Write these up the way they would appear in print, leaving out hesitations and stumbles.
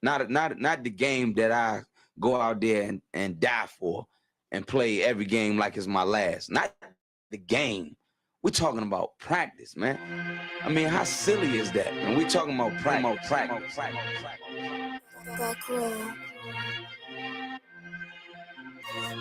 Not the game that I go out there and die for and play every game like it's my last. Not the game. We're talking about practice, man. I mean, how silly is that? And we're talking about practice.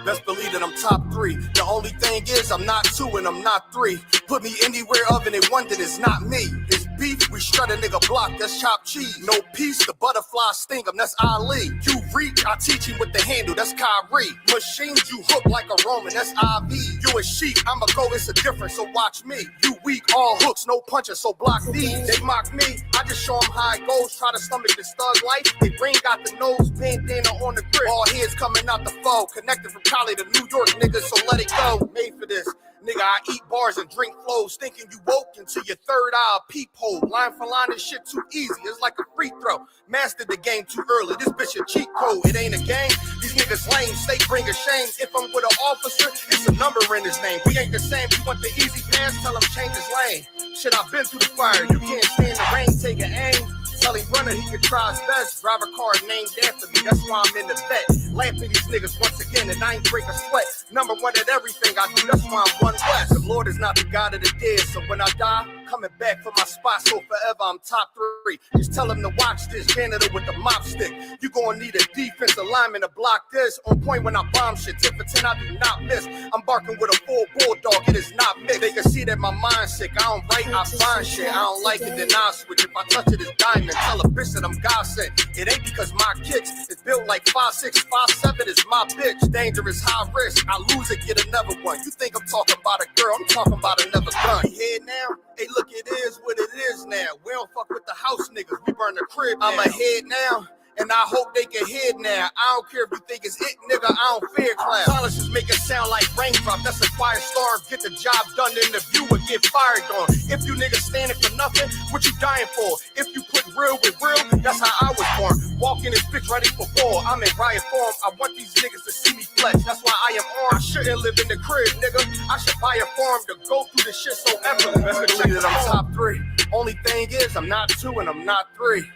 Best believe that I'm top 3. The only thing is I'm not 2 and I'm not 3. Put me anywhere other than one that is not me. It's beef, we shred a nigga block, that's chopped cheese. No peace, the butterfly sting him, that's Ali. You reach, I teach him with the handle, that's Kyrie. Machines, you hook like a Roman, that's IV. You a sheep, I'ma go, it's a difference, so watch me. You weak, all hooks, no punches, so block these. They mock me, I just show them how it goes. Try to stomach this thug life. They brain got the nose, bandana on the grip. All heads coming out the foe, connected from Cali to New York, niggas, so let it go. Made for this. Nigga, I eat bars and drink flows, thinking you woke into your third eye peephole. Line for line, this shit too easy, it's like a free throw. Mastered the game too early, this bitch a cheat code. It ain't a game, these niggas lame, state bring a shame. If I'm with an officer, it's a number in his name. We ain't the same, you want the easy pass, tell him change his lane. Shit, I've been through the fire, you can't stand the rain, take an aim. Tell him runner he can try his best. Drive a car named after me, that's why I'm in the vet. Laughing these niggas once again and I ain't break a sweat. Number one at everything I do, that's why I'm one west. The Lord is not the God of the dead, so when I die, coming back for my spot, so forever I'm top 3. Just tell him to watch this, janitor with the mop stick. You gonna need a defensive lineman to block this. On point when I bomb shit, 10 for 10 I do not miss. I'm barking with a full bulldog, it is not mixed. They can see that my mind's sick, I don't write, I find shit. I don't like it, then I'll switch. If I touch it, it's diamond. Tell a bitch that I'm God sent. It ain't because my kicks is built like 5'6", 5'7" is my bitch. Dangerous, high risk. I lose it, get another one. You think I'm talking about a girl? I'm talking about another gun. We here now? Hey, look, it is what it is now. We don't fuck with the house niggas. We burn the crib now. I'm ahead now. And I hope they can hear now. I don't care if you think it's it, nigga. I don't fear clown. Polishes make it sound like raindrop. That's a firestorm. Get the job done in the view and get fired on. If you niggas standing for nothing, what you dying for? If you put real with real, that's how I was born. Walking this bitch ready for war. I'm in riot form. I want these niggas to see me flex. That's why I am on. I shouldn't live in the crib, nigga. I should buy a farm to go through this shit so effortless. Best believe that I'm top 3. Only thing is I'm not 2 and I'm not 3.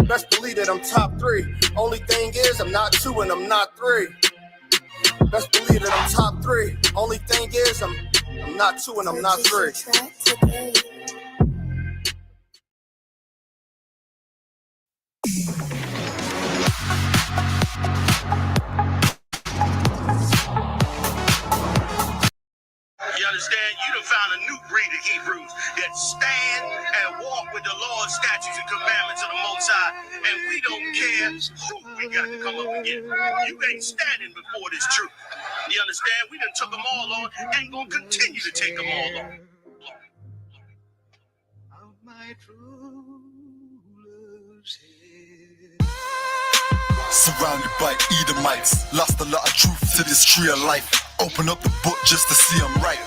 Best believe that I'm top 3. Only thing is I'm not 2 and I'm not 3. Best believe that I'm top 3. Only thing is I'm not 2 and I'm not 3. You understand? You done found a new breed of Hebrews that stand and walk with the laws, statutes, and commandments of the Most High, and we don't care who we got to come up against. You ain't standing before this truth. You understand? We done took them all on and gonna continue to take them all on. Of my true love's head. Surrounded by Edomites, lost a lot of truth to this tree of life. Open up the book just to see I'm right.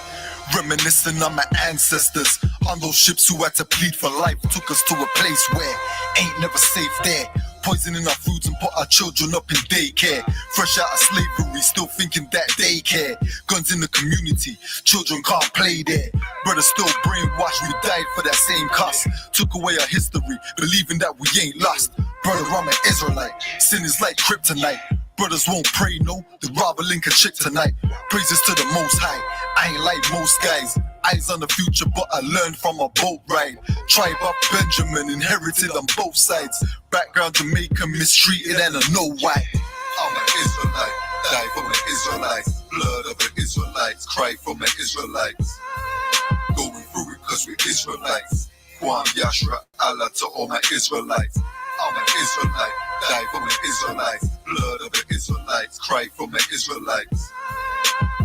Reminiscing on my ancestors, on those ships who had to plead for life. Took us to a place where ain't never safe there. Poisoning our foods and put our children up in daycare. Fresh out of slavery, still thinking that they care. Guns in the community, children can't play there. Brothers still brainwashed, we died for that same cost. Took away our history, believing that we ain't lost. Brother, I'm an Israelite, sin is like kryptonite. Brothers won't pray, no, they rather link a chick tonight. Praises to the Most High, I ain't like most guys. Eyes on the future, but I learned from a boat ride. Tribe of Benjamin, inherited on both sides. Background Jamaican, mistreated and I know why. I'm an Israelite, die for the Israelites. Blood of the Israelites, cry for my Israelites. Going through it cause we're Israelites. Kwam Yashra Allah to all my Israelites. I'm an Israelite, die for my Israelites. Blood of the Israelites, cry for my Israelites.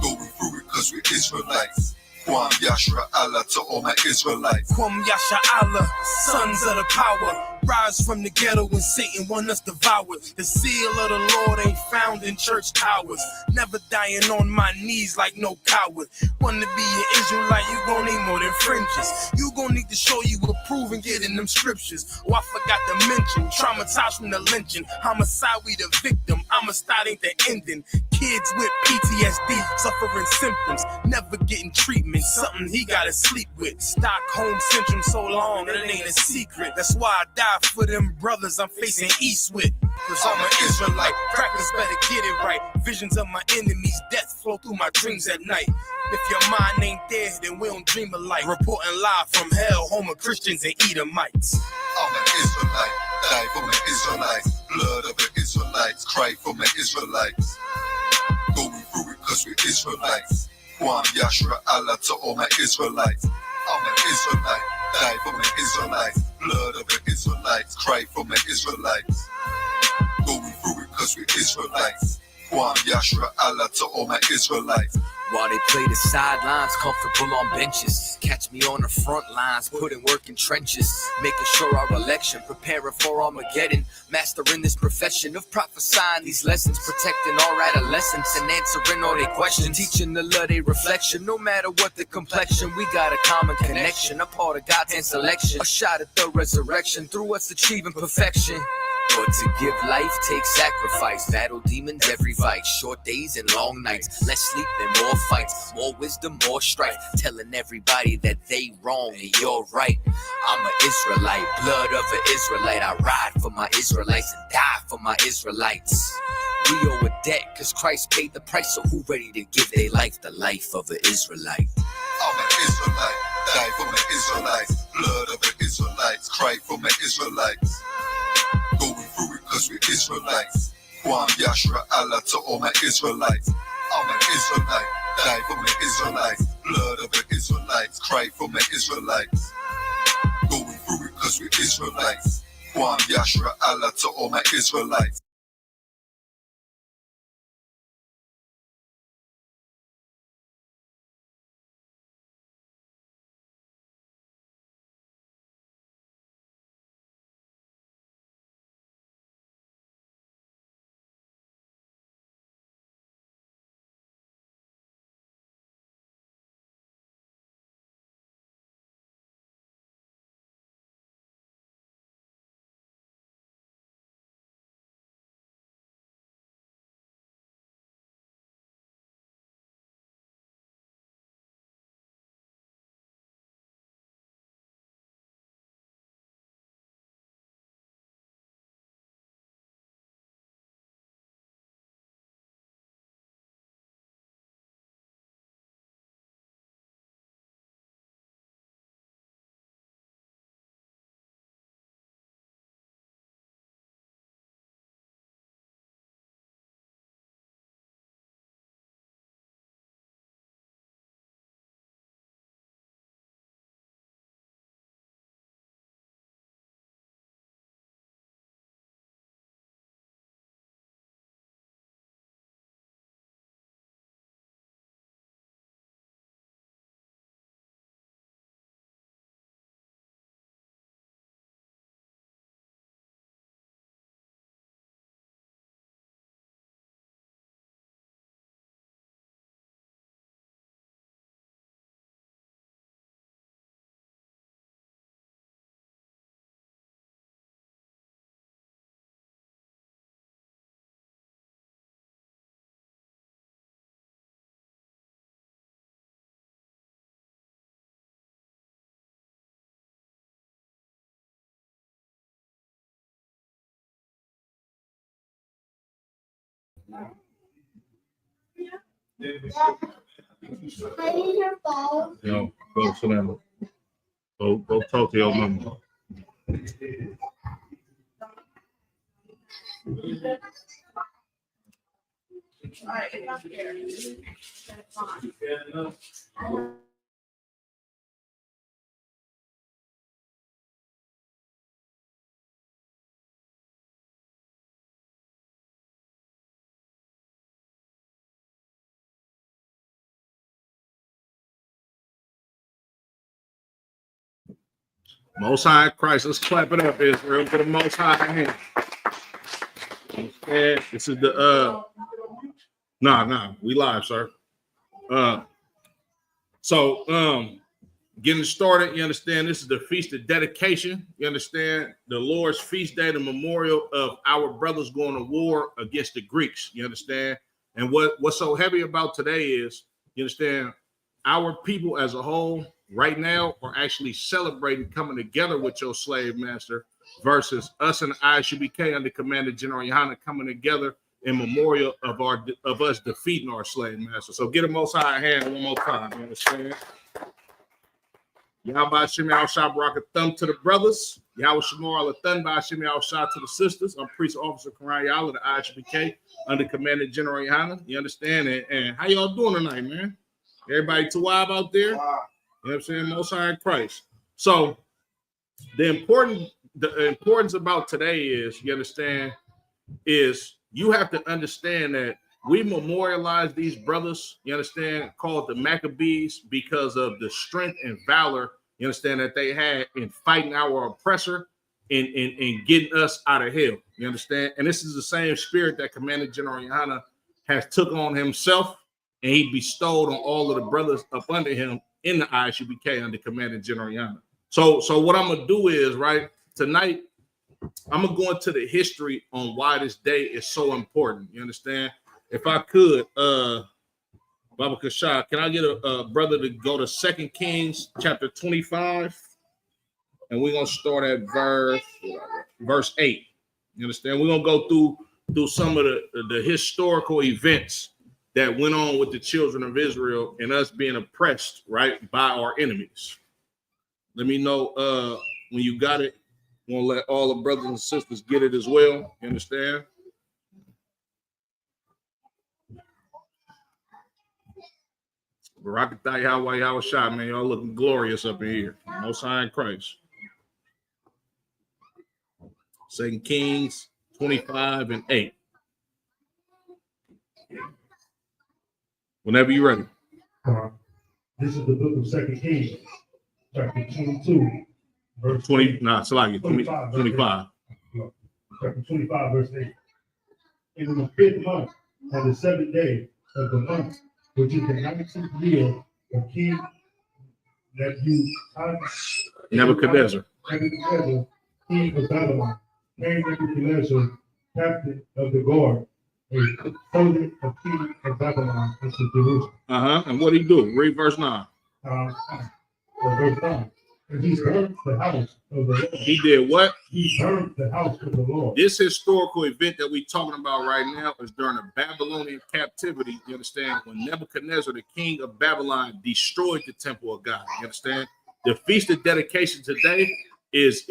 Going through it cause we're Israelites. Kwam Yashra Allah to all my Israelites. Kwam Yasha Allah, sons of the power. Rise from the ghetto when Satan want us devoured. The seal of the Lord ain't found in church towers. Never dying on my knees like no coward. Wanna be an Israelite, you gon' need more than fringes. You gon' need to show you approve and get in them scriptures. Oh, I forgot to mention, traumatized from the lynching. Homicide, we the victim. Homicide ain't the ending. Kids with PTSD, suffering symptoms, never getting treatment. Something he gotta sleep with. Stockholm syndrome so long, it ain't a secret. That's why I die die for them brothers I'm facing east with. Cause I'm an Israelite, crackers better get it right. Visions of my enemies, death flow through my dreams at night. If your mind ain't there, then we don't dream alike. Reporting live from hell, home of Christians and Edomites. I'm an Israelite, die for my Israelites. Blood of the Israelites, cry for my Israelites. Going through it cause we're Israelites. Kwam Yashra Allah to all my Israelites. I'm an Israelite, die for my Israelites. Blood of the Israelites, cry for my Israelites. Going through it cause we're Israelites. Kwam Yashra Allah to all my Israelites. While they play the sidelines, comfortable on benches. Catch me on the front lines, putting work in trenches. Making sure our election, preparing for Armageddon. Mastering this profession of prophesying these lessons. Protecting our adolescents and answering all their questions. Teaching the love they reflection, no matter what the complexion. We got a common connection, a part of God's hand selection. A shot at the resurrection, through us achieving perfection. But to give life takes sacrifice. Battle demons every fight. Short days and long nights. Less sleep and more fights. More wisdom, more strife. Telling everybody that they wrong and you're right. I'm an Israelite, blood of an Israelite. I ride for my Israelites and die for my Israelites. We owe a debt cause Christ paid the price. So who ready to give their life the life of an Israelite? I'm an Israelite, die for my Israelites. Blood of the Israelites, cry for my Israelites. Going through it cause we're Israelites. Kwam Yashra Allah to all my Israelites. I'm an Israelite, die for my Israelites. Blood of the Israelites, cry for my Israelites. Going through it cause we're Israelites. Kwam Yashra Allah to all my Israelites. Yo, go sit down. Go talk to your mama. Most High Christ. Let's clap it up, Israel. For the Most High hand. Okay, this is the Nah, we live, sir. So getting started, you understand, this is the Feast of Dedication. You understand, the Lord's feast day, the memorial of our brothers going to war against the Greeks. You understand? And what's so heavy about today is, you understand, our people as a whole, right now are actually celebrating coming together with your slave master versus us and ISUBK under Commander General Hachaanakah coming together in memorial of us defeating our slave master. So get a Most High hand one more time. You understand? Yahweh Shemi Al-Shah Barak a thumb to the brothers. Yahweh Shemar Al-Thun by Shemi Al-Shah to the sisters. I'm Priest Officer Karan Yal of the ISUBK under Commander General Hachaanakah. You understand? And how y'all doing tonight, man? Everybody Tawab out there? You know what I'm saying? Most High in Christ. So the importance about today is, you understand, is you have to understand that we memorialize these brothers, you understand, called the Maccabees because of the strength and valor, you understand, that they had in fighting our oppressor and getting us out of hell. You understand? And this is the same spirit that Commander General Hachaanakah has took on himself, and he bestowed on all of the brothers up under him in the ISUBK under Commander General Hachaanakah. So what I'm gonna do is, right, tonight I'm gonna go into the history on why this day is so important. You understand? If I could, Baba Kasha, can I get a brother to go to 2 Kings chapter 25, and we're gonna start at verse 8. You understand? We're gonna go through some of the historical events that went on with the children of Israel and us being oppressed, right, by our enemies. Let me know when you got it. I want to let all the brothers and sisters get it as well. You understand? Barakatah Yahweh Yahweh Shah, man. Y'all looking glorious up in here. Most High in Christ. 2 Kings 25 and 8. Whenever you're ready. This is the book of 2 Kings, chapter 22, verse 20. Nah, Salaki, 25. Chapter 25, verse 8. And in the 5th month, on the 7th day of the month, which is the 19th year of King Nebuchadnezzar, king of Babylon, came Nebuchadnezzar, captain of the guard, a soldier of king of Babylon, into Jerusalem. And what did he do? Read verse 9. Verse 9. And he burned the house of the Lord. He did what? He burned the house of the Lord. This historical event that we're talking about right now is during the Babylonian captivity. You understand? When Nebuchadnezzar, the king of Babylon, destroyed the temple of God. You understand? The feast of dedication today is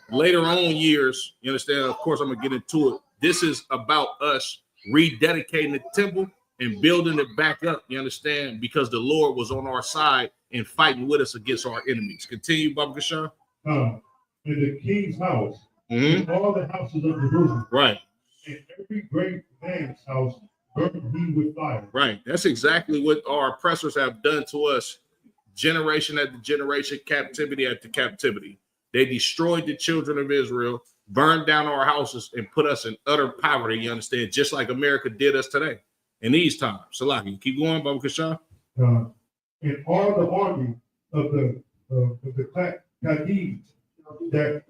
later on years. You understand? Of course, I'm gonna get into it. This is about us rededicating the temple and building it back up. You understand? Because the Lord was on our side and fighting with us against our enemies. Continue, Baba Kashar. In the king's house, in all the houses of Jerusalem, right, in every great man's house, burned he with fire. Right. That's exactly what our oppressors have done to us, generation after generation, captivity after captivity. They destroyed the children of Israel, burned down our houses, and put us in utter poverty. You understand? Just like America did us today in these times. Salaki, keep going, Baba Kashar. And all the army of the Chaldees that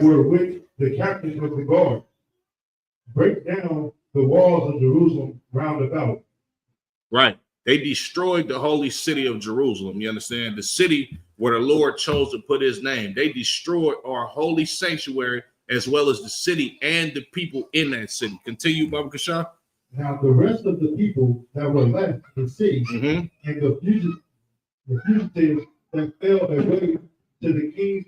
were with the captain of the guard break down the walls of Jerusalem round about. Right. They destroyed the holy city of Jerusalem. You understand? The city where the Lord chose to put his name. They destroyed our holy sanctuary as well as the city and the people in that city. Continue, Baba Kashar. Now the rest of the people that were left in the city and the fugitives that fell away to the king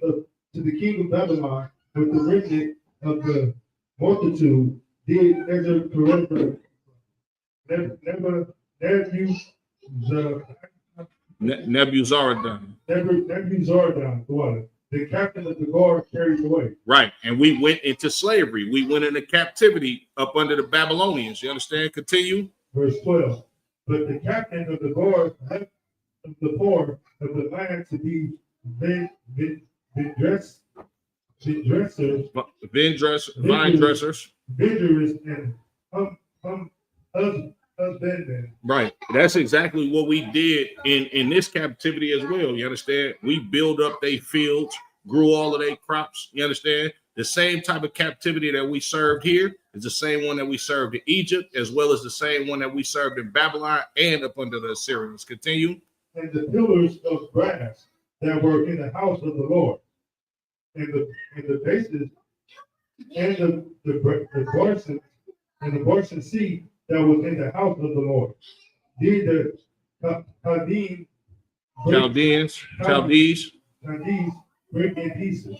of Babylon with the remnant of the multitude did Nebuzaradan, the captain of the guard, carried away. Right, and we went into slavery. We went into captivity up under the Babylonians. You understand? Continue. Verse 12. But the captain of the guard left the poor of the land to be vine dressers, vendors, and husbandmen. Right. That's exactly what we did in this captivity as well. You understand? We built up their fields, grew all of their crops. You understand? The same type of captivity that we served here is the same one that we served in Egypt, as well as the same one that we served in Babylon and up under the Assyrians. Continue. and the pillars of brass that were in the house of the Lord, and the bases, and the Barson seat that was in the house of the Lord. Did the Chaldees break in pieces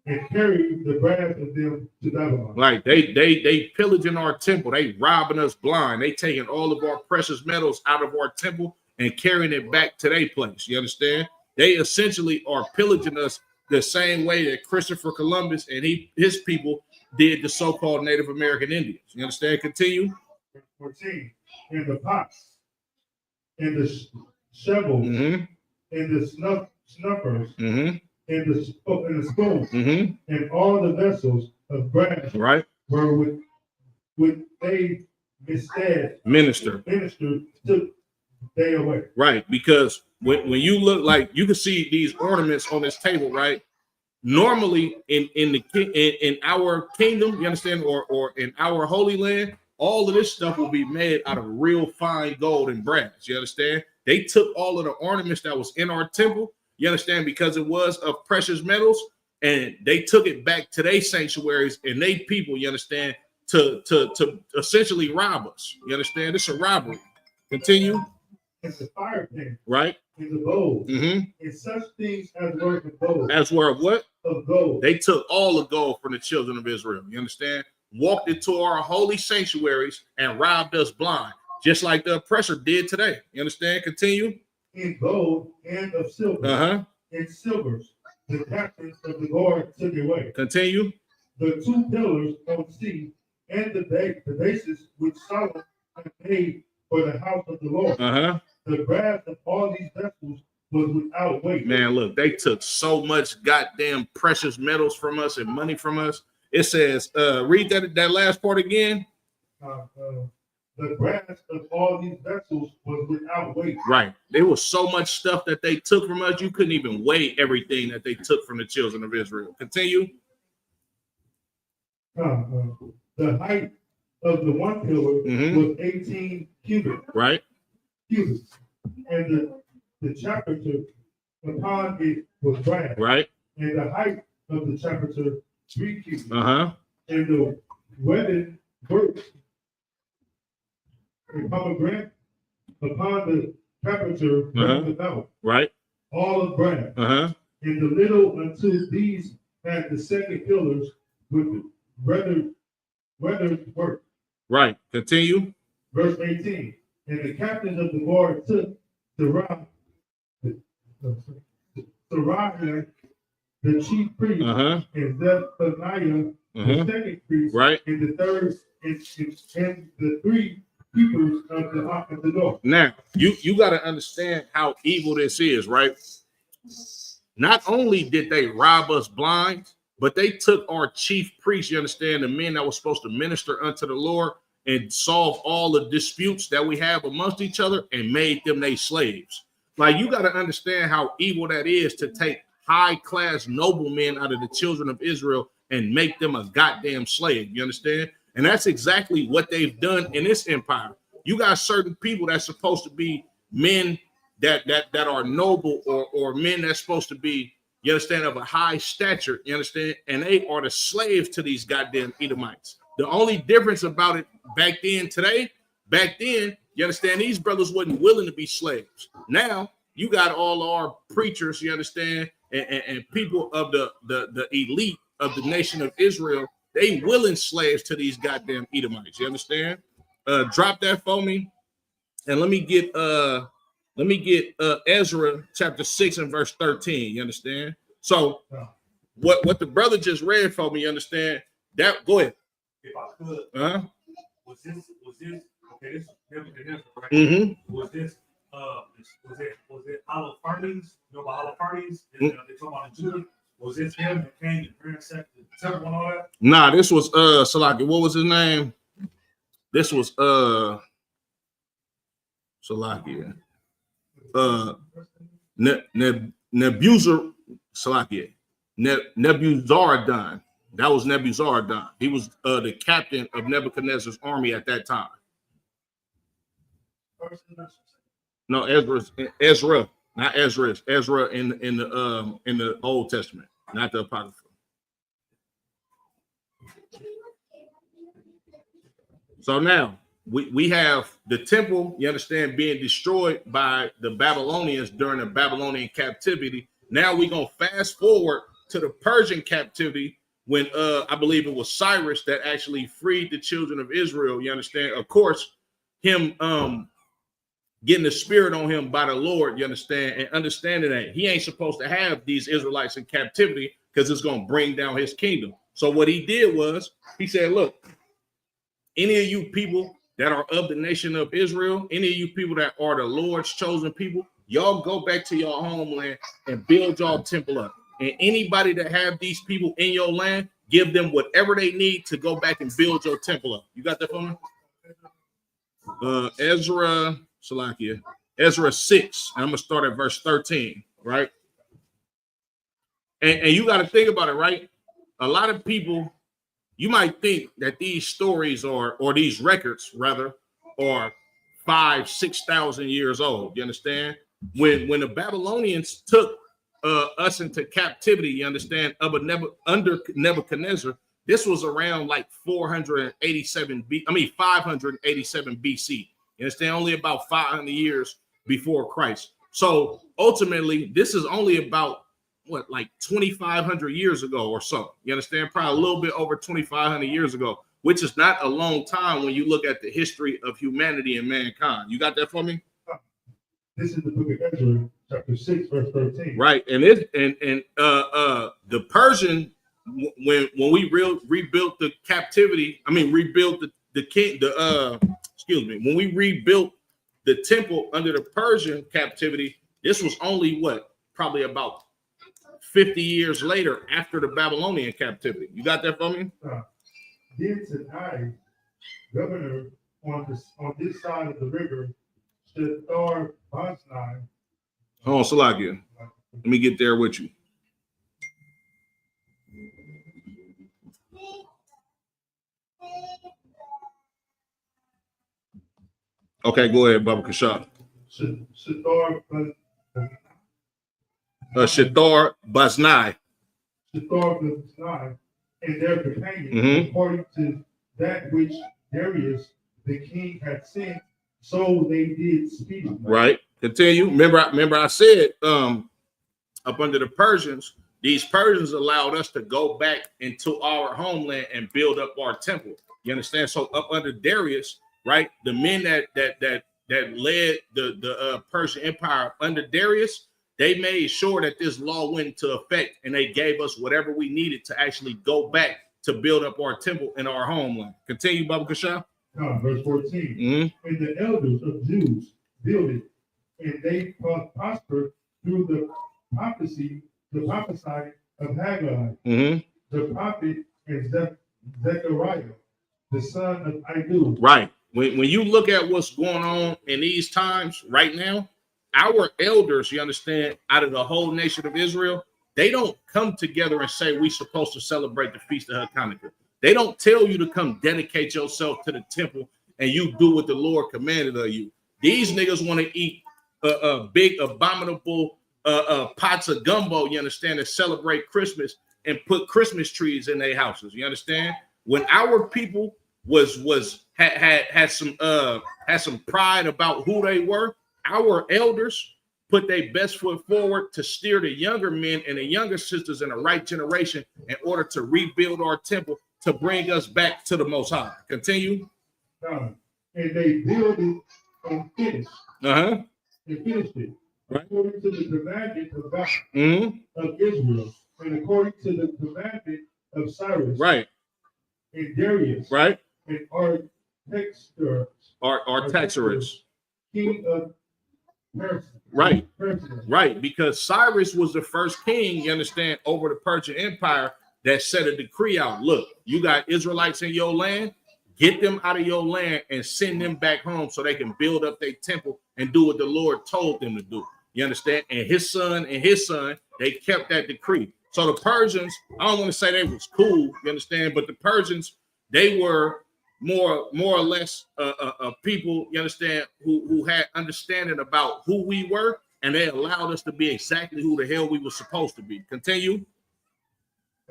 and carry the brass of them to Babylon. Like they pillaging our temple, they robbing us blind, they taking all of our precious metals out of our temple and carrying it back to their place. You understand? They essentially are pillaging us the same way that Christopher Columbus and his people did the so-called Native American Indians. You understand? Continue. 14. And the pots, and the shovels, and the snuffers, and the spoons, and all the vessels of brass, right, were with they minister took they away. Right, because when you look, like, you can see these ornaments on this table, right? Normally in our kingdom, you understand, or in our holy land, all of this stuff will be made out of real fine gold and brass. You understand? They took all of the ornaments that was in our temple, you understand, because it was of precious metals, and they took it back to their sanctuaries and they people, you understand, to essentially rob us. You understand? It's a robbery. Continue. And the fire pan, right? And the bowls, and such things as were of gold. As were of what? Of gold. They took all the gold from the children of Israel. You understand? Walked into our holy sanctuaries and robbed us blind, just like the oppressor did today. You understand? Continue. In gold and of silver, and silvers, the captains of the guard took away. Continue. The two pillars of the sea and the bases which Solomon had made for the house of the Lord. The brass of all these vessels was without weight. Man, look, they took so much goddamn precious metals from us and money from us. It says, read that last part again. The brass of all these vessels was without weight. Right. There was so much stuff that they took from us, you couldn't even weigh everything that they took from the children of Israel. Continue. The height of the one pillar was 18 cubits. Right. Cubits. And the chapiter upon it was brass. Right. And the height of the chapiter 3 cubits. And the wedded works pomegranate upon the chapiter without. Right. All of brass. And the little unto these had the second pillars with weathered work. Right. Continue. Verse 18. And the captains of the guard took Sariah, the chief priest, and Zephaniah, the second priest, and the third, and the three keepers of the door. Now, you got to understand how evil this is, right? Not only did they rob us blind, but they took our chief priests, you understand, the men that were supposed to minister unto the Lord and solve all the disputes that we have amongst each other, and made them their slaves. Like, you got to understand how evil that is, to take high-class noblemen out of the children of Israel and make them a goddamn slave. You understand? And that's exactly what they've done in this empire. You got certain people that's supposed to be men that are noble, or men that's supposed to be, you understand, of a high stature, you understand? And they are the slaves to these goddamn Edomites. The only difference about it back then, you understand, these brothers wasn't willing to be slaves. Now you got all our preachers, you understand, and people of the elite of the nation of Israel, they willing slaves to these goddamn Edomites. You understand? Drop that for me, and let me get Ezra chapter 6 and verse 13. You understand? So what the brother just read for me, you understand? That, go ahead. If I could, was this okay? This is Nebuchadnezzar, right? Was it Holofernes? You know about Holofernes? They talk about the Judah. Was this him that came and ransacked the temple and all that? Nah, this was Salaki. What was his name? This was Salaki. Nebuzaradan. That was Nebuzaradan. He was the captain of Nebuchadnezzar's army at that time. No, Ezra, not Ezra. Ezra in the Old Testament, not the Apocrypha. So now we have the temple, you understand, being destroyed by the Babylonians during the Babylonian captivity. Now we're gonna fast forward to the Persian captivity when I believe it was Cyrus that actually freed the children of Israel. You understand? Of course, him getting the spirit on him by the Lord, you understand, and understanding that he ain't supposed to have these Israelites in captivity because it's gonna bring down his kingdom. So what he did was he said, look, any of you people that are of the nation of Israel, any of you people that are the Lord's chosen people, y'all go back to your homeland and build y'all temple up. And anybody that have these people in your land, give them whatever they need to go back and build your temple up. You got that for me? Ezra 6. I'm gonna start at verse 13, right? And you got to think about it, right? A lot of people, you might think that these stories or these records rather are 5,000-6,000 years old. You understand? When the Babylonians took us into captivity, you understand, under Nebuchadnezzar, this was around like 587 BC. You understand? Only about 500 years before Christ. So ultimately, this is only about what, like 2,500 years ago or so. You understand? Probably a little bit over 2,500 years ago, which is not a long time when you look at the history of humanity and mankind. You got that for me? This is the book of Ezra, chapter 6, verse 13. Right. And the Persian, when we rebuilt the captivity, rebuilt when we rebuilt the temple under the Persian captivity, this was only probably about 50 years later after the Babylonian captivity. You got that for me? Then Hachaanakah, governor on this side of the river, Shethar Boznai. Hold on, Salakia. Let me get there with you. Okay, go ahead, Baba Kashab. Shethar Boznai. Shethar Boznai and their companions, according to that which Darius the king had sent, so they did speedily. Right. Continue. Remember I said up under the Persians, these Persians allowed us to go back into our homeland and build up our temple. You understand? So up under Darius, right, the men that led the Persian Empire under Darius, they made sure that this law went into effect, and they gave us whatever we needed to actually go back to build up our temple in our homeland. Continue, Baba Kashab. Verse 14. And the elders of Jews built it, and they prospered through the prophecy of Haggai, the prophet, and Zechariah, the son of Iddo. Right. When you look at what's going on in these times right now, our elders, you understand, out of the whole nation of Israel, they don't come together and say we're supposed to celebrate the Feast of Hachaanakah. They don't tell you to come dedicate yourself to the temple and you do what the Lord commanded of you. These niggas want to eat big, abominable pots of gumbo, you understand, to celebrate Christmas and put Christmas trees in their houses. You understand? When our people had some pride about who they were, our elders put their best foot forward to steer the younger men and the younger sisters in the right generation in order to rebuild our temple to bring us back to the Most High. Continue. And they built it and finished. And finished it. Right. According to the commandment of God of Israel, and according to the commandment of Cyrus. Right. And Darius. Right. And Artaxerxes, king of Persia. Right. Right. Because Cyrus was the first king, you understand, over the Persian Empire that set a decree out. Look, you got Israelites in your land, get them out of your land and send them back home so they can build up their temple and do what the Lord told them to do. You understand? And his son, they kept that decree. So the Persians, I don't want to say they was cool, you understand, but the Persians, they were more or less people, you understand, who had understanding about who we were, and they allowed us to be exactly who the hell we were supposed to be. Continue.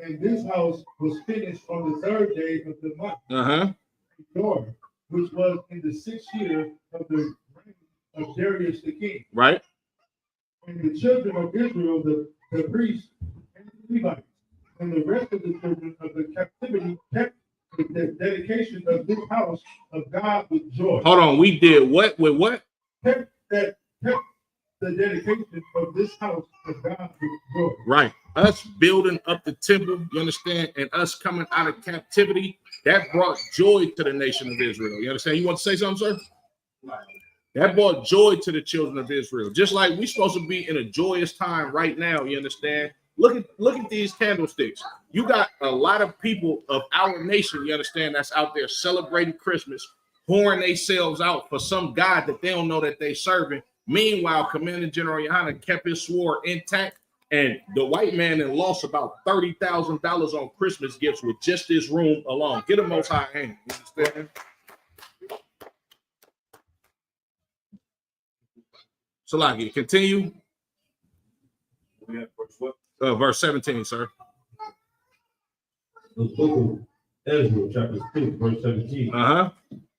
And this house was finished on the 3rd day of the month, which was in the 6th year of the reign of Darius the king. Right. And the children of Israel, the priests and the Levites, and the rest of the children of the captivity kept the dedication of this house of God with joy. Hold on, we did what with what? Kept the dedication of this house of God with joy. Right. Us building up the temple, you understand, and us coming out of captivity, that brought joy to the nation of Israel. You understand? You want to say something, sir? That brought joy to the children of Israel. Just like we're supposed to be in a joyous time right now, you understand? Look at these candlesticks. You got a lot of people of our nation, you understand, that's out there celebrating Christmas, pouring themselves out for some God that they don't know that they serving. Meanwhile, Commander General Hachaanakah kept his sword intact, and the white man then lost about $30,000 on Christmas gifts with just this room alone. Get a Most High hand. You understand? Salaki, continue. Verse 17, sir. The book of Ezra, chapter 6, verse 17.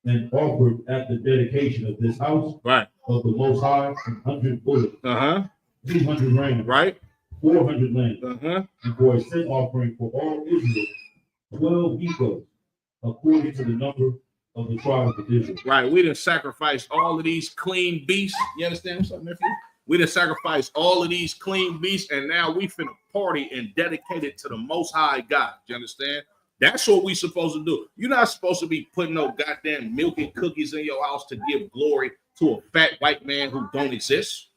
And offered at the dedication of this house of the Most High 100 bullocks, 200 rams, 400 lambs, and for a sin offering for all Israel, 12 ephod, according to the number of the tribes of Israel. Right, we done sacrificed all of these clean beasts. You understand something, nephew? We done sacrificed all of these clean beasts, and now we finna party and dedicate it to the Most High God. You understand? That's what we supposed to do. You're not supposed to be putting no goddamn milk and cookies in your house to give glory to a fat white man who don't exist.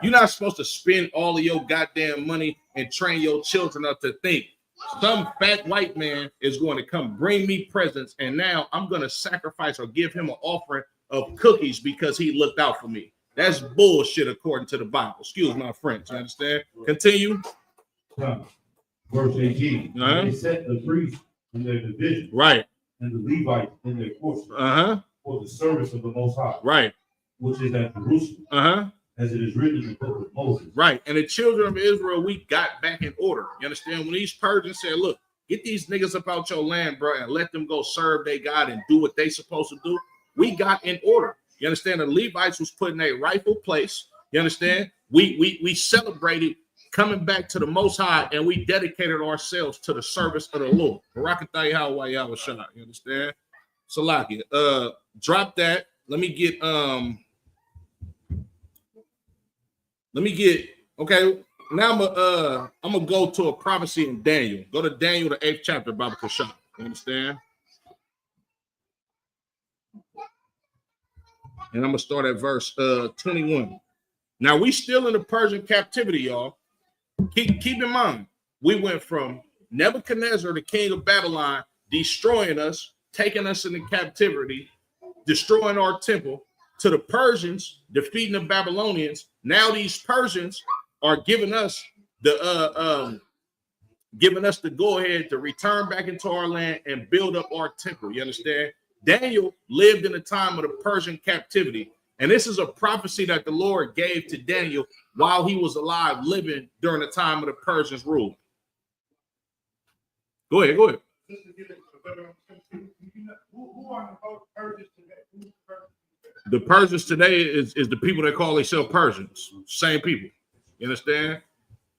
You're not supposed to spend all of your goddamn money and train your children up to think some fat white man is going to come bring me presents, and now I'm going to sacrifice or give him an offering of cookies because he looked out for me. That's bullshit according to the Bible. Excuse my French. You understand? Continue. Verse 18. They set the priests in their division, and the Levites in their portion, for the service of the Most High, which is at Jerusalem, as it is written in the book of Moses. Right, and the children of Israel, we got back in order. You understand? When these Persians said, "Look, get these niggas up out your land, bro, and let them go serve their God and do what they supposed to do," we got in order. You understand? The Levites was put in a rightful place. You understand? We celebrated coming back to the Most High, and we dedicated ourselves to the service of the Lord. Barakatah Yahweh Yahweh Shah. You understand? Salaki. Drop that. Let me get okay. Now I'm gonna go to a prophecy in Daniel. Go to Daniel, the 8th chapter, Baba Kashah. You understand? And I'm gonna start at verse 21. Now we still in the Persian captivity, y'all. Keep in mind, we went from Nebuchadnezzar, the king of Babylon, destroying us, taking us into captivity, destroying our temple, to the Persians defeating the Babylonians. Now these Persians are giving us the go ahead to return back into our land and build up our temple. You understand? Daniel lived in the time of the Persian captivity. And this is a prophecy that the Lord gave to Daniel while he was alive, living during the time of the Persians' rule. Go ahead. Who are the Persians today? The Persians today is the people that call themselves Persians. Same people. You understand?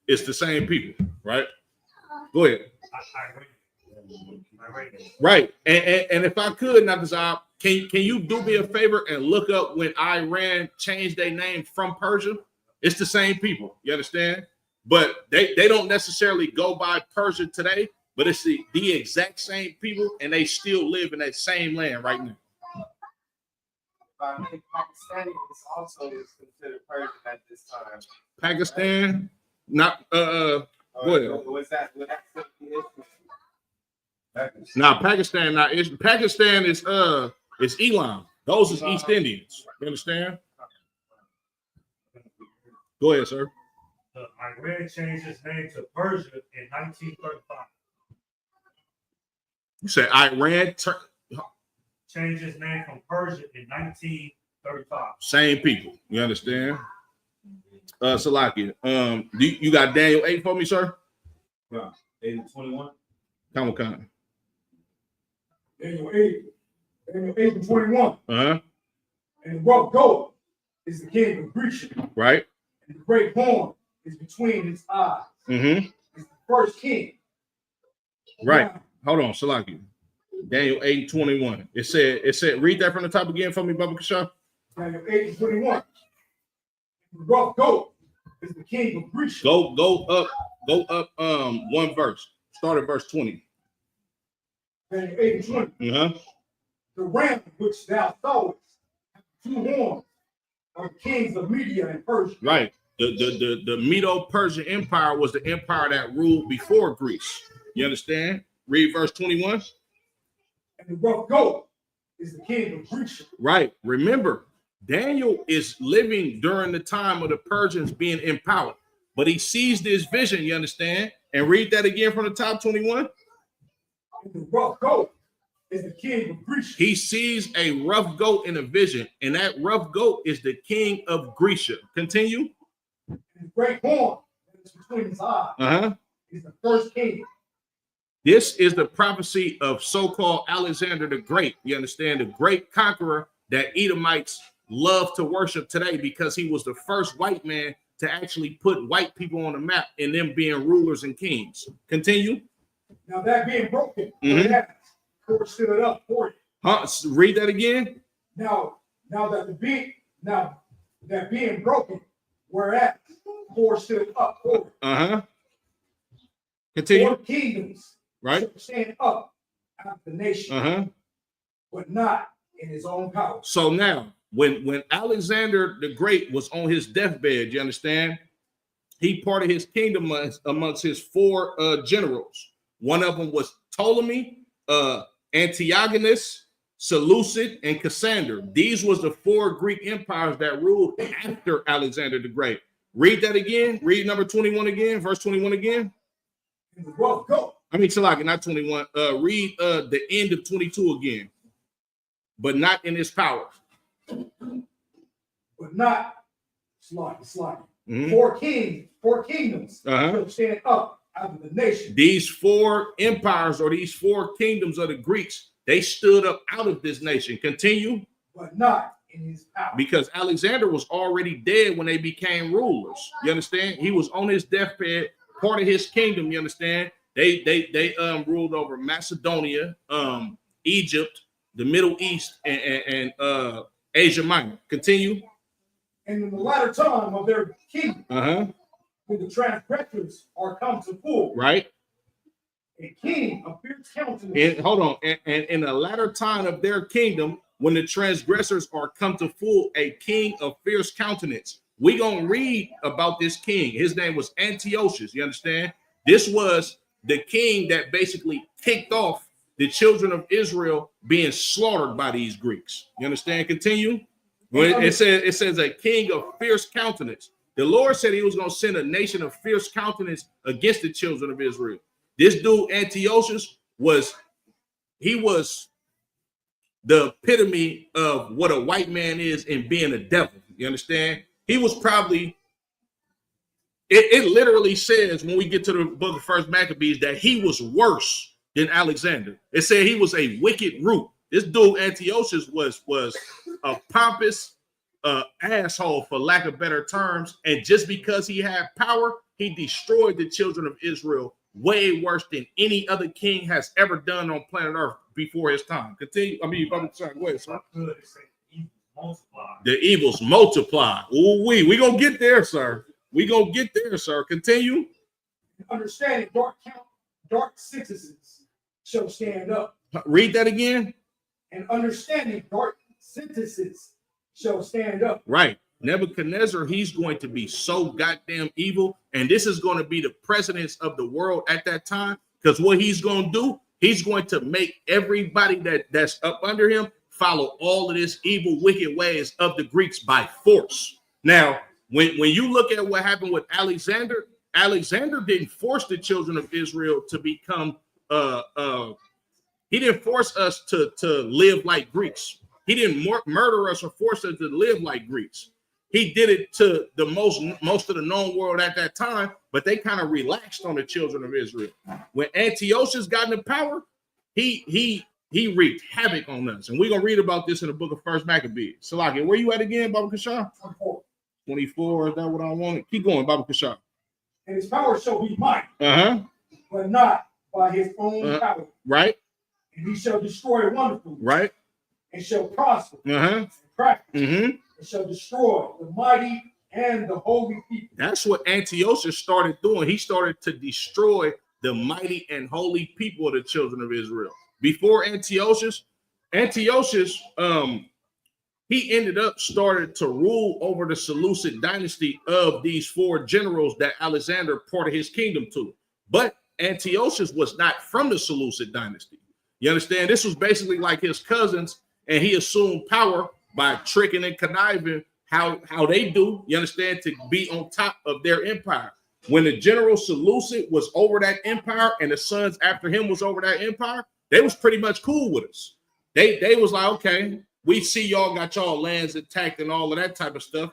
It's the same people, right? Go ahead. Right. And if I could, Nakazab, can you do me a favor and look up when Iran changed their name from Persia? It's the same people. You understand? But they don't necessarily go by Persia today, but it's the exact same people, and they still live in that same land right now. I think Pakistani is also considered Persian at this time. Pakistan, not go ahead. Was that the issue? Now Pakistan, Pakistan is Elam. Those is East Indians. You understand? Go ahead, sir. Iran changed its name to Persia in 1935. You said Iran changed his name from Persia in 1935. Same people. You understand? Salaki. You got Daniel 8 for me, sir? Yeah. 8 and 21. Come on. Daniel 8 and 21. Uh-huh. And the rough goat is the king of Grecia. Right. And the great horn is between his eyes. Mm-hmm. It's the first king. Right. Hold on, Salaki. Daniel 8 and 21. It said, read that from the top again for me, Baba Kasha. Daniel 8 and 21. The rough goat is the king of Grecia. Go up one verse. Start at verse 20. Daniel 8 and 20. Uh-huh. The ram which thou sawest have 2 horns are kings of Media and Persia. Right. The Medo-Persian Empire was the empire that ruled before Greece. You understand? Read verse 21. And the rough goat is the king of Grecia. Right. Remember, Daniel is living during the time of the Persians being in power, but he sees this vision, you understand? And read that again from the top, 21. And the rough goat is the king of Grecia. He sees a rough goat in a vision, and that rough goat is the king of Grecia. Continue. And the great horn that is between his eyes is the first king. This is the prophecy of so-called Alexander the Great. You understand? The great conqueror that Edomites love to worship today because he was the first white man to actually put white people on the map and them being rulers and kings. Continue. Now that being broken, Lord stood up for you. Read that again. Now that being broken, whereas Lord stood up for you. Continue. 4 kingdoms shall stand up out of the nation, but not in his own power. So now, when Alexander the Great was on his deathbed, you understand, he parted his kingdom amongst his 4 generals. One of them was Ptolemy, Antigonus, Seleucid, and Cassander. These was the 4 Greek empires that ruled after Alexander the Great. Read that again. Read number 21 again, verse 21 again. And the rough goat. I mean, Salaki, not 21. Read the end of 22 again. But not in his power. But not slide. 4 kingdoms shall stand up out of the nation. These 4 empires or these 4 kingdoms of the Greeks, they stood up out of this nation. Continue. But not in his power. Because Alexander was already dead when they became rulers. You understand? He was on his deathbed, part of his kingdom. You understand? They ruled over Macedonia, Egypt, the Middle East, and Asia Minor. Continue. And in the latter time of their kingdom, when the transgressors are come to full, right? A king of fierce countenance. And hold on, and in the latter time of their kingdom, when the transgressors are come to full, a king of fierce countenance. We gonna read about this king. His name was Antiochus. You understand? This was the king that basically kicked off the children of Israel being slaughtered by these Greeks. You understand? Continue. When it says a king of fierce countenance. The Lord said he was going to send a nation of fierce countenance against the children of Israel. This dude Antiochus was the epitome of what a white man is in being a devil. You understand? He was probably, it literally says when we get to the book of First Maccabees that he was worse than Alexander. It said he was a wicked root. This dude Antiochus was a pompous asshole, for lack of better terms, and just because he had power, he destroyed the children of Israel way worse than any other king has ever done on planet Earth before his time. Continue. I mean, go ahead, sir. The evils multiply. Ooh, we gonna get there, sir. We gonna get there, sir. Continue. Understanding dark citizens shall stand up. Read that again. And understanding dark citizens shall stand up. Right. Nebuchadnezzar, he's going to be so goddamn evil. And this is going to be the presidents of the world at that time. Because what he's going to do, he's going to make everybody that's up under him follow all of this evil, wicked ways of the Greeks by force. Now, when you look at what happened with Alexander, Alexander didn't force the children of Israel to become He didn't force us to live like Greeks. He didn't murder us or force us to live like Greeks. He did it to the most of the known world at that time, but they kind of relaxed on the children of Israel. When Antiochus got into power, he wreaked havoc on us. And we're going to read about this in the book of First Maccabees. Salaki, where you at again, Baba Kashar? 24, is that what I wanted? Keep going, Baba Kashar. And his power shall be mighty, but not by his own power. Right. And he shall destroy wonderfully. Right. And shall prosper. And practice. And shall destroy the mighty and the holy people. That's what Antiochus started doing. He started to destroy the mighty and holy people of the children of Israel. Before Antiochus, he ended up started to rule over the Seleucid dynasty of these 4 generals that Alexander ported his kingdom to. But Antiochus was not from the Seleucid dynasty. You understand? This was basically like his cousins, and he assumed power by tricking and conniving how they do, you understand, to be on top of their empire. When the general Seleucid was over that empire and the sons after him was over that empire, they was pretty much cool with us. They was like, okay, we see y'all got y'all lands attacked and all of that type of stuff.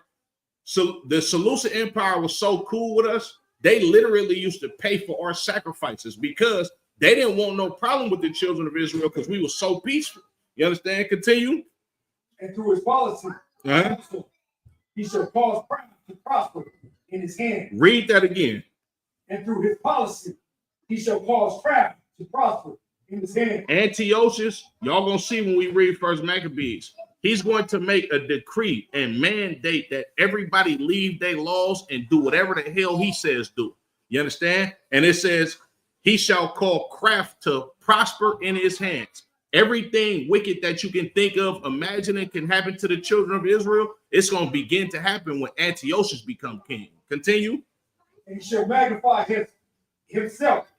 So the Seleucid Empire was so cool with us, they literally used to pay for our sacrifices because they didn't want no problem with the children of Israel because we were so peaceful. You understand? Continue. And through his policy, he shall cause proud to prosper in his hand. Read that again. And through his policy, he shall cause proud to prosper in his hand. Antiochus, y'all gonna see when we read First Maccabees, he's going to make a decree and mandate that everybody leave their laws and do whatever the hell he says do. You understand? And it says, he shall call craft to prosper in his hands. Everything wicked that you can think of, imagining can happen to the children of Israel, it's going to begin to happen when Antiochus become king. Continue. And he shall magnify himself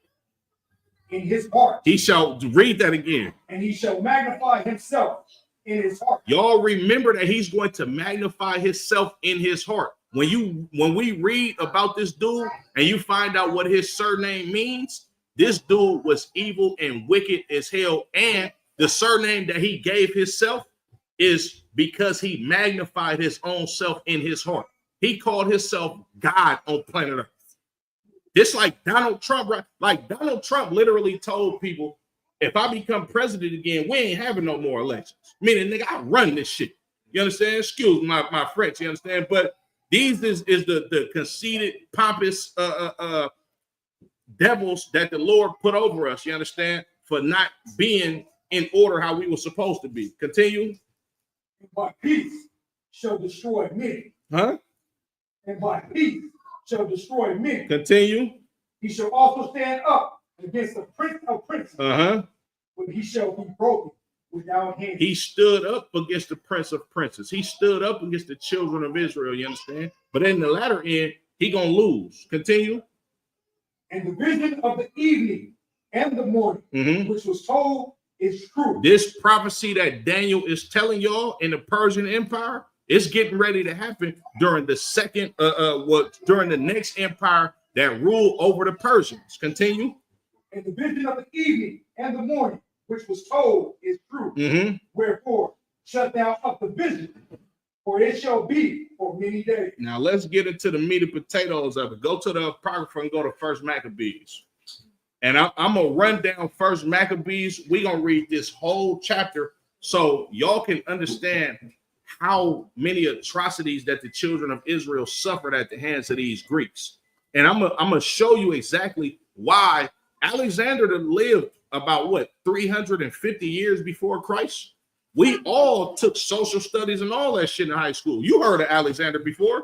in his heart. He shall, read that again. And he shall magnify himself in his heart. Y'all remember that he's going to magnify himself in his heart. When we read about this dude and you find out what his surname means, this dude was evil and wicked as hell. And the surname that he gave himself is because he magnified his own self in his heart. He called himself God on planet Earth. Just like Donald Trump, right? Like Donald Trump literally told people, if I become president again, we ain't having no more elections. Meaning, nigga, I run this shit. You understand? Excuse my French, you understand? But these is the conceited, pompous devils that the Lord put over us, you understand, for not being in order how we were supposed to be. Continue. And by peace shall destroy many. And by peace shall destroy many. Continue. He shall also stand up against the prince of princes. But he shall be broken without hand. He stood up against the prince of princes. He stood up against the children of Israel, you understand? But in the latter end, he gonna lose. Continue. And the vision of the evening and the morning, which was told, is true. This prophecy that Daniel is telling y'all in the Persian Empire is getting ready to happen during the second, during the next empire that ruled over the Persians. Continue. And the vision of the evening and the morning, which was told, is true. Wherefore, shut thou up the vision, for it shall be for many days. Now let's get into the meat and potatoes of it. Go to the Apocrypha and go to First Maccabees. And I'm going to run down First Maccabees. We're going to read this whole chapter so y'all can understand how many atrocities that the children of Israel suffered at the hands of these Greeks. And I'm going to show you exactly why Alexander lived about 350 years before Christ. We all took social studies and all that shit in high school. You heard of Alexander before.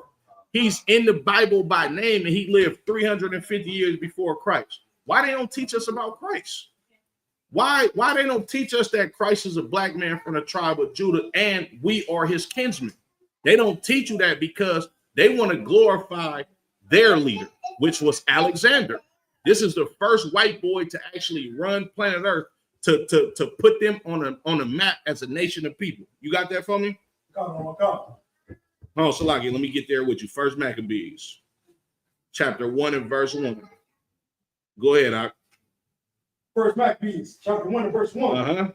He's in the Bible by name, and he lived 350 years before Christ. Why they don't teach us about Christ? Why they don't teach us that Christ is a black man from the tribe of Judah and we are his kinsmen? They don't teach you that because they want to glorify their leader, which was Alexander. This is the first white boy to actually run planet Earth to put them on a map as a nation of people. You got that for me? Come. Oh, Salaki, let me get there with you. First Maccabees, chapter 1 and verse 1. Go ahead, Ak. First Maccabees, chapter 1 and verse 1. Uh-huh.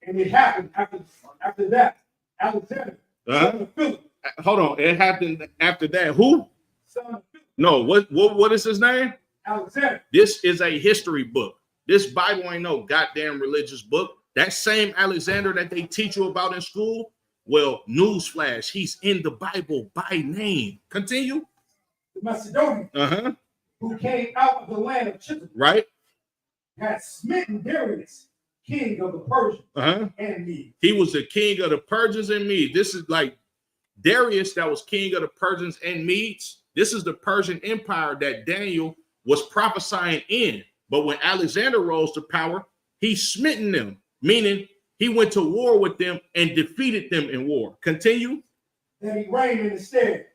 And it happened after that, Alexander, son of Philip. Hold on. It happened after that. Who? Son of Philip. No, what is his name? Alexander. This is a history book. This Bible ain't no goddamn religious book. That same Alexander that they teach you about in school, well, newsflash, he's in the Bible by name. Continue. The Macedonian, who came out of the land of Chipre, right, had smitten Darius, king of the Persians and Medes. He was the king of the Persians and Medes. This is like Darius that was king of the Persians and Medes. This is the Persian Empire that Daniel was prophesying in. But when Alexander rose to power, he smitten them, meaning he went to war with them and defeated them in war. Continue. Then he reigned in his stead,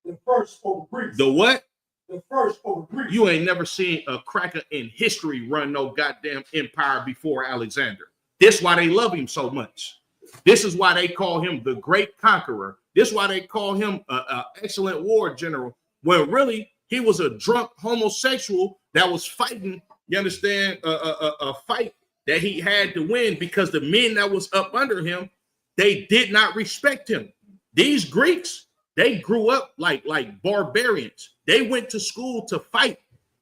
the first over Greece. The what? The first over Greece. You ain't never seen a cracker in history run no goddamn empire before Alexander. This is why they love him so much. This is why they call him the great conqueror. This is why they call him an excellent war general, when really he was a drunk homosexual that was fighting, you understand, a fight that he had to win because the men that was up under him, they did not respect him. These Greeks, they grew up like barbarians. They went to school to fight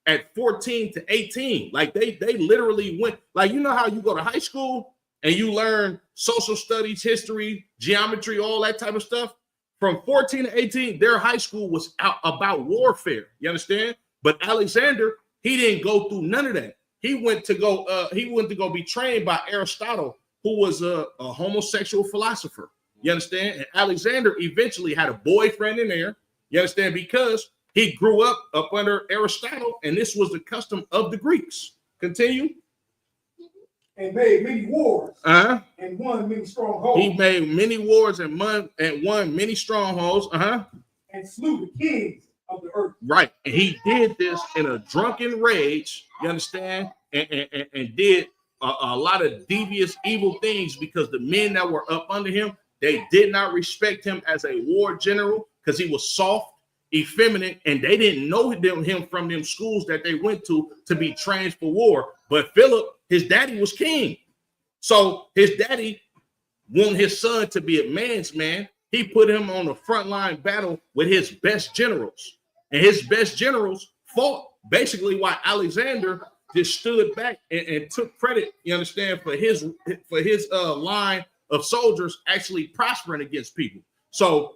at 14 to 18. Like they literally went, like, you know how you go to high school and you learn social studies, history, geometry, all that type of stuff? From 14 to 18, their high school was out about warfare. You understand? But Alexander, he didn't go through none of that. He went to go be trained by Aristotle, who was a homosexual philosopher. You understand? And Alexander eventually had a boyfriend in there. You understand? Because he grew up under Aristotle, and this was the custom of the Greeks. Continue. And made many wars and won many strongholds. He made many wars and won many strongholds. And slew the kings of the earth. Right. And he did this in a drunken rage, you understand? And did a lot of devious, evil things because the men that were up under him, they did not respect him as a war general because he was soft, effeminate, and they didn't know him from them schools that they went to be trained for war. But Philip, his daddy was king. So his daddy wanted his son to be a man's man. He put him on a frontline battle with his best generals. And his best generals fought basically while Alexander just stood back and took credit, you understand, for his line of soldiers actually prospering against people. So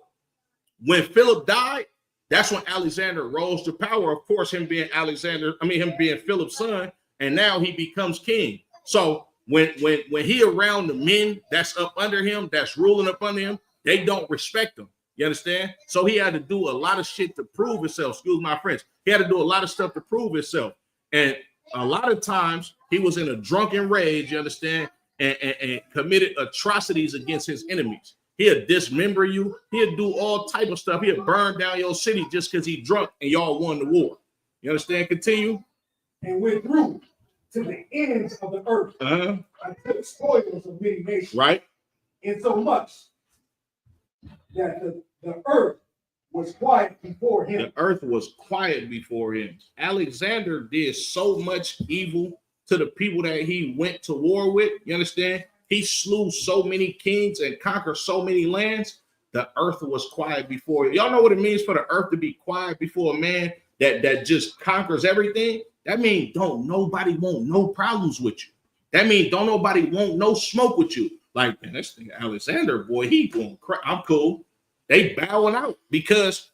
when Philip died, that's when Alexander rose to power. Of course, him being Philip's son, and now he becomes king. So when he around the men that's up under him, that's ruling up under him, they don't respect him. You understand? So he had to do a lot of shit to prove himself. Excuse my French. He had to do a lot of stuff to prove himself. And a lot of times he was in a drunken rage, you understand, and committed atrocities against his enemies. He'll dismember you. He'll do all type of stuff. He'll burn down your city just because he drunk and y'all won the war. You understand? Continue. And went through to the ends of the earth and took spoils of many nations. Right. In so much that the earth was quiet before him. The earth was quiet before him. Alexander did so much evil to the people that he went to war with. You understand? He slew so many kings and conquered so many lands. The earth was quiet before him. Y'all know what it means for the earth to be quiet before a man that just conquers everything? That means don't nobody want no problems with you. That means don't nobody want no smoke with you. Like, man, this thing Alexander, boy, he going crazy. I'm cool. They bowing out because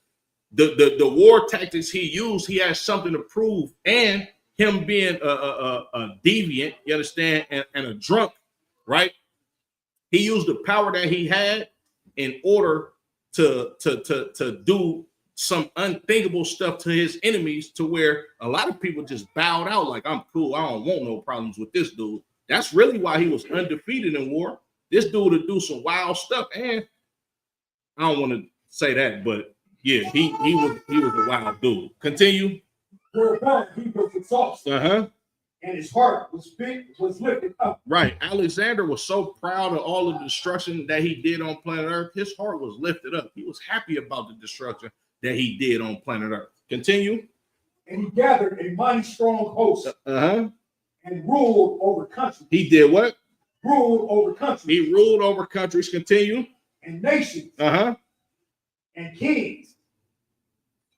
the war tactics he used, he has something to prove, and him being a deviant, you understand, and a drunk, right? He used the power that he had in order to do some unthinkable stuff to his enemies, to where a lot of people just bowed out like, I'm cool, I don't want no problems with this dude. That's really why he was undefeated in war. This dude would do some wild stuff, and I don't want to say that, but yeah, he was a wild dude. Continue. Whereupon he was exhausted, and his heart was lifted up. Right. Alexander was so proud of all of the destruction that he did on planet Earth. His heart was lifted up. He was happy about the destruction that he did on planet Earth. Continue. And he gathered a mighty strong host, and and ruled over countries. He did what? Ruled over countries. He ruled over countries. Continue. And nations. And kings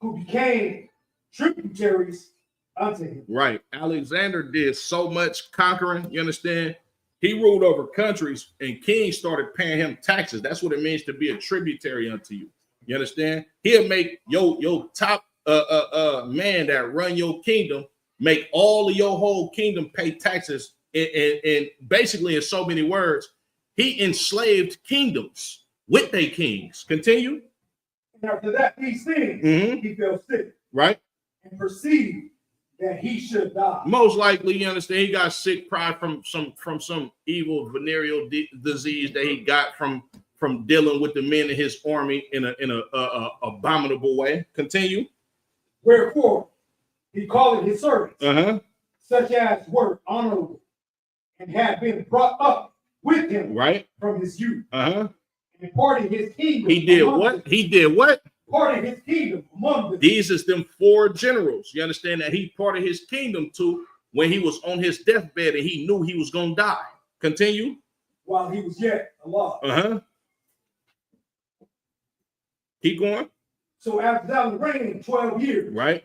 who became tributaries unto him. Right. Alexander did so much conquering. You understand? He ruled over countries and kings started paying him taxes. That's what it means to be a tributary unto you. You understand? He'll make your top man that run your kingdom make all of your whole kingdom pay taxes. And basically, in so many words, he enslaved kingdoms with their kings. Continue. And after that, these things, he fell sick. Right. And perceived that he should die. Most likely, you understand, he got sick probably from some evil venereal disease that he got from dealing with the men in his army in a abominable way. Continue. Wherefore he called his servants, such as were honorable and had been brought up with him from his youth, and parted his kingdom. He did what? He did what? Parted his kingdom among them. These is them 4 generals. You understand that he parted his kingdom to when he was on his deathbed and he knew he was going to die. Continue. While he was yet alive. Keep going. So after that reigned 12 years. Right.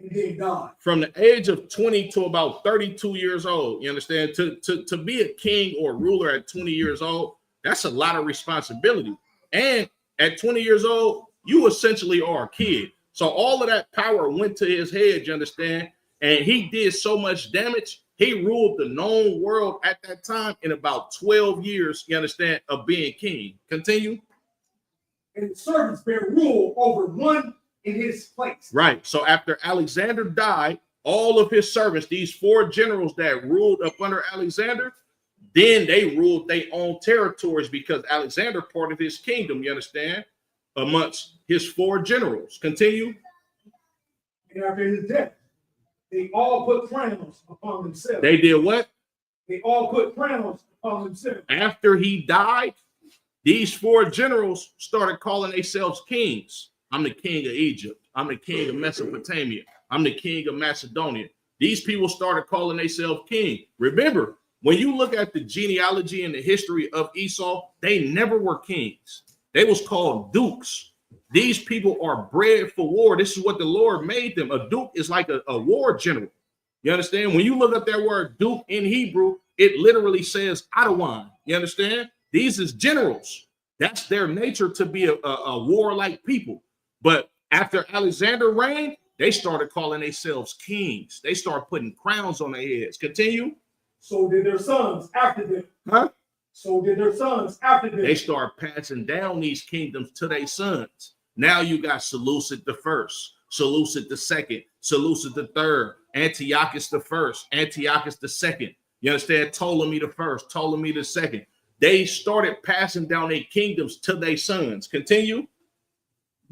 And then died. From the age of 20 to about 32 years old. You understand? To be a king or ruler at 20 years old, that's a lot of responsibility. And at 20 years old, you essentially are a kid. So all of that power went to his head, you understand? And he did so much damage. He ruled the known world at that time in about 12 years, you understand, of being king. Continue. And the servants bear rule over one in his place. Right. So after Alexander died, all of his servants, these 4 generals that ruled up under Alexander, then they ruled their own territories because Alexander parted his kingdom, you understand, amongst his 4 generals. Continue. And after his death, they all put crowns upon themselves. They did what? They all put crowns upon themselves. After he died, these 4 generals started calling themselves kings. I'm the king of Egypt. I'm the king of Mesopotamia. I'm the king of Macedonia. These people started calling themselves king. Remember, when you look at the genealogy and the history of Esau, they never were kings. They was called dukes. These people are bred for war. This is what the Lord made them. A duke is like a war general. You understand? When you look up that word duke in Hebrew, it literally says Adawan. You understand? These is generals. That's their nature, to be a warlike people. But after Alexander reigned, they started calling themselves kings. They started putting crowns on their heads. Continue. So did their sons after them. So did their sons after them. They start passing down these kingdoms to their sons. Now you got Seleucid the first, Seleucid the second, Seleucid the third, Antiochus the first, Antiochus the second. You understand? Ptolemy the first, Ptolemy the second. They started passing down their kingdoms to their sons. Continue.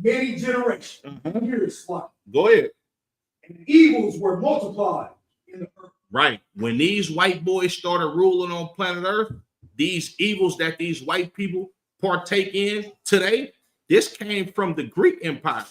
Many generations. Years like. Go ahead. And evils were multiplied in the earth. Right. When these white boys started ruling on planet Earth, these evils that these white people partake in today, this came from the Greek Empire.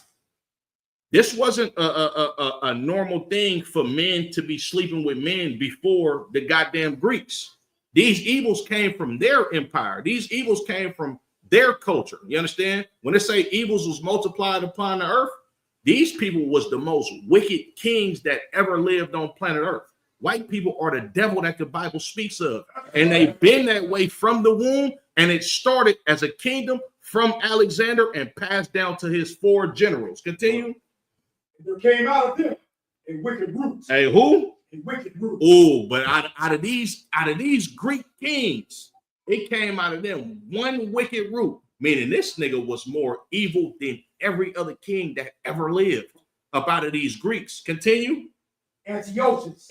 This wasn't a normal thing for men to be sleeping with men before the goddamn Greeks. These evils came from their empire. These evils came from their culture. You understand? When they say evils was multiplied upon the earth, these people was the most wicked kings that ever lived on planet Earth. White people are the devil that the Bible speaks of. And they've been that way from the womb. And it started as a kingdom from Alexander and passed down to his 4 generals. Continue. There came out of them a wicked root. Hey, who? A wicked root. Oh, but out of these Greek kings, it came out of them one wicked root. Meaning this nigga was more evil than every other king that ever lived. Up out of these Greeks. Continue. Antiochus.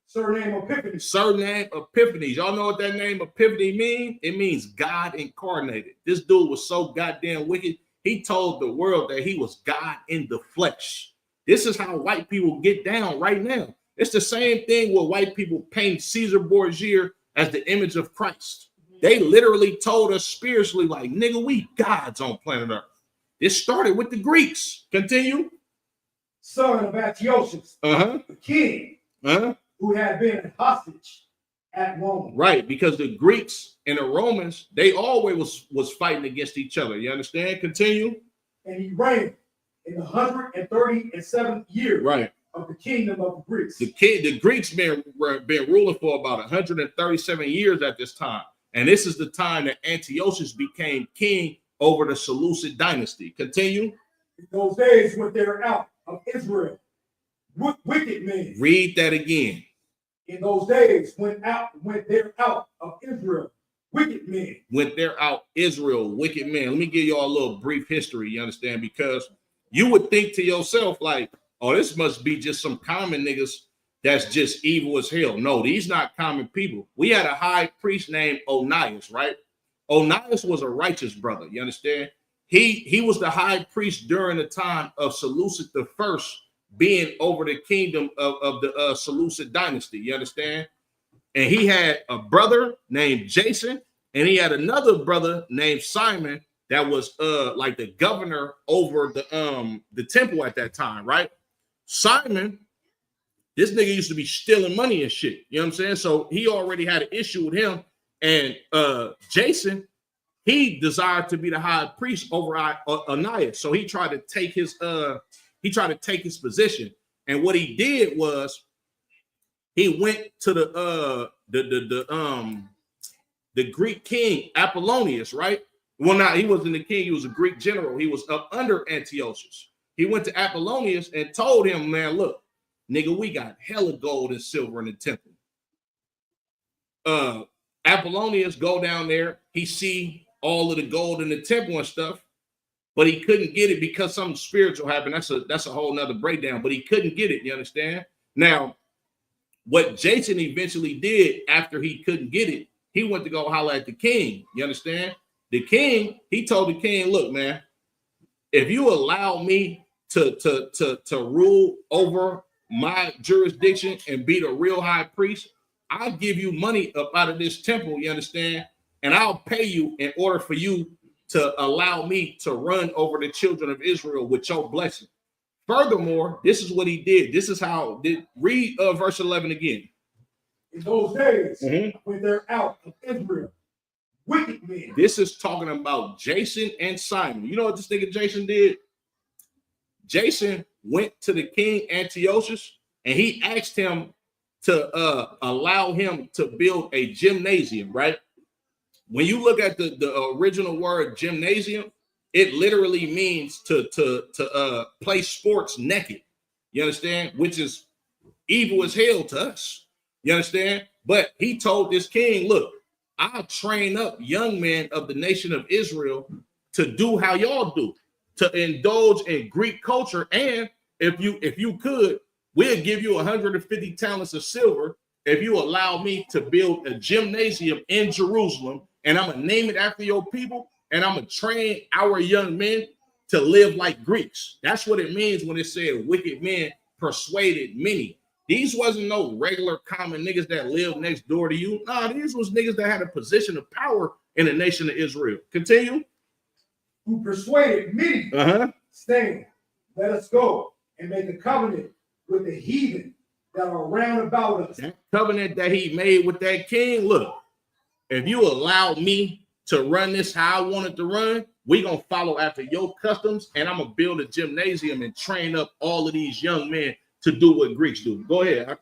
Surname Epiphanes. Surname Epiphanes. Y'all know what that name Epiphany means? It means God incarnated. This dude was so goddamn wicked. He told the world that he was God in the flesh. This is how white people get down right now. It's the same thing where white people paint Caesar Borgia as the image of Christ. They literally told us spiritually, like, nigga, we gods on planet Earth. This started with the Greeks. Continue. Son of Antiochus, the king, who had been hostage at Rome. Right, because the Greeks and the Romans, they always was fighting against each other. You understand? Continue. And he reigned in the 137th year Right. of the kingdom of the Greeks. The Greeks been ruling for about 137 years at this time. And this is the time that Antiochus became king over the Seleucid dynasty. Continue. In those days when they were out of Israel, wicked men. Read that again. In those days when they're out of Israel, wicked men. When they're out Israel, wicked men. Let me give y'all a little brief history, you understand? Because you would think to yourself, like, oh, this must be just some common niggas that's just evil as hell. No, these not common people. We had a high priest named Onias, right? Onias was a righteous brother, you understand? He was the high priest during the time of Seleucid the First being over the kingdom of the Seleucid dynasty, you understand? And he had a brother named Jason, and he had another brother named Simon that was like the governor over the temple at that time, right? Simon, this nigga used to be stealing money and shit, you know what I'm saying? So he already had an issue with him. And Jason, he desired to be the high priest over Onias. So he tried to take his position. And what he did was he went to the Greek king Apollonius, right? Well, not he wasn't the king, he was a Greek general. He was up under Antiochus. He went to Apollonius and told him, man, look, nigga, we got hella gold and silver in the temple. Apollonius go down there, he see all of the gold in the temple and stuff, but he couldn't get it because something spiritual happened. That's a whole nother breakdown, but he couldn't get it, you understand? Now, what Jason eventually did after he couldn't get it, he went to go holler at the king, you understand? The king, he told the king, look, man, if you allow me to rule over my jurisdiction and be the real high priest, I'll give you money up out of this temple, you understand? And I'll pay you in order for you to allow me to run over the children of Israel with your blessing. Furthermore, this is what he did. This is how, read verse 11 again. In those days, when they're out of Israel, wicked men. This is talking about Jason and Simon. You know what this nigga Jason did? Jason went to the king Antiochus and he asked him to allow him to build a gymnasium, right? When you look at the original word gymnasium, it literally means to play sports naked. You understand? Which is evil as hell to us. You understand? But he told this king, look, I'll train up young men of the nation of Israel to do how y'all do, to indulge in Greek culture. And if you could, we'll give you 150 talents of silver if you allow me to build a gymnasium in Jerusalem, and I'm gonna name it after your people, and I'm gonna train our young men to live like Greeks. That's what it means when it said wicked men persuaded many. These wasn't no regular common niggas that lived next door to you. Nah, these was niggas that had a position of power in the nation of Israel. Continue. Who persuaded many, saying, let us go and make a covenant with the heathen that are round about us. That covenant that he made with that king, look, if you allow me to run this how I want it to run, we're going to follow after your customs, and I'm going to build a gymnasium and train up all of these young men to do what Greeks do. Go ahead.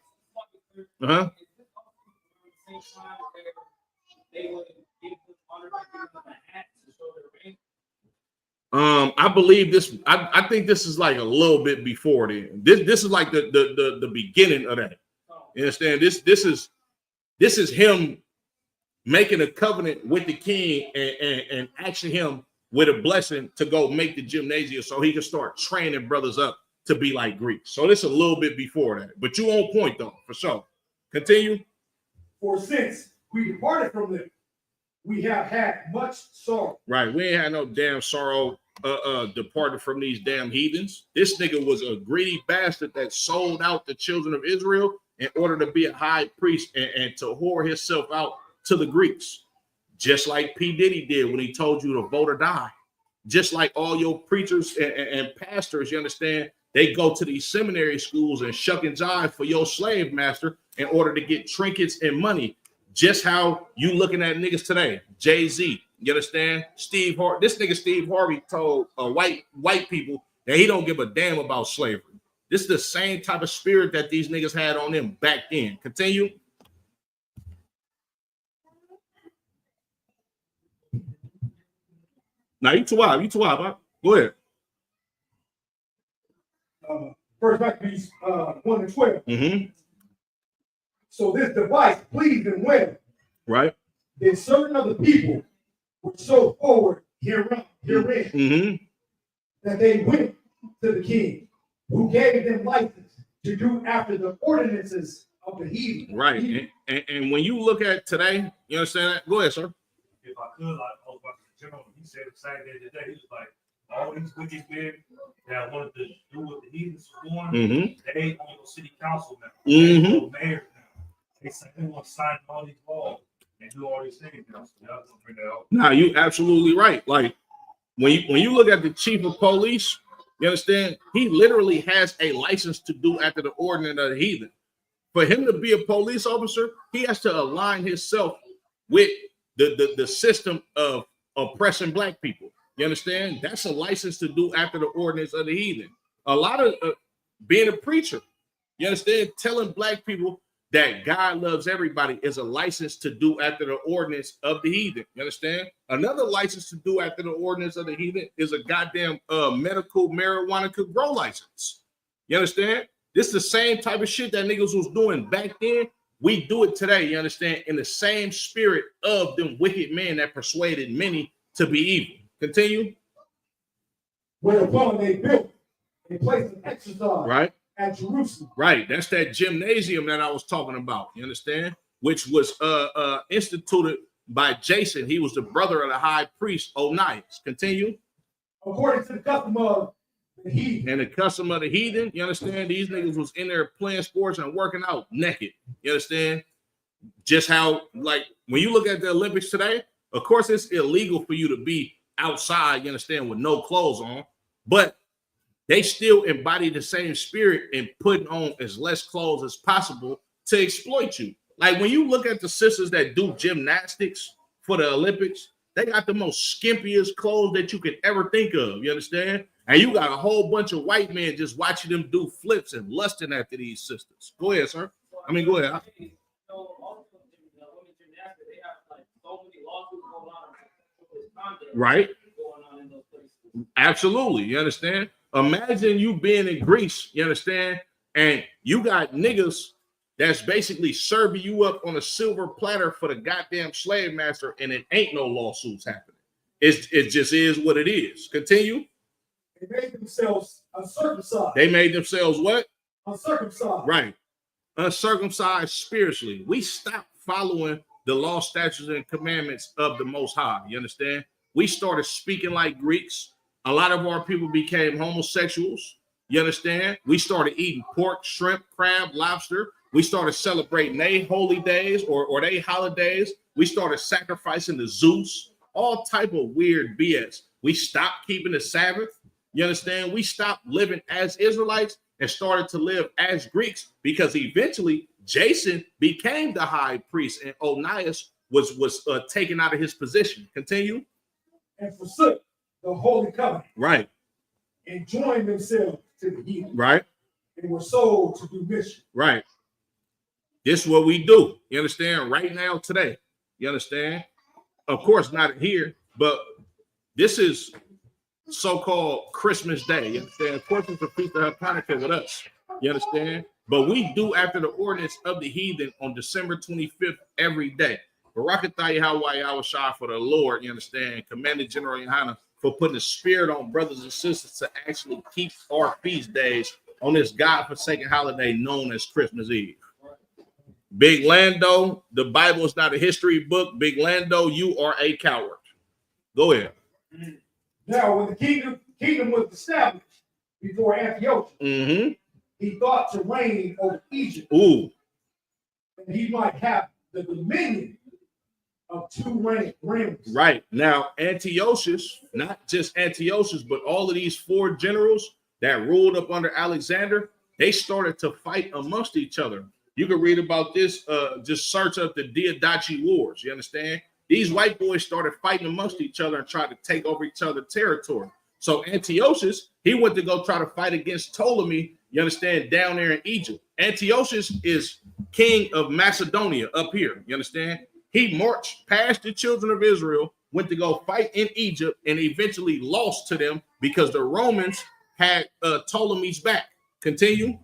I believe this. I think this is like a little bit before then. This is like the beginning of that. You understand? This is him making a covenant with the king and asking him with a blessing to go make the gymnasium so he can start training brothers up to be like Greeks. So this is a little bit before that, but you on point though, for sure. Continue. For since we departed from them, we have had much sorrow. Right, we ain't had no damn sorrow departed from these damn heathens. This nigga was a greedy bastard that sold out the children of Israel in order to be a high priest and to whore himself out to the Greeks. Just like P. Diddy did when he told you to vote or die. Just like all your preachers and pastors, you understand, they go to these seminary schools and shuck and jive for your slave master in order to get trinkets and money. Just how you looking at niggas today, Jay-Z, you understand? Steve Harvey, this nigga Steve Harvey told white people that he don't give a damn about slavery. This is the same type of spirit that these niggas had on them back then. Continue. Now you too wild. Huh? Go ahead. First Maccabees 1 and 12. Mm-hmm. So this device pleased them well. Right. Then certain other people were so forward herein mm-hmm. that they went to the king, who gave them license to do after the ordinances of the heathen. Right. And when you look at today, you understand that? Go ahead, sir. If I could, like I was about to general, he said the same day today, he was like, all these wicked men that wanted to do what the heathens were doing, they ain't on your city council now. They ain't no mayor now. They say they want to sign all these laws and do all these things now. So y'all gonna bring that out. Nah, you absolutely right. Like when you look at the chief of police, you understand, he literally has a license to do after the ordinance of the heathen. For him to be a police officer, he has to align himself with the system of oppressing black people. You understand? That's a license to do after the ordinance of the heathen. A lot of being a preacher, you understand, telling black people that God loves everybody is a license to do after the ordinance of the heathen. You understand? Another license to do after the ordinance of the heathen is a goddamn medical marijuana could grow license. You understand? This is the same type of shit that niggas was doing back then. We do it today, you understand, in the same spirit of them wicked men that persuaded many to be evil. Continue. Whereupon they built a place of exercise right at Jerusalem. Right. That's that gymnasium that I was talking about. You understand? Which was instituted by Jason. He was the brother of the high priest, Onias. Continue. According to the custom of the heathen. And the custom of the heathen, you understand? These niggas was in there playing sports and working out naked. You understand? Just how, like, when you look at the Olympics today, of course, it's illegal for you to be outside, you understand, with no clothes on, but they still embody the same spirit in putting on as less clothes as possible to exploit you. Like when you look at the sisters that do gymnastics for the Olympics, they got the most skimpiest clothes that you could ever think of, you understand? And you got a whole bunch of white men just watching them do flips and lusting after these sisters. Go ahead, sir. I mean, go ahead. Right. Absolutely. You understand? Imagine you being in Greece, you understand? And you got niggas that's basically serving you up on a silver platter for the goddamn slave master, and it ain't no lawsuits happening. It just is what it is. Continue. They made themselves uncircumcised. They made themselves what? Uncircumcised. Right. Uncircumcised spiritually. We stopped following the law, statutes, and commandments of the Most High. You understand? We started speaking like Greeks. A lot of our people became homosexuals. You understand? We started eating pork, shrimp, crab, lobster. We started celebrating their holy days or their holidays. We started sacrificing to Zeus. All type of weird BS. We stopped keeping the Sabbath. You understand? We stopped living as Israelites and started to live as Greeks because eventually Jason became the high priest and Onias was taken out of his position. Continue. And forsook the holy covenant. Right. And joined themselves to the heathen. Right. And were sold to do mission. Right. This is what we do. You understand? Right now, today. You understand? Of course, not here, but this is so-called Christmas Day. You understand? Of course, it's the feast of Hachaanakah with us. You understand? But we do after the ordinance of the heathen on December 25th every day. Barakatah Yahweh Shah for the Lord, you understand? Commander General Yohana for putting the spirit on brothers and sisters to actually keep our feast days on this God-forsaken holiday known as Christmas Eve. Big Lando, the Bible is not a history book. Big Lando, you are a coward. Go ahead. Now, when the kingdom was established before Antiochus, he thought to reign over Egypt. Ooh. And he might have the dominion of two realms. Right. Now, Antiochus, not just Antiochus, but all of these four generals that ruled up under Alexander, they started to fight amongst each other. You can read about this. Just search up the Diadachi Wars. You understand? These white boys started fighting amongst each other and tried to take over each other's territory. So Antiochus, he went to go try to fight against Ptolemy, you understand, down there in Egypt. Antiochus is king of Macedonia up here, you understand? He marched past the children of Israel, went to go fight in Egypt, and eventually lost to them because the Romans had Ptolemy's back. Continue.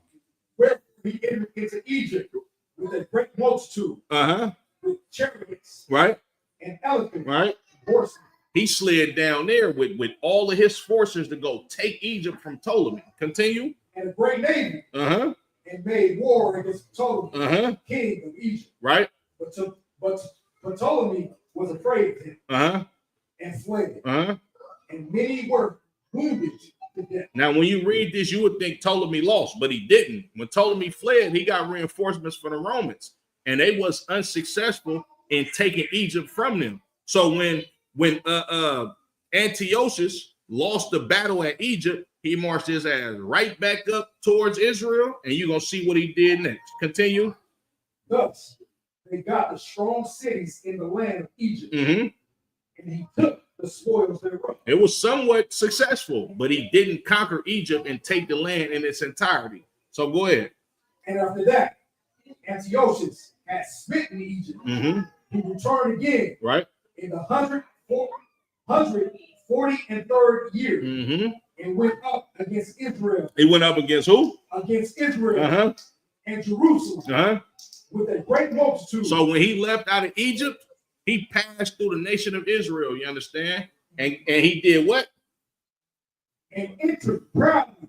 Where we entered into Egypt with a great multitude, with chariots, Right, and elephants, right. horses. He slid down there with all of his forces to go take Egypt from Ptolemy. Continue. And a great navy, and made war against Ptolemy, king of Egypt. Right. But Ptolemy was afraid of him, and fled. And many were wounded to death. Now, when you read this, you would think Ptolemy lost, but he didn't. When Ptolemy fled, he got reinforcements from the Romans, and they was unsuccessful in taking Egypt from them. So when Antiochus lost the battle at Egypt, he marched his ass right back up towards Israel, and you're going to see what he did next. Continue. Thus, they got the strong cities in the land of Egypt, and he took the spoils thereof. It was somewhat successful, but he didn't conquer Egypt and take the land in its entirety. So go ahead. And after that, Antiochus had smitten Egypt. He returned again, right, in the 143rd year, and went up against Israel. He went up against who? Against Israel and Jerusalem with a great multitude. So when he left out of Egypt, he passed through the nation of Israel, you understand? And he did what? And entered proudly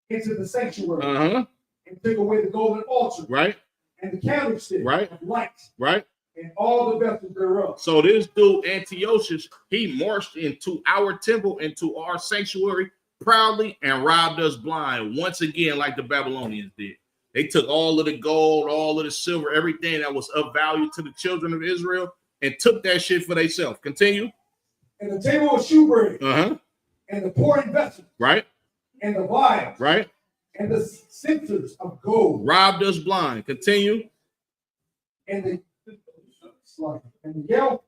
into the sanctuary and took away the golden altar, right, and the candlestick of light, right, and all the vessels thereof. So this dude Antiochus, he marched into our temple, into our sanctuary proudly, and robbed us blind once again, like the Babylonians did. They took all of the gold, all of the silver, everything that was of value to the children of Israel, and took that shit for themselves. Continue. And the table of shewbread, and the pouring vessels, right, and the vials, right, and the censers of gold, robbed us blind. Continue. And the veil,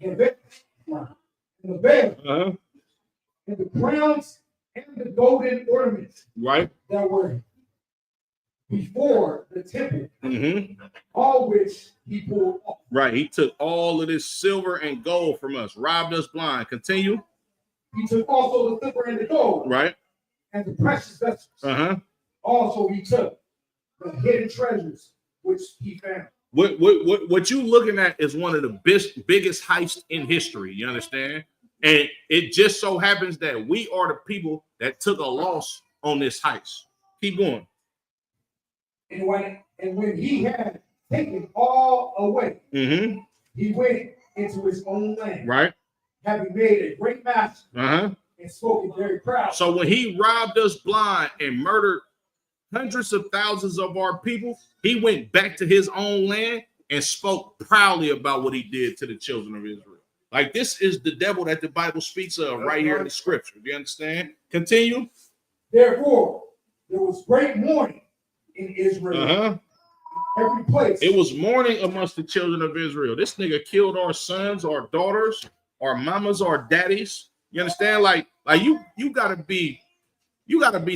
and the veil, and the crowns, and the golden ornaments, right, that were before the temple, all which he pulled off. Right, he took all of this silver and gold from us, robbed us blind. Continue. He took also the silver and the gold, right, and the precious vessels. Also he took the hidden treasures which he found. What you looking at is one of the biggest heists in history. You understand? And it just so happens that we are the people that took a loss on this heist. Keep going. And when he had taken all away, he went into his own land, right, having made a great master, and spoken very proud. So when he robbed us blind and murdered hundreds of thousands of our people, he went back to his own land and spoke proudly about what he did to the children of Israel. Like, this is the devil that the Bible speaks of right here in the scripture. Do you understand? Continue. Therefore, there was great mourning in Israel. Every place. It was mourning amongst the children of Israel. This nigga killed our sons, our daughters, our mamas, our daddies. You understand? Like you gotta be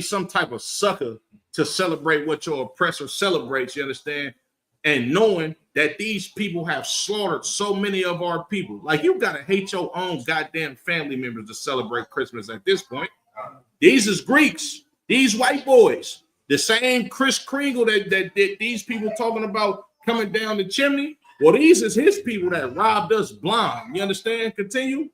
some type of sucker to celebrate what your oppressor celebrates. You understand? And knowing that these people have slaughtered so many of our people. Like, you gotta hate your own goddamn family members to celebrate Christmas at this point. These is Greeks, these white boys, the same Kris Kringle that these people talking about coming down the chimney. Well, these is his people that robbed us blind. You understand? Continue.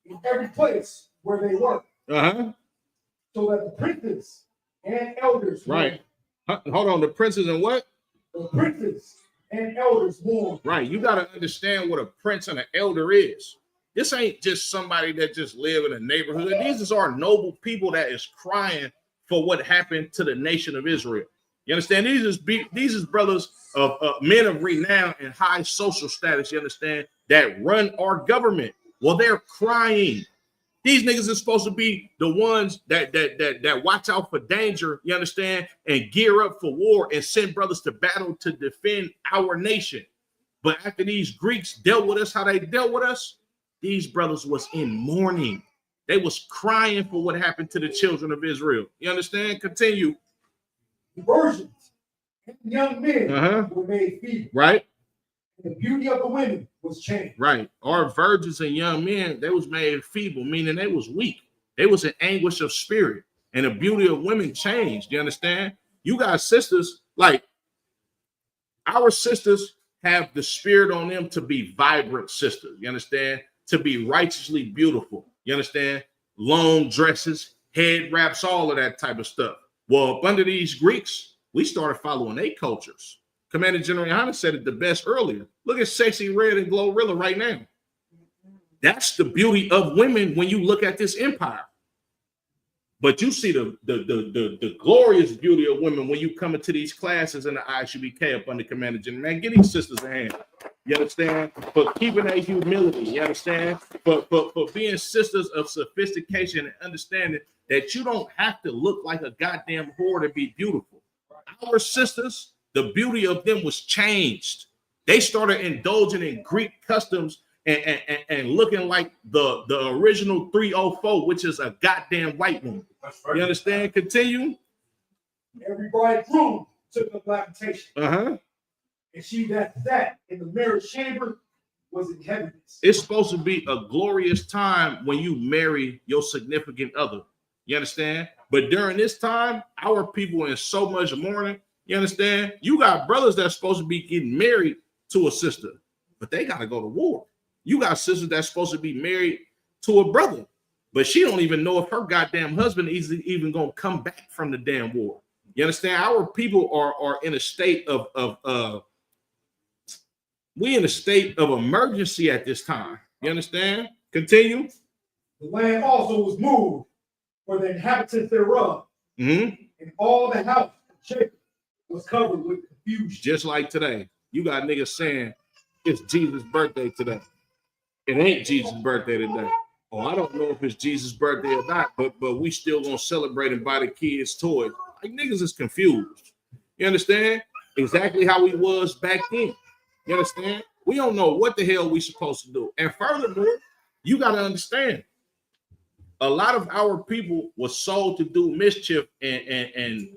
In every place where they were. So that the princes and elders. Right. Hold on. The princes and what? The princes and elders mourn. Right. You got to understand what a prince and an elder is. This ain't just somebody that just live in a neighborhood. These are noble people that is crying for what happened to the nation of Israel. You understand? These is brothers of men of renown and high social status. You understand? That run our government. Well, they're crying These niggas are supposed to be the ones that watch out for danger, you understand, and gear up for war and send brothers to battle to defend our nation. But after these Greeks dealt with us how they dealt with us, these brothers was in mourning. They was crying for what happened to the children of Israel. You understand? Continue. The virgins and young men were made feeble. Right. And the beauty of the women was changed. Right. Our virgins and young men, they was made feeble, meaning they was weak. They was in anguish of spirit. And the beauty of women changed. You understand? You got sisters, like our sisters have the spirit on them to be vibrant sisters. You understand? To be righteously beautiful. You understand? Long dresses, head wraps, all of that type of stuff. Well, up under these Greeks, we started following their cultures. Commander General Hachaanakah said it the best earlier. Look at Sexy Red and Glorilla right now. That's the beauty of women when you look at this empire. But you see the glorious beauty of women when you come into these classes in the ISUBK up under Commander General. Man, get these sisters a hand. You understand? For keeping their humility. You understand? For being sisters of sophistication and understanding that you don't have to look like a goddamn whore to be beautiful. Our sisters, the beauty of them was changed. They started indulging in Greek customs and looking like the original 304, which is a goddamn white woman. You understand? Continue. Every bridegroom took up lamentation. And she that sat in the marriage chamber was in heaviness. It's supposed to be a glorious time when you marry your significant other. You understand? But during this time, our people in so much mourning. You understand? You got brothers that's supposed to be getting married to a sister, but they got to go to war. You got sisters that's supposed to be married to a brother, but she don't even know if her goddamn husband is even going to come back from the damn war. You understand? Our people are in a state of we in a state of emergency at this time. You understand? Continue. The land also was moved for the inhabitants thereof, and all the house of Jacob was covered with confusion. Just like today, you got niggas saying it's Jesus' birthday today. It ain't Jesus' birthday today. Oh, I don't know if it's Jesus' birthday or not, but we still gonna celebrate and buy the kids toys. Like niggas is confused. You understand? Exactly how we was back then. You understand? We don't know what the hell we supposed to do. And furthermore, you got to understand, a lot of our people was sold to do mischief and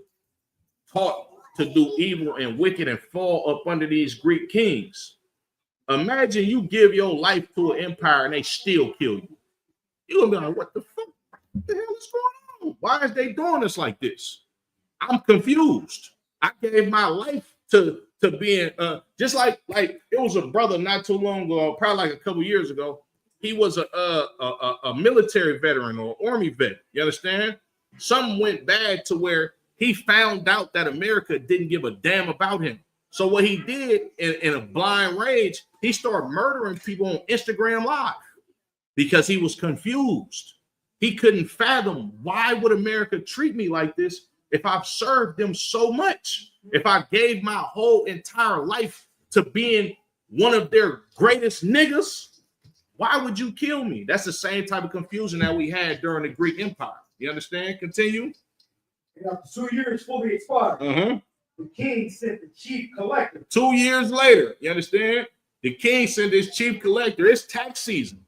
taught to do evil and wicked and fall up under these Greek kings. Imagine you give your life to an empire and they still kill you. You're gonna be like, what the fuck? What the hell is going on? Why is they doing us like this? I'm confused. I gave my life to being just like it was a brother not too long ago, probably like a couple years ago. He was a military veteran or army vet. You understand? Something went bad to where he found out that America didn't give a damn about him. So what he did in a blind rage, he started murdering people on Instagram Live because he was confused. He couldn't fathom, why would America treat me like this if I've served them so much? If I gave my whole entire life to being one of their greatest niggas, why would you kill me? That's the same type of confusion that we had during the Greek Empire. You understand? Continue. And after 2 years fully expired, the king sent the chief collector. 2 years later, you understand? The king sent his chief collector. It's tax season.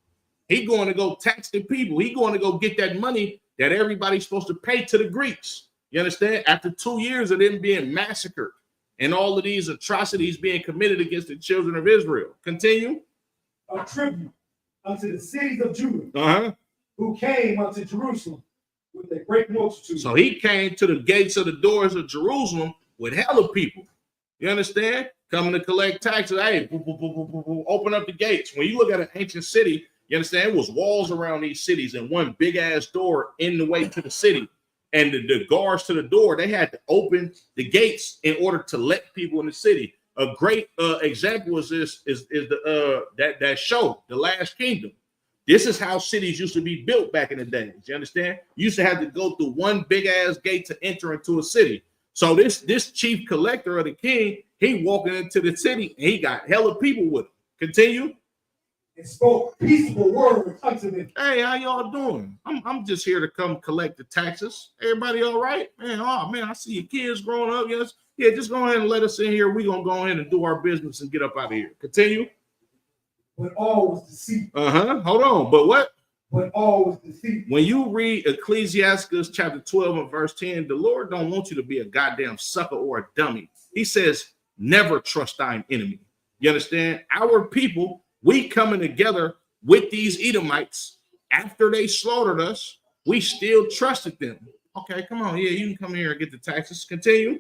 He going to go tax the people. He going to go get that money that everybody's supposed to pay to the Greeks. You understand? After 2 years of them being massacred and all of these atrocities being committed against the children of Israel. Continue. A tribute unto the cities of Judah, who came unto Jerusalem with a great multitude. So he came to the gates of the doors of Jerusalem with hella people. You understand? Coming to collect taxes. Hey, open up the gates. When you look at an ancient city, you understand? It was walls around these cities and one big ass door in the way to the city. And the guards to the door, they had to open the gates in order to let people in the city. A great example is that show, The Last Kingdom. This is how cities used to be built back in the days. You understand? You used to have to go through one big ass gate to enter into a city. So this chief collector of the king, he walking into the city and he got hella people with him. Continue. and spoke peaceable words unto them. Hey, how y'all doing? I'm just here to come collect the taxes. Everybody all right? Man, oh man, I see your kids growing up. Yes. Yeah, just go ahead and let us in here. We're gonna go ahead and do our business and get up out of here. Continue. But all was deceit. Hold on. But what? But all was deceit. When you read Ecclesiastes chapter 12 and verse 10, the Lord don't want you to be a goddamn sucker or a dummy. He says, never trust thine enemy. You understand? Our people, we coming together with these Edomites after they slaughtered us, we still trusted them. Okay, come on. Yeah, you can come here and get the taxes. Continue.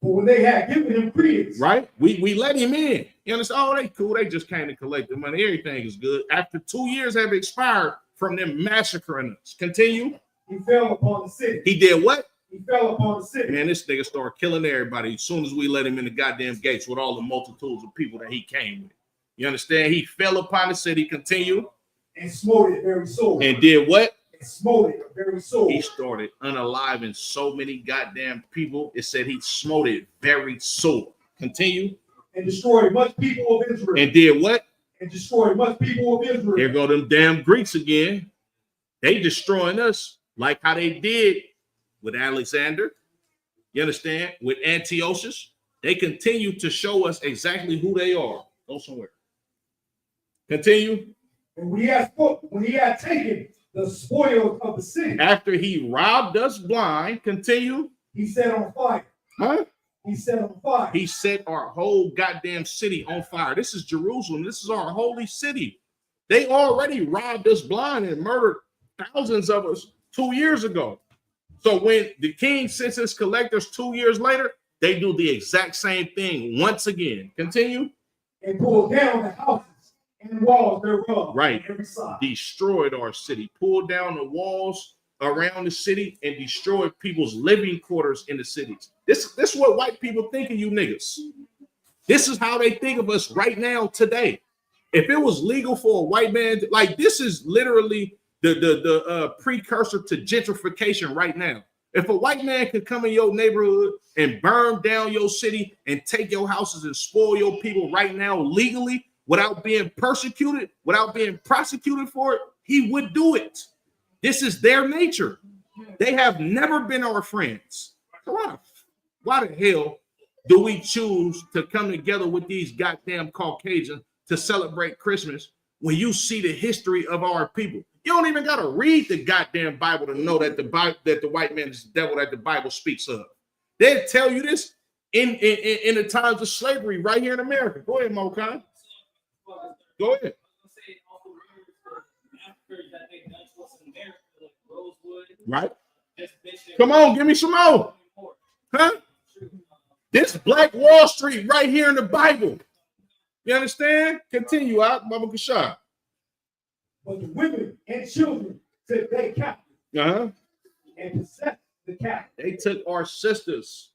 But when they had given him credence, right? We let him in. You understand? Oh, they cool. They just came to collect the money. Everything is good. After 2 years have expired from them massacring us. Continue. He fell upon the city. He did what? He fell upon the city. Man, this nigga started killing everybody as soon as we let him in the goddamn gates with all the multitudes of people that he came with. You understand? He fell upon the city. Continue. And smote it very sore. And did what? Smote it very sore. He started unaliving so many goddamn people. It said he smote it very sore. Continue. And destroyed much people of Israel. And did what? And destroyed much people of Israel. Here go them damn Greeks again. They destroying us like how they did with Alexander. You understand? With Antiochus. They continue to show us exactly who they are. Go somewhere. Continue. And when he had taken the spoils of the city. After he robbed us blind, continue. He set on fire. Huh? He set on fire. He set our whole goddamn city on fire. This is Jerusalem. This is our holy city. They already robbed us blind and murdered thousands of us 2 years ago. So when the king sends his collectors 2 years later, they do the exact same thing once again. Continue. And pulled down the houses and walls thereof. Right. Every side. Destroyed our city, pulled down the walls around the city and destroyed people's living quarters in the cities. This is what white people think of you niggas. This is how they think of us right now today. If it was legal for a white man, like this is literally the precursor to gentrification right now. If a white man could come in your neighborhood and burn down your city and take your houses and spoil your people right now legally, without being persecuted, without being prosecuted for it, he would do it. This is their nature. They have never been our friends. Why the hell do we choose to come together with these goddamn Caucasians to celebrate Christmas when you see the history of our people? You don't even got to read the goddamn Bible to know that the white man is the devil that the Bible speaks of. They'll tell you this in the times of slavery right here in America. Go ahead, Mokan. Go ahead. Right. Come on, give me some more. Huh? This Black Wall Street right here in the Bible. You understand? Continue out, Baba Kashar. But the women and children took they captive. And possessed the captive. They took our sisters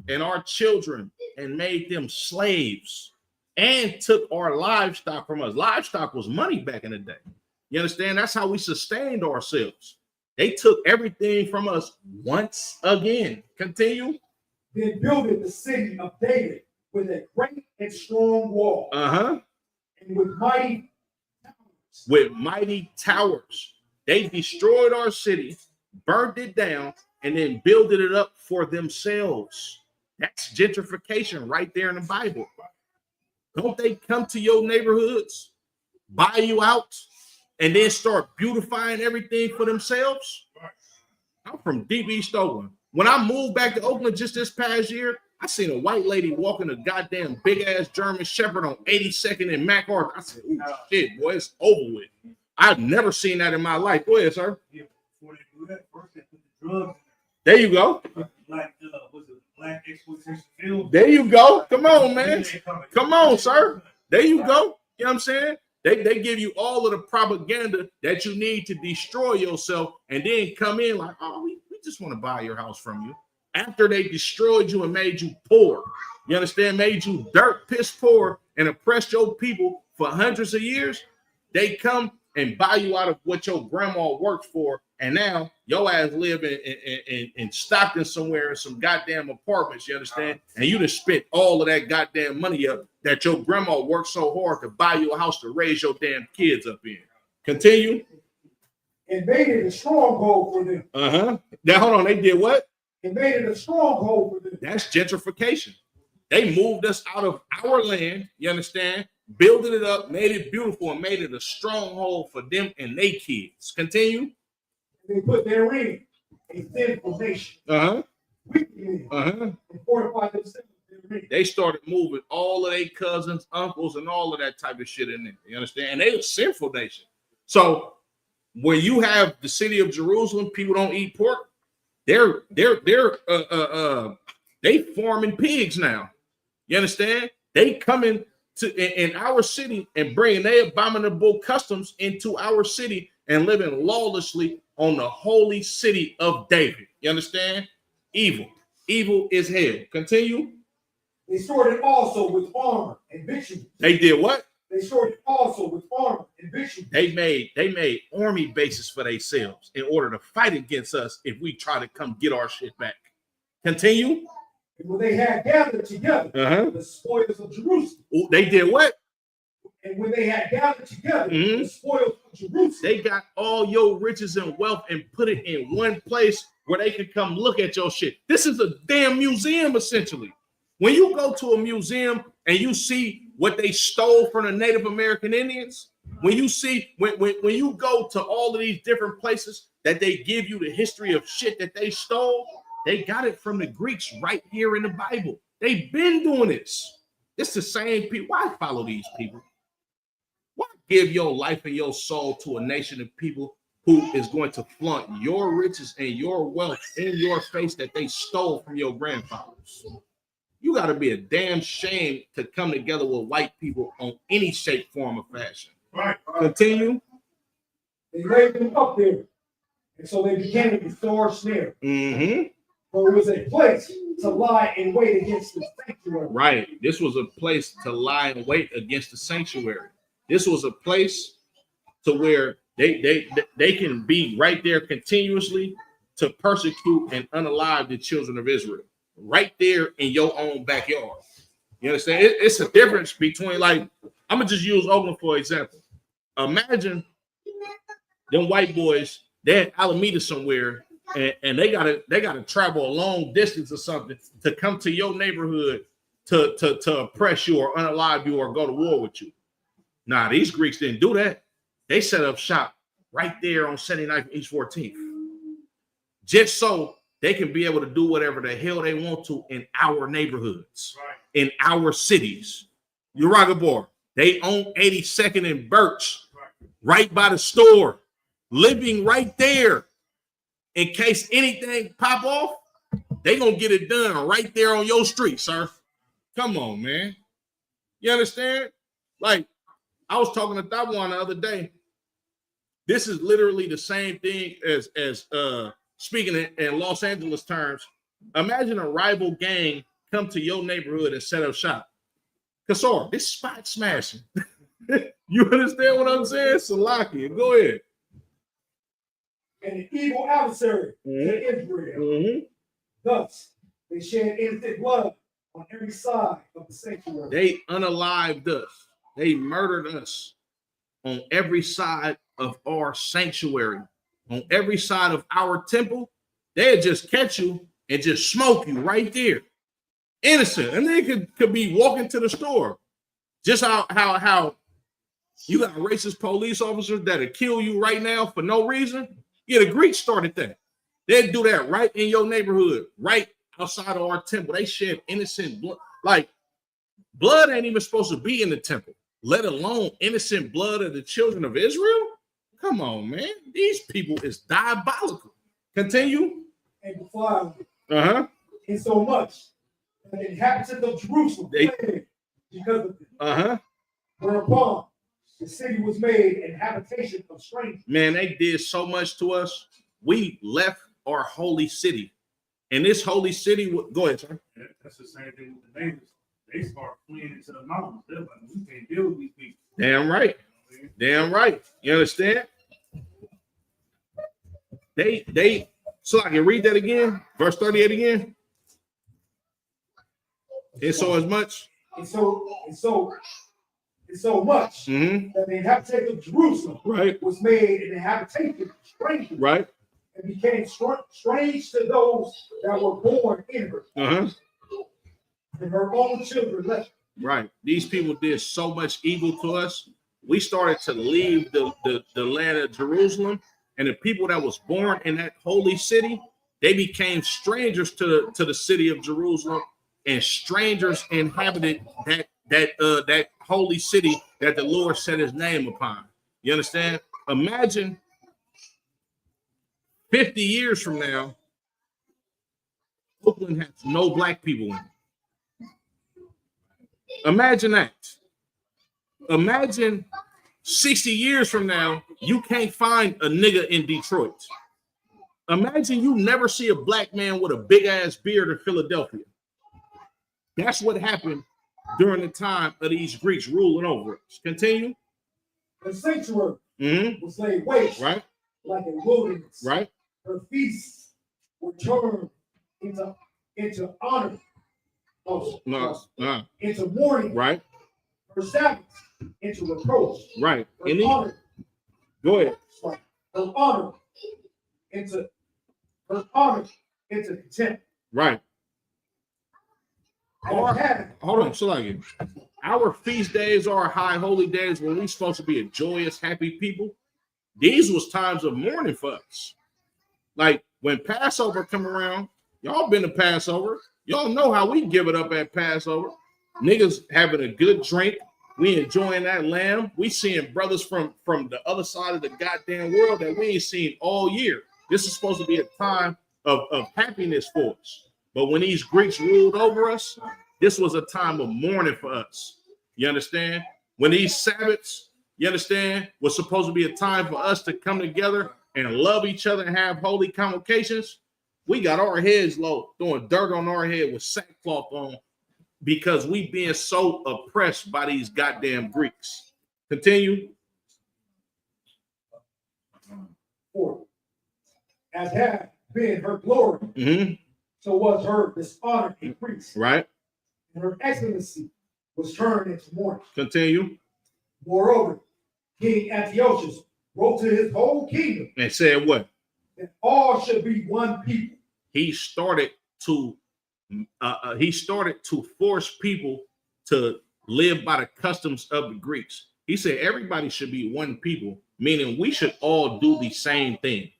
and our children and made them slaves. And took our livestock from us. Livestock was money back in the day. You understand? That's how we sustained ourselves. They took everything from us once again. Continue. Then builded the city of David with a great and strong wall. And with mighty towers. They destroyed our city, burned it down, and then builded it up for themselves. That's gentrification right there in the Bible. Don't they come to your neighborhoods, buy you out, and then start beautifying everything for themselves? I'm from deep East Oakland. When I moved back to Oakland just this past year, I seen a white lady walking a goddamn big-ass German Shepherd on 82nd and MacArthur. I said, oh, shit, boy, it's over with. I've never seen that in my life. Go ahead, sir. Yeah, before they do that, first they put the drugs in. There you go. Black exploitation film. There you go. Come on, man. Come on, sir. There you go. You know what I'm saying? They give you all of the propaganda that you need to destroy yourself and then come in like, oh, we just want to buy your house from you. After they destroyed you and made you poor. You understand? Made you dirt piss poor and oppressed your people for hundreds of years. They come and buy you out of what your grandma worked for, and now your ass live in Stockton somewhere in some goddamn apartments, you understand? And you just spent all of that goddamn money up that your grandma worked so hard to buy you a house to raise your damn kids up in. Continue. It made it a stronghold for them. Now, hold on, they did what? It made it a stronghold for them. That's gentrification. They moved us out of our land, you understand? Building it up, made it beautiful, and made it a stronghold for them and their kids. Continue. They put therein a sinful nation. Wicked men, and fortified themselves therein. They started moving all of their cousins, uncles, and all of that type of shit in there. You understand? And they a sinful nation. So when you have the city of Jerusalem, people don't eat pork. They're farming pigs now. You understand? They coming to in our city and bringing their abominable customs into our city and living lawlessly on the holy city of David. You understand? Evil. Evil is hell. Continue. They sorted also with armor and victuals. They did what? They sorted also with armor and victuals. They made army bases for themselves in order to fight against us if we try to come get our shit back. Continue. And when they had gathered together the spoils of Jerusalem. They did what? And when they had gathered together the spoils of Jerusalem. They got all your riches and wealth and put it in one place where they can come look at your shit. This is a damn museum, essentially. When you go to a museum and you see what they stole from the Native American Indians, when you see, when you go to all of these different places that they give you the history of shit that they stole, they got it from the Greeks right here in the Bible. They've been doing this. It's the same people. Why follow these people? Why give your life and your soul to a nation of people who is going to flaunt your riches and your wealth in your face that they stole from your grandfathers? You got to be a damn shame to come together with white people on any shape, form, or fashion. Right. Continue. They laid them up there. And so they began to restore snare. For it was a place to lie in wait against the sanctuary. Right. This was a place to lie in wait against the sanctuary. This was a place to where they can be right there continuously to persecute and unalive the children of Israel. Right there in your own backyard. You understand? It's a difference between, like, I'm gonna just use Oakland for example. Imagine them white boys, they're at Alameda somewhere, and they gotta travel a long distance or something to come to your neighborhood to oppress you or unalive you or go to war with you. Nah, these Greeks didn't do that. They set up shop right there on 79th and East 14th. Just so they can be able to do whatever the hell they want to in our neighborhoods, in our cities. Uragabor, they own 82nd and Birch, right by the store, living right there. In case anything pop off, they gonna get it done right there on your street, sir. Come on, man. You understand? Like, I was talking to Taiwan the other day. This is literally the same thing as speaking in Los Angeles terms. Imagine a rival gang come to your neighborhood and set up shop. Kasor, this spot smashing. You understand what I'm saying? Salakia, go ahead. And an evil adversary to Israel. Thus, they shed innocent blood on every side of the sanctuary. They unalived us. They murdered us on every side of our sanctuary. On every side of our temple, they'd just catch you and just smoke you right there. Innocent. And they could be walking to the store. Just how you got racist police officers that'll kill you right now for no reason. Yeah, the Greeks started that. They'd do that right in your neighborhood, right outside of our temple. They shed innocent blood. Like, blood ain't even supposed to be in the temple, let alone innocent blood of the children of Israel. Come on, man. These people is diabolical. Continue. And defiled in so much that the inhabitants of Jerusalem fled because of it. Whereupon the city was made an habitation of strangers. Man, they did so much to us. We left our holy city. And this holy city, go ahead, sir. Yeah, that's the same thing with the neighbors. They start fleeing into the mountains. They're like, we can't deal with these people. Damn right. Damn right. You understand? So I can read that again, verse 38 again. And so as much. And so much that the habitation of Jerusalem was made an habitation strange, and became strange to those that were born in her. And her own children left. Right. These people did so much evil to us. We started to leave the land of Jerusalem, and the people that was born in that holy city, they became strangers to the city of Jerusalem, and strangers inhabited that holy city that the Lord set his name upon. You understand? Imagine 50 years from now, Oakland has no black people in it. Imagine that. Imagine 60 years from now, you can't find a nigga in Detroit. Imagine you never see a black man with a big ass beard in Philadelphia. That's what happened during the time of these Greeks ruling over us. Continue. The sanctuary was laid waste like a wilderness. Right. Her feasts were turned into honor. Into mourning. Right. Her Sabbaths into reproach. Right. Her honor. Go ahead. Her honor into contempt. Right. Hold on, so again. Our feast days are high holy days when we're supposed to be a joyous, happy people. These was times of mourning for us. Like when Passover come around, y'all been to Passover. Y'all know how we give it up at Passover. Niggas having a good drink. We enjoying that lamb. We seeing brothers from the other side of the goddamn world that we ain't seen all year. This is supposed to be a time of happiness for us. But when these Greeks ruled over us, this was a time of mourning for us. You understand? When these Sabbaths, you understand, was supposed to be a time for us to come together and love each other and have holy convocations, we got our heads low, throwing dirt on our head with sackcloth on because we being so oppressed by these goddamn Greeks. Continue. 4. As had been her glory, so was her dishonor increased. Right. And her excellency was turned into mourning. Continue. Moreover, King Antiochus wrote to his whole kingdom and said what? That all should be one people. He started to force people to live by the customs of the Greeks. He said everybody should be one people, meaning we should all do the same thing.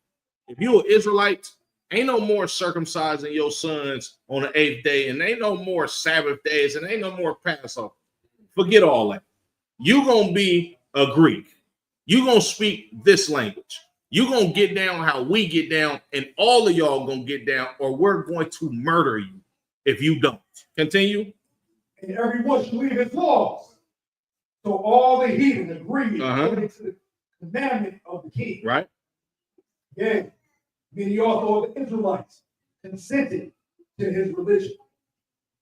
If you're an Israelite, ain't no more circumcising your sons on the 8th day, and ain't no more Sabbath days, and ain't no more Passover. Forget all that. You're going to be a Greek. You're going to speak this language. You're going to get down how we get down, and all of y'all going to get down, or we're going to murder you if you don't. Continue. And everyone should leave his laws. So all the heathen agreed according to the commandment of the king. Right. Yeah. Many also of the Israelites consented to his religion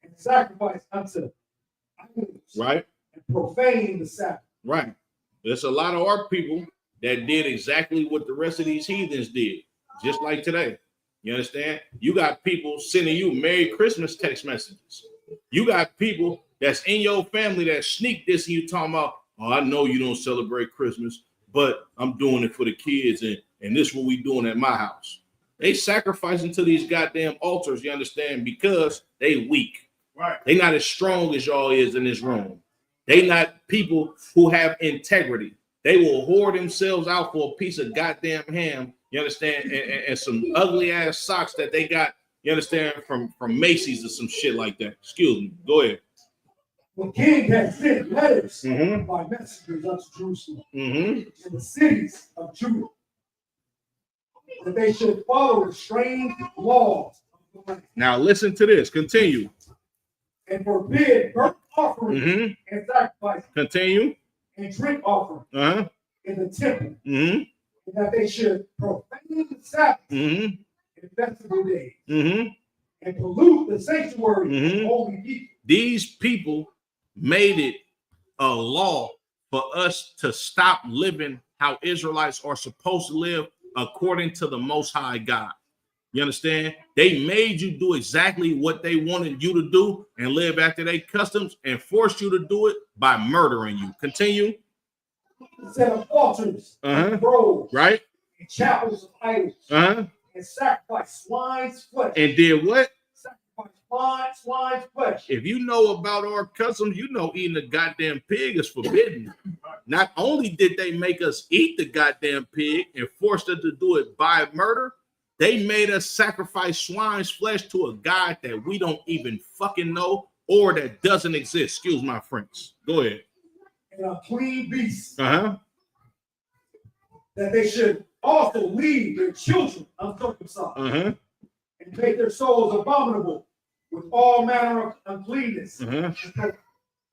and sacrificed unto idols. Right. And profaned the Sabbath. Right. There's a lot of our people that did exactly what the rest of these heathens did, just like today. You understand? You got people sending you Merry Christmas text messages. You got people that's in your family that sneak this and you talking about, oh, I know you don't celebrate Christmas, but I'm doing it for the kids, and this is what we doing at my house. They sacrificing to these goddamn altars, you understand, because they weak. Right. They not as strong as y'all is in this room. They not people who have integrity. They will whore themselves out for a piece of goddamn ham, you understand, and some ugly ass socks that they got, you understand, from Macy's or some shit like that. Excuse me. Go ahead. The king had sent letters by messengers unto Jerusalem and the cities of Judah that they should follow the strange laws of the land. Now listen to this. Continue. And forbid burnt offerings and sacrifice. Continue. And drink offering in the temple. And that they should profane the Sabbath and festival days and pollute the sanctuary of holy people. These people made it a law for for us to stop living how Israelites are supposed to live according to the Most High God. You understand? They made you do exactly what they wanted you to do and live after their customs and forced you to do it by murdering you. Continue. Set up altars, and groves, right? And chapels of idols, and sacrifice swine's flesh. And did what? Sacrifice swine's flesh. If you know about our customs, you know eating a goddamn pig is forbidden. Not only did they make us eat the goddamn pig and forced us to do it by murder, they made us sacrifice swine's flesh to a God that we don't even fucking know or that doesn't exist. Excuse my French. Go ahead. And a clean beast. That they should also leave their children uncircumcised and make their souls abominable with all manner of uncleanness.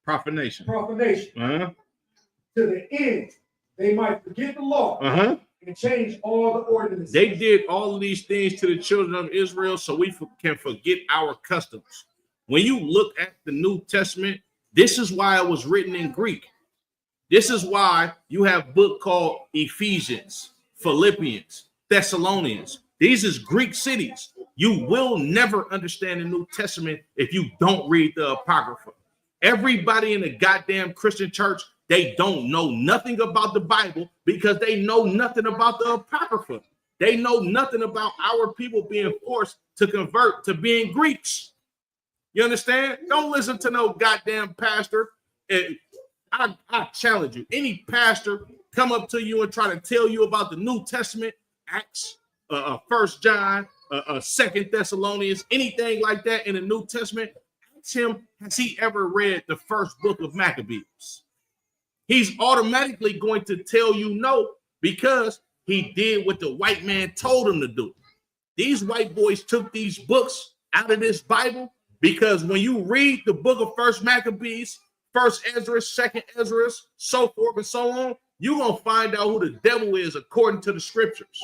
Profanation. To the end they might forget the law and change all the ordinances. They did all of these things to the children of Israel so we can forget our customs. When you look at the New Testament, this is why it was written in Greek. This is why you have a book called Ephesians, Philippians, Thessalonians. These is Greek cities. You will never understand the New Testament if you don't read the Apocrypha. Everybody in the goddamn Christian church, they don't know nothing about the Bible because they know nothing about the Apocrypha. They know nothing about our people being forced to convert to being Greeks. You understand? Don't listen to no goddamn pastor. I challenge you. Any pastor come up to you and try to tell you about the New Testament, Acts, 1 John, 2 Thessalonians, anything like that in the New Testament, ask him, has he ever read the first book of Maccabees? He's automatically going to tell you no because he did what the white man told him to do. These white boys took these books out of this Bible because when you read the book of 1 Maccabees, 1 Ezra, 2 Ezra, so forth and so on, you're going to find out who the devil is according to the scriptures.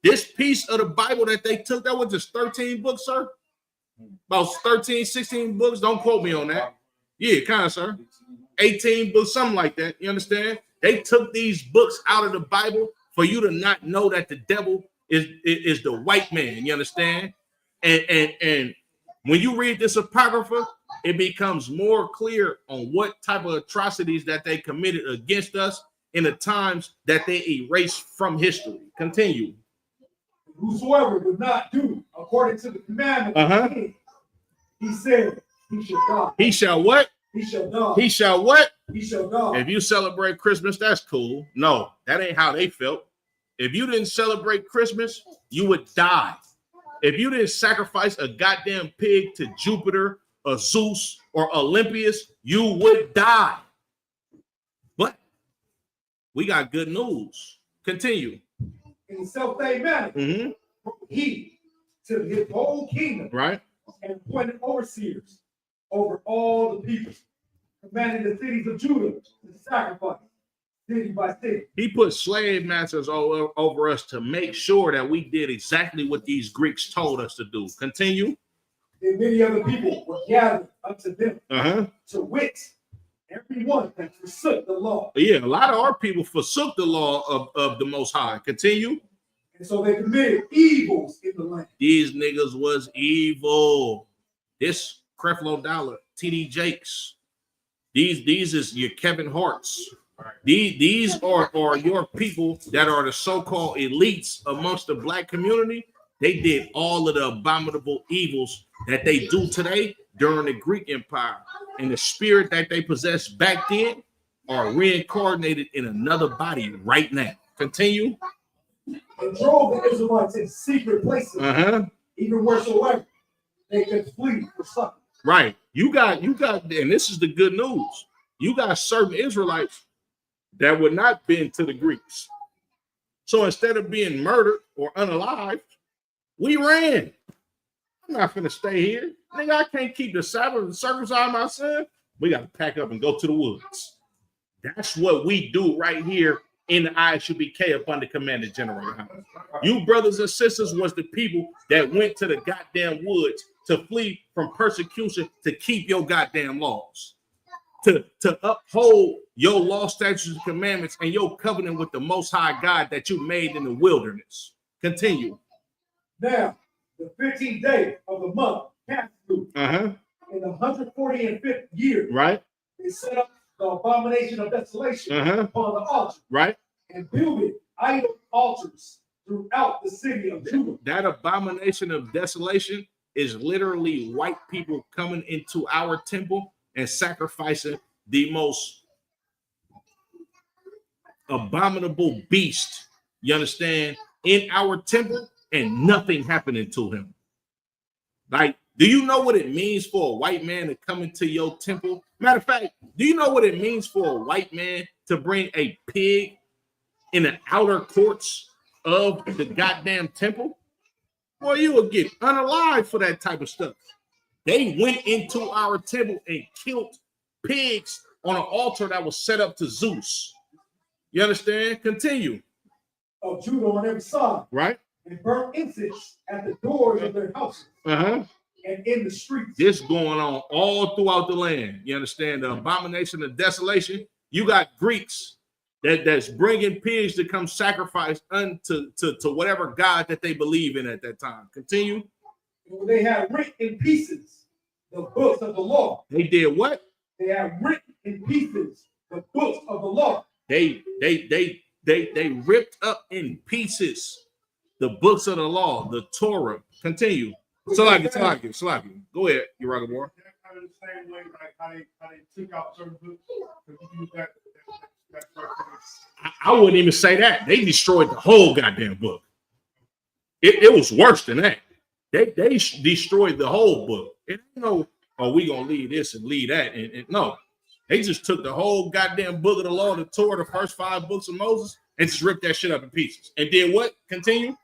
This piece of the Bible that they took, that was just 13 books, sir. About 13, 16 books. Don't quote me on that. Yeah, kind of, sir. 18 books, something like that. You understand? They took these books out of the Bible for you to not know that the devil is the white man. You understand? And when you read this Apocrypha, it becomes more clear on what type of atrocities that they committed against us in the times that they erased from history. Continue. Whosoever would not do according to the commandment of the king, he said, he shall die. He shall what? He shall die. He shall what? He shall die. If you celebrate Christmas, that's cool. No, that ain't how they felt. If you didn't celebrate Christmas, you would die. If you didn't sacrifice a goddamn pig to Jupiter or Zeus or Olympius, you would die. But we got good news. Continue. In the self-same manner, he to his whole kingdom, right, and appointed overseers over all the people, commanding the cities of Judah to sacrifice city by city. He put slave masters over us to make sure that we did exactly what these Greeks told us to do. Continue. And many other people were gathered unto them to wit, everyone that forsook the law. Yeah, a lot of our people forsook the law of the Most High. Continue. And so they committed evils in the land. These niggas was evil. This Creflo Dollar, TD Jakes. These is your Kevin Harts. These are your people that are the so-called elites amongst the black community. They did all of the abominable evils that they do today during the Greek Empire. And the spirit that they possessed back then are reincarnated in another body right now. Continue. And drove the Israelites in secret places, even wheresoever they could flee for succor. Right. You got, and this is the good news. You got certain Israelites that would not bend to the Greeks. So instead of being murdered or unalived, we ran. I'm not finna stay here. Nigga, I can't keep the Sabbath and circumcise my son. We got to pack up and go to the woods. That's what we do right here in the ISUBK up under Commander General. You brothers and sisters was the people that went to the goddamn woods to flee from persecution to keep your goddamn laws. to uphold your law, statutes, and commandments and your covenant with the Most High God that you made in the wilderness. Continue. Now, the 15th day of the month passed through. In the 145th year, Right. They set up the abomination of desolation upon the altar. Right. And builded idol altars throughout the city of Judah. That abomination of desolation is literally white people coming into our temple and sacrificing the most abominable beast, you understand, in our temple, and nothing happening to him. Like, do you know what it means for a white man to come into your temple? Matter of fact, do you know what it means for a white man to bring a pig in the outer courts of the goddamn temple? Boy, you will get unalive for that type of stuff. They went into our temple and killed pigs on an altar that was set up to Zeus. You understand? Continue. Of Judah on every side. Right. And burnt incense at the doors of their houses. And in the streets. This going on all throughout the land. You understand? The abomination of desolation. You got Greeks that's bringing pigs to come sacrifice unto to whatever God that they believe in at that time. Continue. They had written in pieces the books of the law. They did what? They had written in pieces the books of the law. They ripped up in pieces the books of the law, the Torah. Continue. Salaki. Go ahead, you rock more. Kind of the same way, like how they took out certain books. I wouldn't even say that. They destroyed the whole goddamn book. It was worse than that. They destroyed the whole book. It ain't no, oh, we gonna leave this and leave that. And no, they just took the whole goddamn book of the law, the Torah, the first 5 books of Moses, and just ripped that shit up in pieces. And did what? Continue.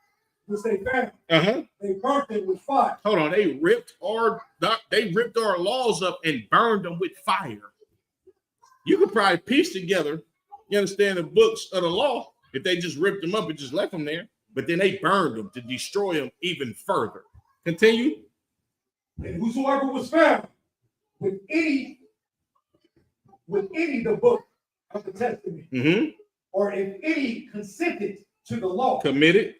Which they found. They burnt it with fire. Hold on, they ripped our laws up and burned them with fire. You could probably piece together, you understand, the books of the law if they just ripped them up and just left them there, but then they burned them to destroy them even further. Continue. And whosoever was found with any the book of the testament, or if any consented to the law, committed,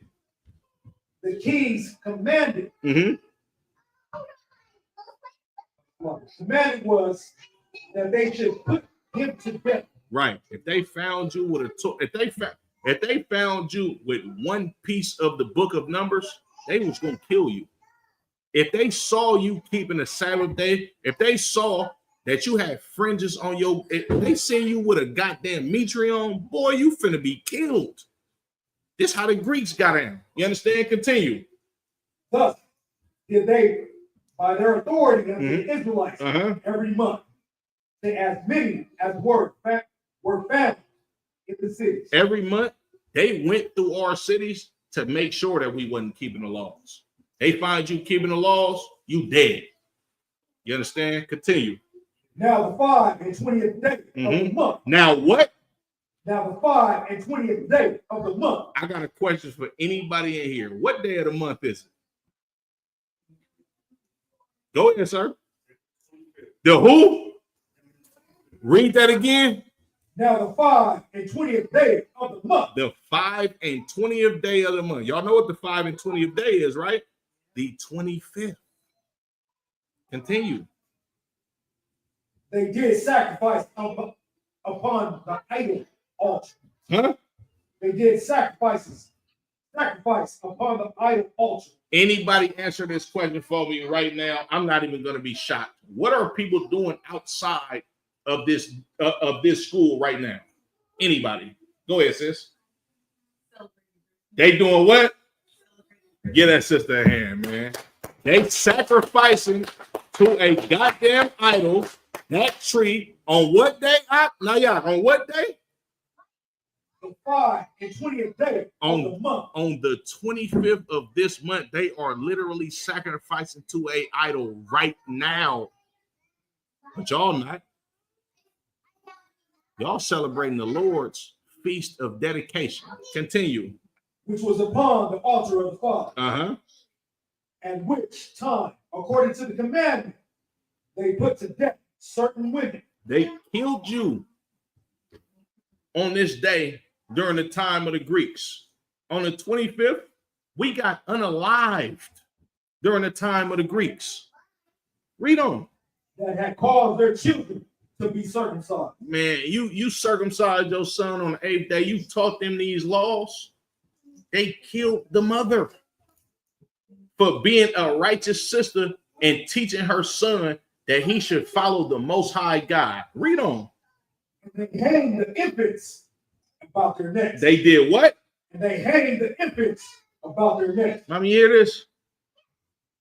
the kings commanded. Commanded was that they should put him to death. Right. If they found you with if they found you with one piece of the book of Numbers, they was gonna kill you. If they saw you keeping the Sabbath day, if they saw that you had fringes on if they seen you with a goddamn mitre on, boy, you finna be killed. This how the Greeks got in. You understand? Continue. Thus did they, by their authority, the Israelites every month, say as many as were found in the cities. Every month, they went through our cities to make sure that we wasn't keeping the laws. They find you keeping the laws, you dead. You understand? Continue. Now the 5 and 20th day of the month. Now what? Now the 5 and 20th day of the month. I got a question for anybody in here. What day of the month is it? Go ahead, sir. The who? Read that again. Now the 5 and 20th day of the month. The 5 and 20th day of the month. Y'all know what the 5 and 20th day is, right? The 25th. Continue. They did sacrifice upon the idol altar. They did sacrifice upon the idol altar. Anybody answer this question for me right now? I'm not even going to be shocked. What are people doing outside of this school right now? Anybody? Go ahead, sis. They doing what? Get that sister a hand, man. They sacrificing to a goddamn idol that tree on what day? Now, y'all, on what day? The 5 and 20th day of the month. On the 25th of this month, they are literally sacrificing to a idol right now. But y'all not. Y'all celebrating the Lord's feast of dedication. Continue. Which was upon the altar of the Father. And which time, according to the commandment, they put to death certain women They killed you on this day during the time of the Greeks. On the 25th, we got unalived during the time of the Greeks. Read on. That had caused their children to be circumcised. Man, you circumcised your son on the 8th day. You taught them these laws. They killed the mother for being a righteous sister and teaching her son that he should follow the Most High God. Read on. And they hanged the infants about their necks. They did what? And they hanged the infants about their necks. Let me hear this.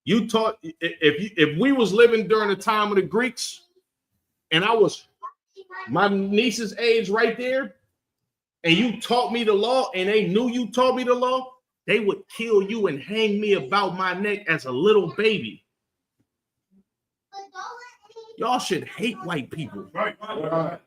You taught, if we was living during the time of the Greeks, and I was my niece's age right there, and you taught me the law, and they knew you taught me the law, they would kill you and hang me about my neck as a little baby. Y'all should hate white people. Right.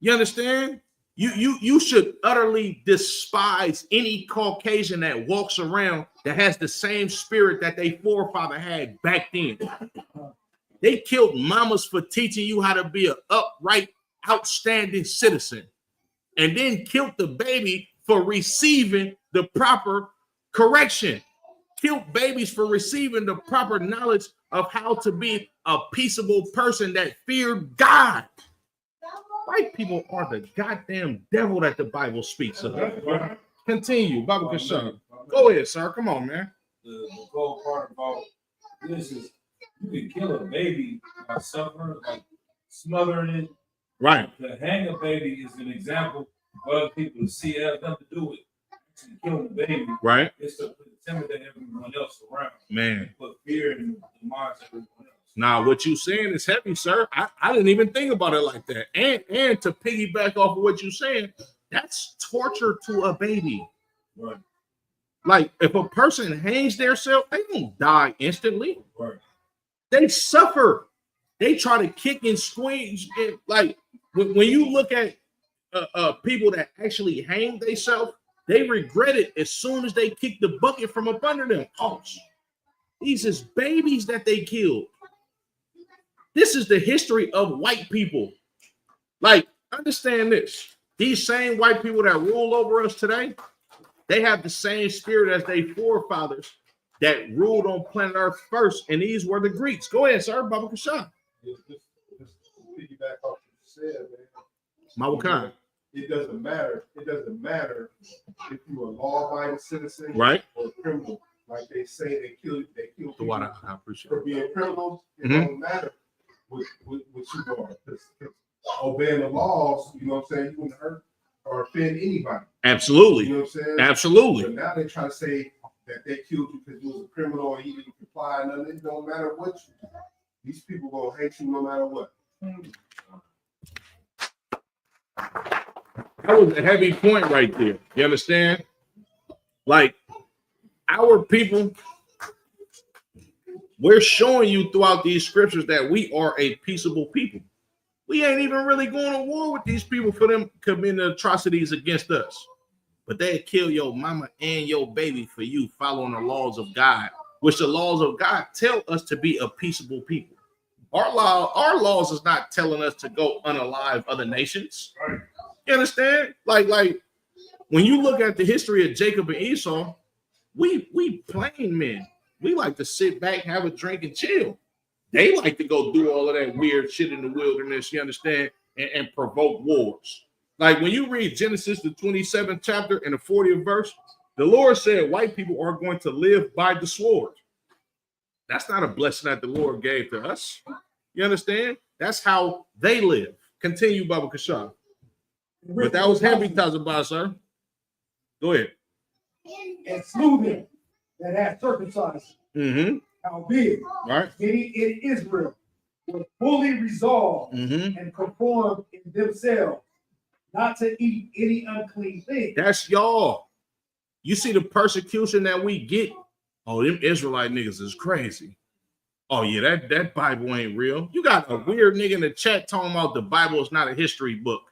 You understand? You should utterly despise any Caucasian that walks around that has the same spirit that their forefather had back then. They killed mamas for teaching you how to be an upright, outstanding citizen, and then killed the baby for receiving the proper correction. Killed babies for receiving the proper knowledge of how to be a peaceable person that feared God. White people are the goddamn devil that the Bible speaks of. Continue, Baba Kashan. Go ahead, sir. Come on, man. The cold part about this is you can kill a baby by suffering, like smothering it. Right. To hang a baby is an example for other people to see it has nothing to do with actually killing the baby. Right. It's to intimidate everyone else around. Man. Put fear in the minds of everyone else. Now, what you saying is heavy, sir. I didn't even think about it like that. And to piggyback off of what you're saying, that's torture to a baby. Right. Like, if a person hangs themselves, they don't die instantly. Right. They suffer. They try to kick and squeeze. And like, when you look at people that actually hang themselves, they regret it as soon as they kick the bucket from up under them. Oh, these is babies that they killed. This is the history of white people. Like, understand this. These same white people that rule over us today, they have the same spirit as their forefathers that ruled on planet Earth first, and these were the Greeks. Go ahead, sir. Baba Kashan. Just piggyback off what you said, man. Mawakan. It doesn't matter. It doesn't matter if you're a law-abiding citizen, Right, or a criminal. Like they say, they kill the people water. I appreciate for it. being criminals. It Mhm. don't matter what you are. Obeying the laws, you know what I'm saying, you wouldn't hurt or offend anybody. Absolutely. You know what I'm saying? Absolutely. But now they try to say that they killed you because you was a criminal or you didn't comply. And it don't matter what you do. These people gonna hate you no matter what. That was a heavy point right there. You understand? Like, our people, we're showing you throughout these scriptures that we are a peaceable people. We ain't even really going to war with these people for them committing atrocities against us. But they'll kill your mama and your baby for you following the laws of God, which the laws of God tell us to be a peaceable people. Our laws is not telling us to go unalive other nations. Right. You understand? Like when you look at the history of Jacob and Esau, we plain men. We like to sit back, have a drink, and chill. They like to go do all of that weird shit in the wilderness, you understand, and provoke wars. Like when you read Genesis, the 27th chapter and the 40th verse, the Lord said white people are going to live by the sword. That's not a blessing that the Lord gave to us. You understand? That's how they live. Continue, Baba Kashan. But that was heavy, Tazabah, sir. Go ahead. And slew them that had circumcised. Mm-hmm. Howbeit, Right. many in Israel were fully resolved and conformed in themselves not to eat any unclean thing. That's y'all. You see the persecution that we get. Oh, them Israelite niggas is crazy. Oh, yeah, that Bible ain't real. You got a weird nigga in the chat talking about the Bible is not a history book.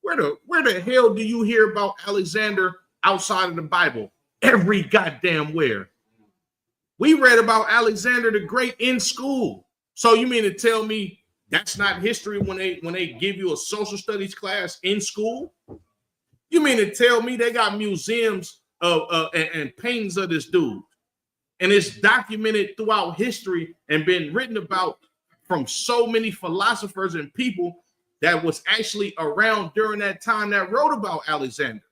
Where the hell do you hear about Alexander outside of the Bible? Every goddamn where. We read about Alexander the Great in school. So you mean to tell me That's not history when they give you a social studies class in school. You mean to tell me they got museums of and paintings of this dude, and it's documented throughout history and been written about from so many philosophers and people that was actually around during that time that wrote about Alexander,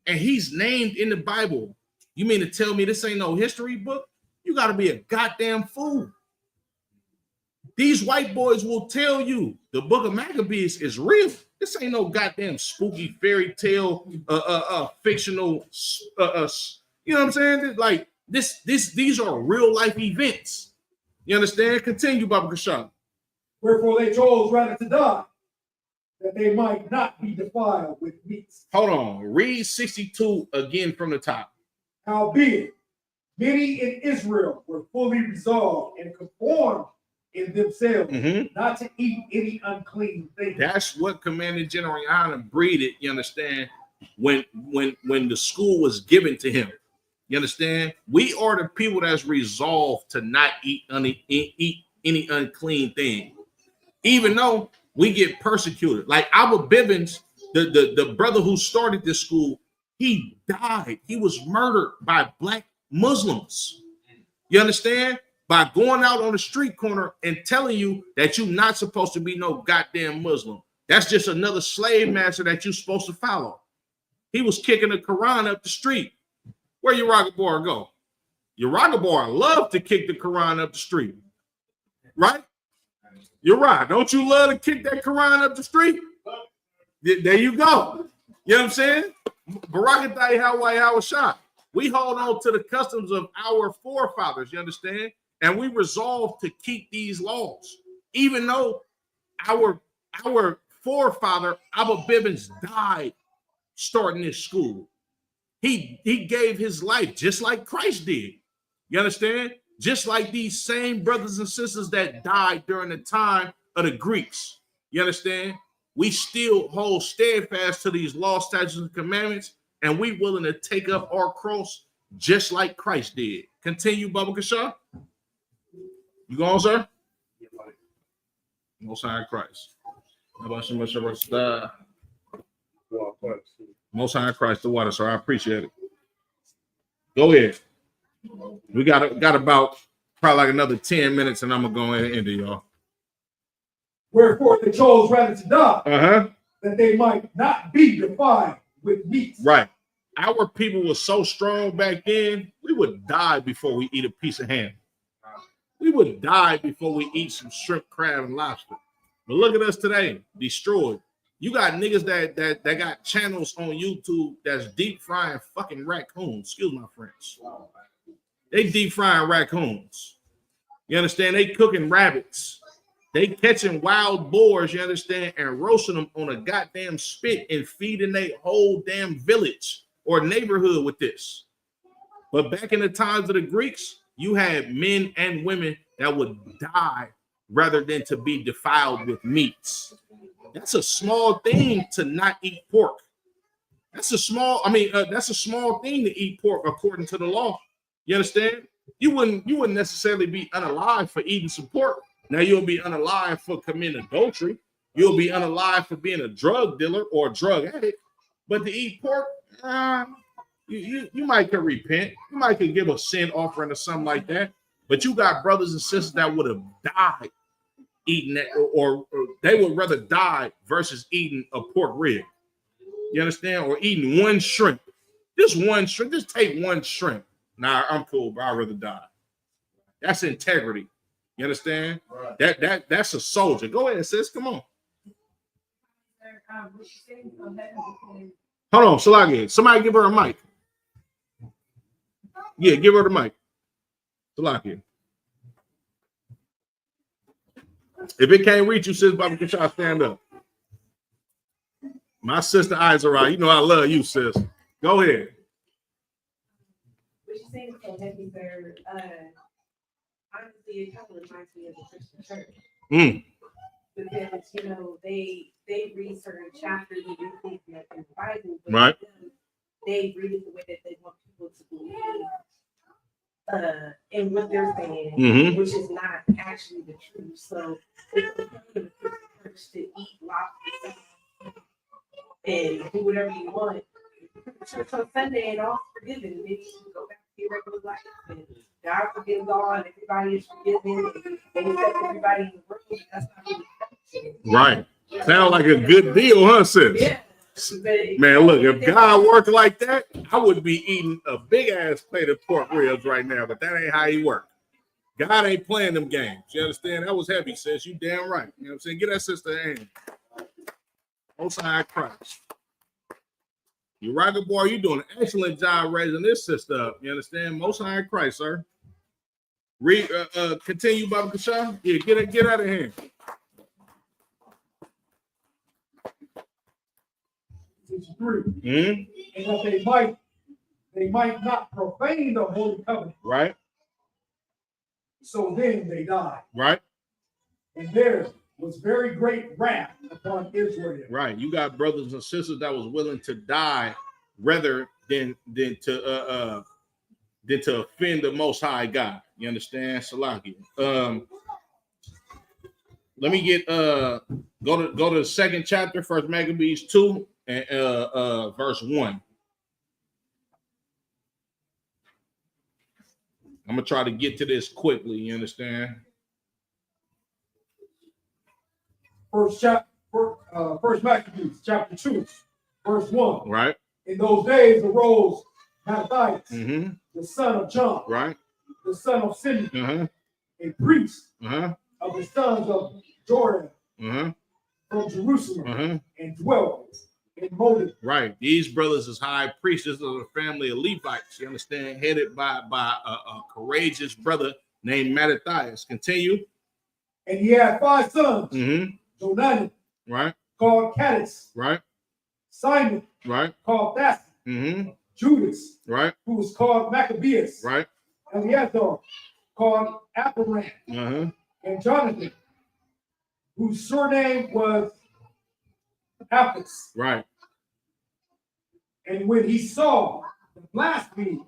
and he's named in the Bible. You mean to tell me this ain't no history book? You got to be a goddamn fool. These white boys will tell you the book of Maccabees is real. This ain't no goddamn spooky fairy tale, fictional, you know what I'm saying? Like these are real life events. You understand? Continue, Baba Kashan. Wherefore they chose rather to die, that they might not be defiled with meats. Hold on. Read 62 again from the top. Howbeit, many in Israel were fully resolved and conformed in themselves not to eat any unclean thing. That's what Commander General Yana breeded, you understand, when the school was given to him. You understand? We are the people that's resolved to not eat any unclean thing. Even though we get persecuted. Like Abba Bivens, the brother who started this school, he died. He was murdered by black Muslims. You understand? By going out on the street corner and telling you that you're not supposed to be no goddamn Muslim. That's just another slave master that you're supposed to follow. He was kicking the Quran up the street. Where Yaragabora go? Yaragabora love to kick the Quran up the street. Right? You're right. Don't you love to kick that Quran up the street? There you go. You know what I'm saying? Barakatai Hawaii Hawashah. We hold on to the customs of our forefathers, you understand? And we resolve to keep these laws. Even though our forefather, Abba Bivens, died starting this school. He gave his life just like Christ did. You understand? Just like these same brothers and sisters that died during the time of the Greeks. You understand? We still hold steadfast to these laws, statutes, and commandments, and we willing to take up our cross just like Christ did. Continue, Baba Kashan. You go on, sir? Most High Christ. Most High Christ, the water, sir. I appreciate it. Go ahead. We got about probably like another 10 minutes, and I'm gonna go ahead and end it, y'all. Wherefore they chose rather to die, that they might not be defiled with meats. Right. Our people were so strong back then, we would die before we eat a piece of ham. We would die before we eat some shrimp, crab, and lobster. But look at us today, destroyed. You got niggas that got channels on YouTube that's deep frying fucking raccoons. Excuse my French. They deep frying raccoons. You understand? They cooking rabbits. They catching wild boars, you understand, and roasting them on a goddamn spit and feeding their whole damn village or neighborhood with this. But back in the times of the Greeks, you had men and women that would die rather than to be defiled with meats. That's a small thing to not eat pork. That's a small thing to eat pork according to the law. You understand? You wouldn't necessarily be unalive for eating some pork. Now you'll be unalive for committing adultery. You'll be unalive for being a drug dealer or a drug addict. But to eat pork, you might could repent. You might could give a sin offering or something like that. But you got brothers and sisters that would have died eating that, or they would rather die versus eating a pork rib. You understand? Or eating one shrimp. Just one shrimp. Just take one shrimp. Nah, I'm cool, but I'd rather die. That's integrity. You understand? Right. That's a soldier. Go ahead, sis. Come on. Hold on, Salagi. Somebody give her a mic. Yeah, give her the mic. Salagi. If it can't reach you, sis, Bobby, can try to stand up. My sister eyes are out. You know I love you, sis. Go ahead. What you saying so heavy, sir? Honestly, it kind of reminds me of the Christian church. Because, you know, they read certain chapters and do things in the Bible, but right. They read it the way that they want people to believe. in what they're saying, Mhm. which is not actually the truth. So it's okay for the church to eat lobster and do whatever you want. Church on Sunday and all forgiven. Maybe you can go back to your regular life and God forgives all and everybody is forgiven and accept everybody in the room. That's not really church. Right. Sound like a good deal, huh, sis? Yeah. Man, look, if God worked like that, I would be eating a big ass plate of pork ribs right now, but that ain't how he worked. God ain't playing them games. You understand? That was heavy, sis. You damn right. You know what I'm saying? Get that sister a hand. Most High Christ. You right, good boy. You doing an excellent job raising this sister up. You understand? Most High Christ, sir. Read, continue, Baba Kasha. Yeah, get out of here. And that they might not profane the holy covenant. Right. So then they died. Right. And there was very great wrath upon Israel. Right. You got brothers and sisters that was willing to die rather than to offend the Most High God. You understand? Salaki. Let me get go to the second chapter, First Maccabees 2 and verse 1. I'm gonna try to get to this quickly. You understand? First Maccabees, chapter 2, verse 1. Right. In those days arose Matthias, Mm-hmm. the son of John, Right. the son of Simeon, Uh-huh. a priest Uh-huh. of the sons of Joram, Uh-huh. from Jerusalem, Uh-huh. and dwelt in Molded. Right. These brothers is high priests. This is a family of Levites. You understand? Headed by a courageous brother named Mattathias. Continue. And he had 5 sons. Mm-hmm. Jonan, Right. called Caddis. Right. Simon, Right. called Thassi. Mm-hmm. Judas, Right. who was called Maccabeus. Right. Eleazar, called Apparam. Uh-huh. And Jonathan, whose surname was Apis. Right. And when he saw the blasphemies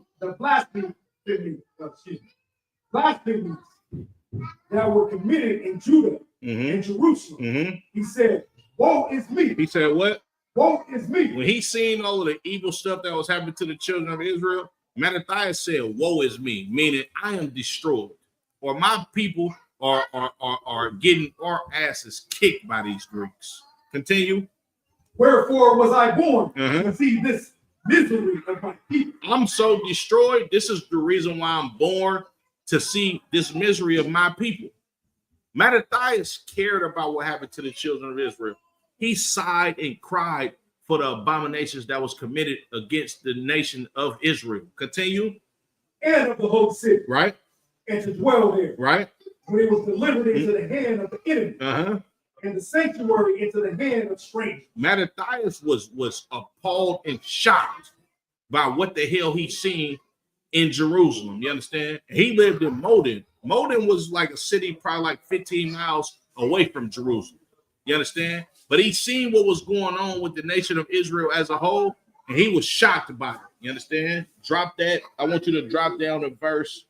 that were committed in Judah and Jerusalem, he said, woe is me. He said what? Woe is me. When he seen all of the evil stuff that was happening to the children of Israel, Mattathias said, woe is me, meaning I am destroyed, or my people are getting our asses kicked by these Greeks. Continue. Wherefore was I born to see this misery of my people? I'm so destroyed. This is the reason why I'm born, to see this misery of my people. Mattathias cared about what happened to the children of Israel. He sighed and cried for the abominations that was committed against the nation of Israel. Continue. And of the whole city. Right. And to dwell there. Right. When it was delivered into the hand of the enemy. Uh-huh. And the sanctuary into the hand of strangers. Mattathias was appalled and shocked by what the hell he seen in Jerusalem. You understand? He lived in Modin. Modin was like a city probably like 15 miles away from Jerusalem. You understand? But he seen what was going on with the nation of Israel as a whole, and he was shocked by it. You understand? Drop that. I want you to drop down to verse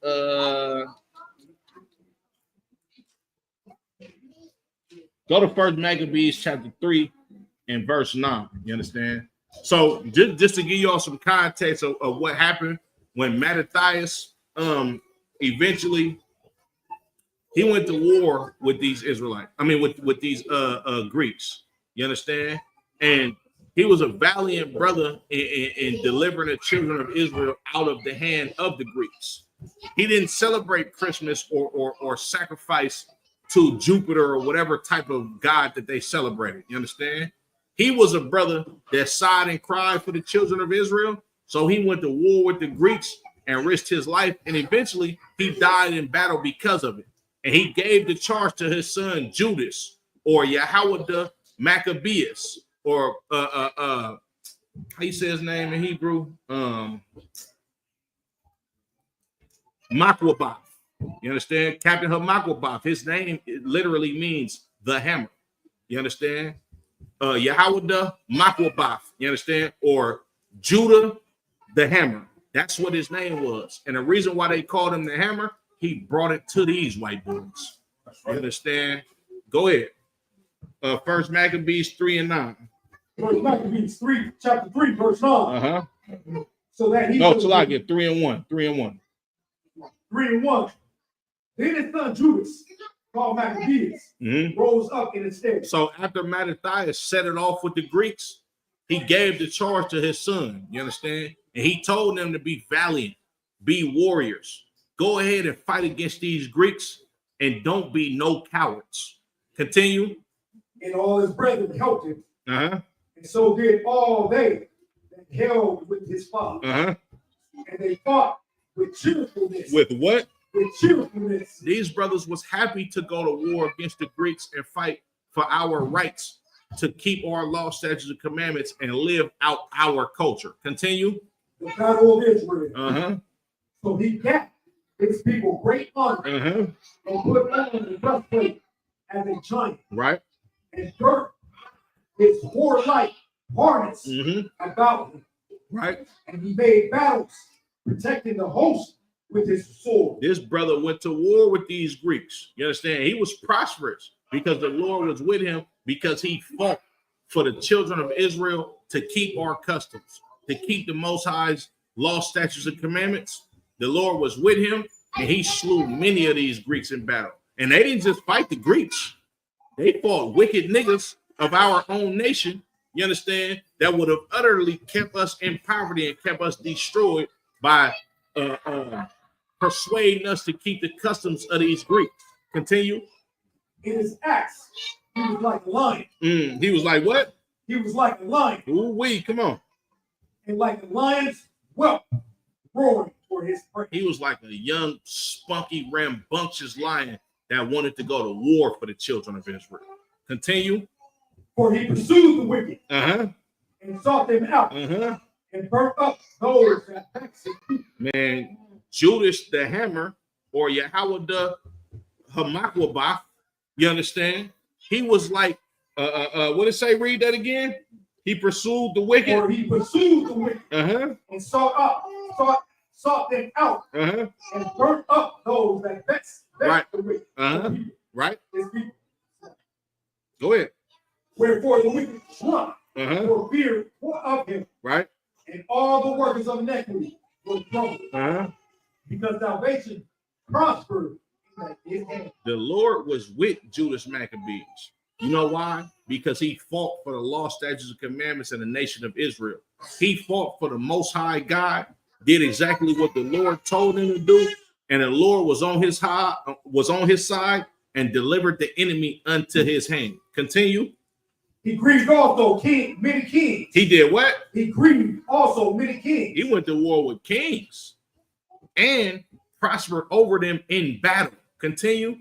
go to First Maccabees chapter 3 and verse 9. You understand? So just to give y'all some context of what happened when Mattathias eventually he went to war with these Israelites. I mean with these Greeks. You understand? And he was a valiant brother in delivering the children of Israel out of the hand of the Greeks. He didn't celebrate Christmas or sacrifice to Jupiter or whatever type of god that they celebrated. You understand? He was a brother that sighed and cried for the children of Israel. So he went to war with the Greeks and risked his life. And eventually he died in battle because of it. And he gave the charge to his son Judas, or Yahweh Maccabeus, or how you say his name in Hebrew? Makwabath. You understand? Captain Hachaanakah. His name literally means the hammer. You understand? Yahweh Makwabath. You understand? Or Judah the hammer. That's what his name was. And the reason why they called him the hammer, he brought it to these white boys. You understand? Go ahead. First Maccabees 3 and 9. First Maccabees 3, chapter 3, verse 9. Uh-huh. So that he No, till I get 3 and 1. 3 and 1. 3 and 1. Then his son Judas, called Maccabeus, rose up in his stead. So after Mattathias set it off with the Greeks, he gave the charge to his son. You understand? And he told them to be valiant, be warriors. Go ahead and fight against these Greeks and don't be no cowards. Continue. And all his brethren helped him. Uh-huh. And so did all they that held with his father. Uh-huh. And they fought with cheerfulness. With what? With cheerfulness. These brothers was happy to go to war against the Greeks and fight for our rights to keep our law, statutes, and commandments and live out our culture. Continue. The battle of Israel. Uh-huh. So he got his people great honor Uh-huh. and put on the breastplate as a giant. Right. And girt his warlike harness about him. Right. And he made battles, protecting the host with his sword. This brother went to war with these Greeks. You understand? He was prosperous because the Lord was with him, because he fought for the children of Israel to keep our customs, to keep the Most High's law, statutes, and commandments. The Lord was with him, and he slew many of these Greeks in battle. And they didn't just fight the Greeks. They fought wicked niggas of our own nation, you understand, that would have utterly kept us in poverty and kept us destroyed by persuading us to keep the customs of these Greeks. Continue. In his axe, he was like a lion. He was like what? He was like a lion. Ooh-wee, come on. And like a lion's whelp, roaring for his prey. He was like a young, spunky, rambunctious lion that wanted to go to war for the children of Israel. Continue. For he pursued the wicked and sought them out and burnt up those that vexed his people. Man, Judas the hammer, or Yahweh the Hachaanakah, you understand? He was like, what did it say? Read that again. He pursued the wicked. For he pursued the wicked and sought them out and burnt up those that vexed the wicked. Right. His people. Go ahead. Wherefore the wicked shrunk for fear of him. Right. And all the workers of iniquity were troubled. Because salvation prospered in his hand. The Lord was with Judas Maccabees. You know why? Because he fought for the law, statutes, and commandments in the nation of Israel. He fought for the Most High God, did exactly what the Lord told him to do, and the Lord was on his side and delivered the enemy unto his hand. Continue. He grieved also many kings. He did what? He grieved also many kings. He went to war with kings and prospered over them in battle. Continue.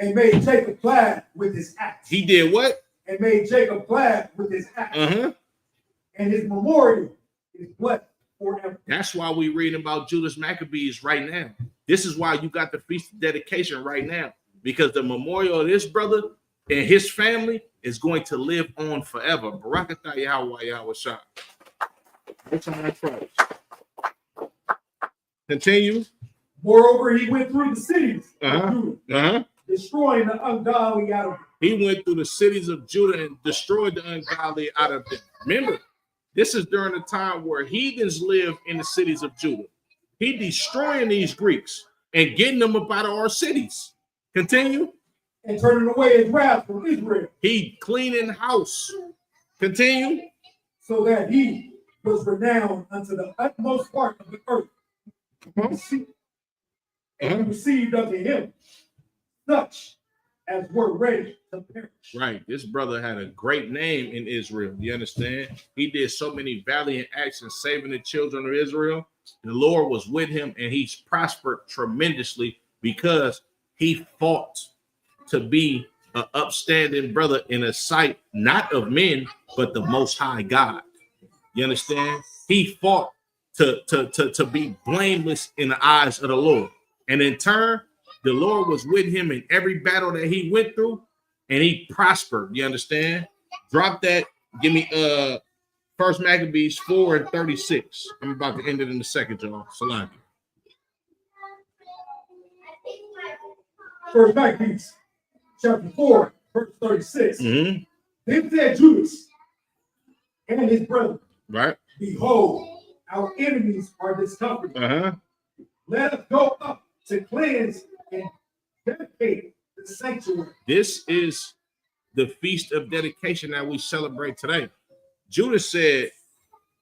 And made Jacob glad with his axe. He did what? And made Jacob glad with his axe. And his memorial is blessed forever. That's why we reading about Judas Maccabees right now. This is why you got the feast of dedication right now, because the memorial of this brother and his family is going to live on forever. Barakatah Yahweh Yahweh Shah. Continue. Moreover, he went through the cities of Judah, destroying the ungodly out of them. He went through the cities of Judah and destroyed the ungodly out of them. Remember, this is during the time where heathens live in the cities of Judah. He destroying these Greeks and getting them up out of our cities. Continue. And turning away his wrath from Israel. He cleaning house. Continue. So that he was renowned unto the utmost part of the earth. And received unto him such as were ready to perish. Right. This brother had a great name in Israel. You understand? He did so many valiant acts in saving the children of Israel. The Lord was with him, and he's prospered tremendously because he fought to be an upstanding brother in a sight, not of men, but the Most High God. You understand? He fought to be blameless in the eyes of the Lord. And in turn, the Lord was with him in every battle that he went through, and he prospered. You understand? Drop that. Give me First Maccabees 4:36. I'm about to end it in a second, y'all. Salami. First Maccabees, chapter 4, verse 36. Mm-hmm. Then said Judas and his brother, Right. behold, our enemies are discomfited. Uh-huh. Let us go up to cleanse and dedicate the sanctuary. This is the feast of dedication that we celebrate today. Judas said,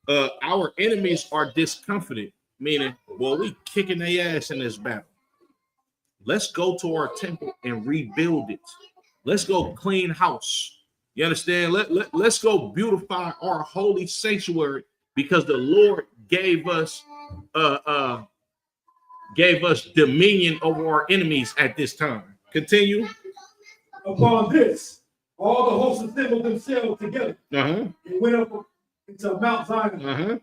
our enemies are discomfited, meaning, well, we kicking their ass in this battle. Let's go to our temple and rebuild it. Let's go clean house. You understand? Let's go beautify our holy sanctuary, because the Lord gave us dominion over our enemies at this time. Continue. Upon this, all the hosts assembled themselves together and went up into Mount Zion.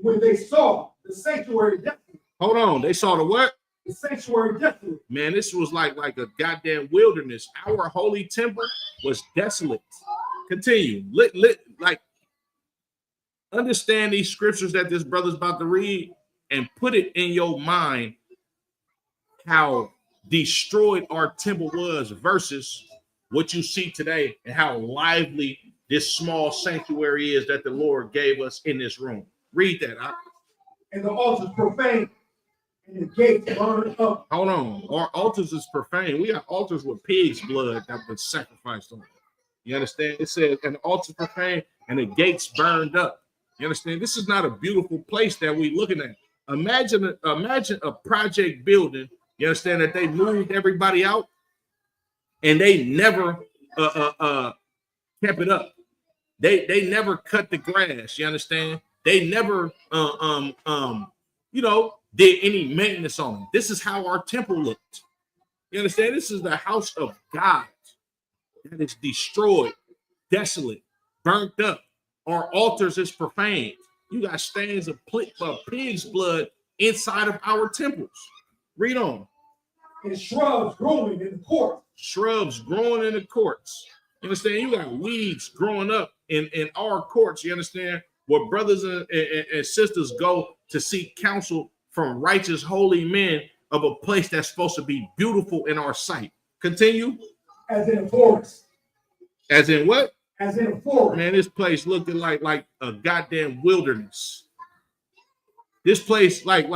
When they saw the sanctuary desolate. Hold on, they saw the what? The sanctuary desolate. Man, this was like a goddamn wilderness. Our holy temple was desolate. Continue. Like, understand these scriptures that this brother's about to read and put it in your mind how destroyed our temple was versus what you see today, and how lively this small sanctuary is that the Lord gave us in this room. Read that. And the altars profane, and the gates burned up. Hold on. Our altars is profane. We got altars with pig's blood that was sacrificed on it. You understand? It says, and the altars profane, and the gates burned up. You understand? This is not a beautiful place that we're looking at. Imagine a project building. You understand that they moved everybody out, and they never kept it up. They never cut the grass. You understand? They never did any maintenance on them. This is how our temple looked. You understand? This is the house of God that is destroyed, desolate, burnt up. Our altars is profaned. You got stains of pig's blood inside of our temples. Read on. And shrubs growing in the courts. Shrubs growing in the courts. You understand? You got weeds growing up in our courts. You understand? Where brothers and sisters go to seek counsel from righteous, holy men of a place that's supposed to be beautiful in our sight. Continue. As in a forest. As in what? As in a forest. Man, this place looking like a goddamn wilderness. This place, like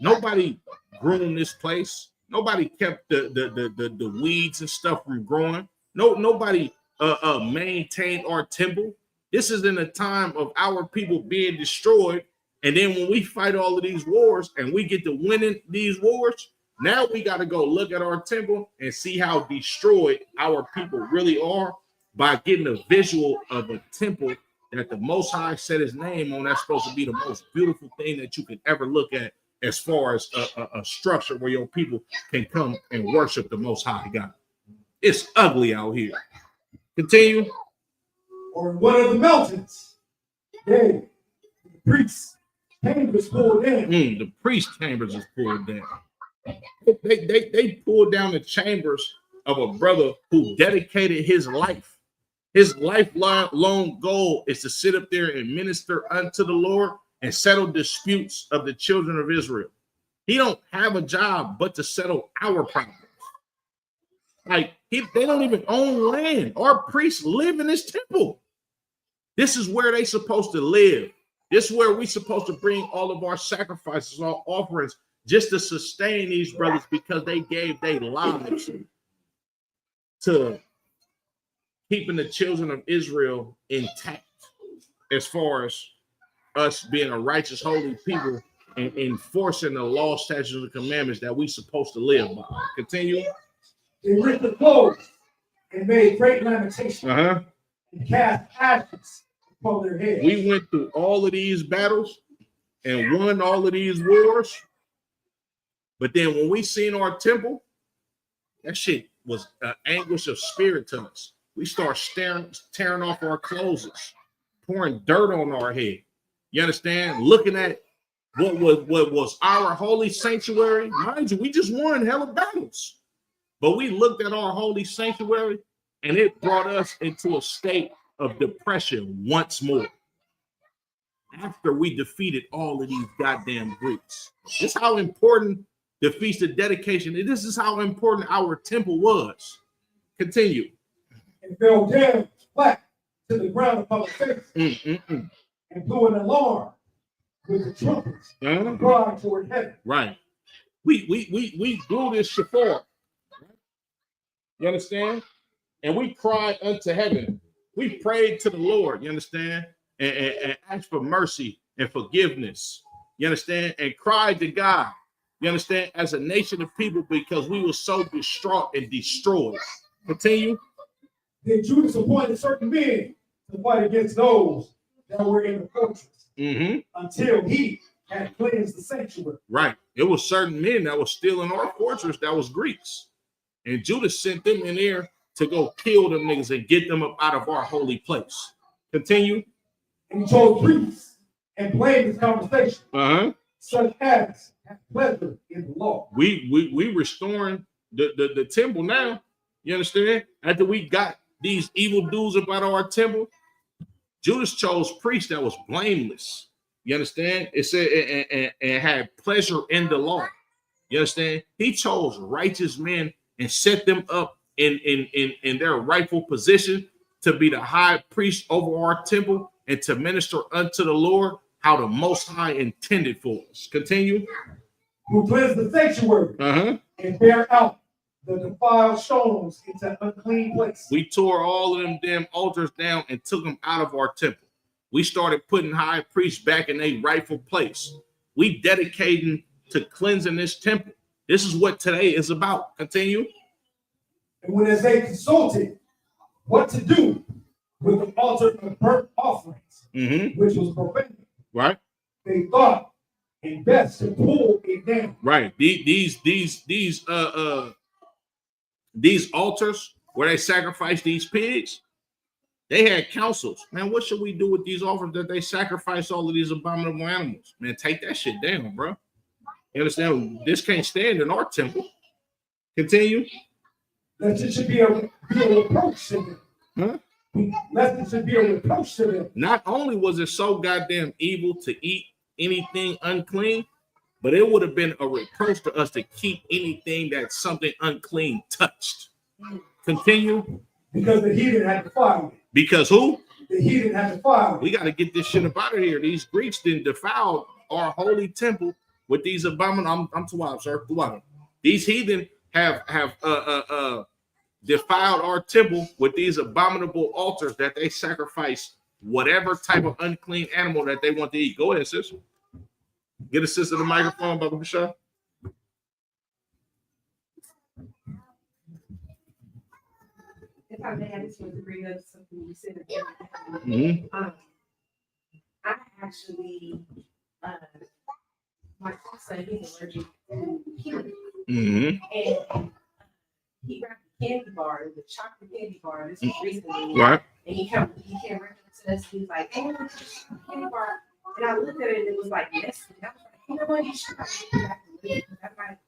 nobody groomed this place. Nobody kept the weeds and stuff from growing. Nobody maintained our temple. This is in a time of our people being destroyed. And then when we fight all of these wars and we get to winning these wars, now we got to go look at our temple and see how destroyed our people really are by getting a visual of a temple that the Most High set his name on. That's supposed to be the most beautiful thing that you could ever look at as far as a structure where your people can come and worship the Most High God. It's ugly out here. Continue. Or in one of the mountains, the priests' chambers pulled down. The priest chambers is pulled down. They pulled down the chambers of a brother who dedicated his life. His lifelong goal is to sit up there and minister unto the Lord and settle disputes of the children of Israel. He don't have a job but to settle our problems. Like, they don't even own land. Our priests live in this temple. This is where they supposed to live. This is where we supposed to bring all of our sacrifices, our offerings, just to sustain these brothers, because they gave their lives to keeping the children of Israel intact, as far as us being a righteous, holy people and enforcing the law, statutes, and commandments that we supposed to live by. Continue. They ripped the clothes and made great lamentation and cast ashes upon their heads. We went through all of these battles and won all of these wars. But then when we seen our temple, that shit was an anguish of spirit to us. We start tearing off our clothes, pouring dirt on our head. You understand? Looking at what was our holy sanctuary. Mind you, we just won hella battles. But we looked at our holy sanctuary, and it brought us into a state of depression once more. after we defeated all of these goddamn Greeks. This is how important the Feast of Dedication, and this is how important our temple was. Continue. And fell down flat to the ground upon the face, and blew an alarm with the trumpets, and cried toward heaven. Right. We blew this shofar. You understand? And we cried unto heaven. We prayed to the Lord, you understand? And asked for mercy and forgiveness. You understand? And cried to God, you understand, as a nation of people, because we were so distraught and destroyed. Continue. Then Judas appointed certain men to fight against those that were in the fortress until he had cleansed the sanctuary. Right. It was certain men that were still in our fortress that was Greeks. And Judas sent them in there to go kill them niggas and get them up out of our holy place. Continue. And he chose priests and blamed his conversation. Such as have pleasure in the law. We restoring the temple now. You understand? After we got these evil dudes up out of our temple, Judas chose priests that was blameless. You understand? It said and had pleasure in the law. You understand? He chose righteous men and set them up in their rightful position to be the high priest over our temple and to minister unto the Lord how the Most High intended for us. Continue. Who cleansed the sanctuary and bear out the defiled stones into unclean places. We tore all of them damn altars down and took them out of our temple. We started putting high priests back in their rightful place. We dedicating to cleansing this temple. This is what today is about. Continue. And when as they consulted what to do with the altar of burnt offerings, which was profane, right? They thought it best to pull it down. Right. These altars where they sacrifice these pigs, they had councils. Man, what should we do with these offerings that they sacrifice all of these abominable animals? Man, take that shit down, bro. You understand? This can't stand in our temple. Continue. Lest it should be a reproach to them. Lest it should be a reproach to them. Not only was it so goddamn evil to eat anything unclean, but it would have been a reproach to us to keep anything that something unclean touched. Continue. Because the heathen had defiled it. Because who? The heathen had defiled it. We got to get this shit up out of here. These Greeks didn't defile our holy temple with these abominable. I'm too wild, sir. Too wild. These heathen have defiled our temple with these abominable altars that they sacrifice whatever type of unclean animal that they want to eat. Go ahead, sis. Get a sister the microphone, Baba Bashar. If I may, I just want to bring up something you said. I actually, my son, he's allergic to peanut. And he grabbed a candy bar, the chocolate candy bar. This was recently, right? And he came right up to us. He was like, "Hey, candy bar." And I looked at it, and it was like Nestle. And I was like, "You know what? You should that might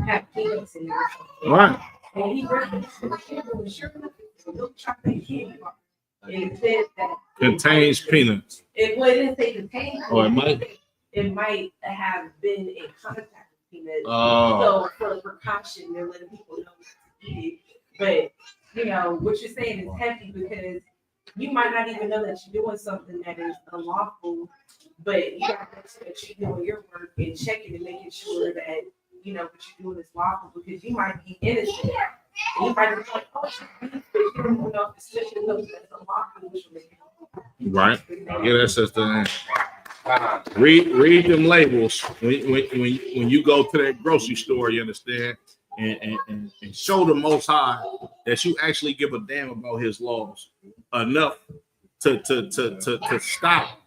have peanuts in it or something." Right. And he grabbed it and sure enough, it's a little chocolate candy bar. And it said that contains peanuts. It didn't say contains. Oh, it might. It might have been in contact with peanuts. Oh. So for precaution, they're letting people know not to eat it. But you know what you're saying is heavy because you might not even know that you're doing something that is unlawful, but you got to make sure that you're doing your work and checking and making sure that you know what you're doing is lawful because you might be innocent. And you might be like, "Oh, but you don't know if it's such a note that's unlawful." Right. Yeah, that's just the read them labels when you go to that grocery store. You understand. And show the Most High that you actually give a damn about His laws enough to stop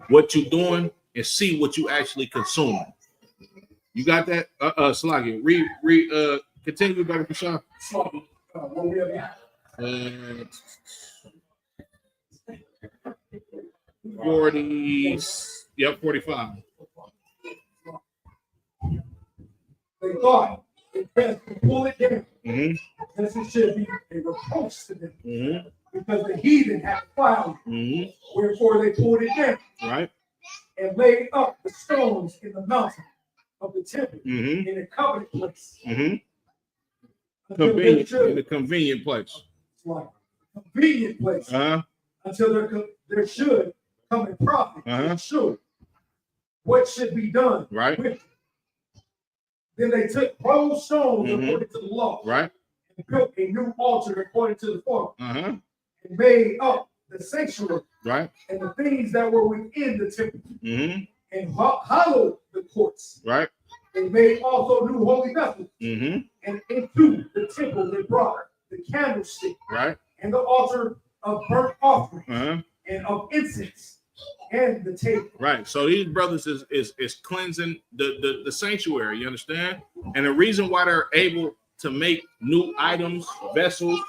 what you're doing and see what you actually consuming. You got that? Sluggy. Read. Continue, Brother Kashan. 40. Yep, 45. They thought it best to pull it down. This should be a reproach to them. Because the heathen had defiled it. Wherefore they pulled it down. Right. and laid up the stones in the mountain of the temple Mhm. in a covenant place. Mhm. Until there Convenient, in should, a convenient place. it's like a convenient place, until there should come a prophet and show what should be done Right. with it. Then they took 12 stones Mhm. according to the law, Right. and built a new altar according to the former, Uh-huh. and made up the sanctuary Right. and the things that were within the temple, Mhm. and hallowed the courts. Right. They made also new holy vessels, Mhm. and into the temple they brought the candlestick Right. and the altar of burnt offering Uh-huh. and of incense and the table. Right. So these brothers is cleansing the sanctuary, you understand? And the reason why they're able to make new items, vessels,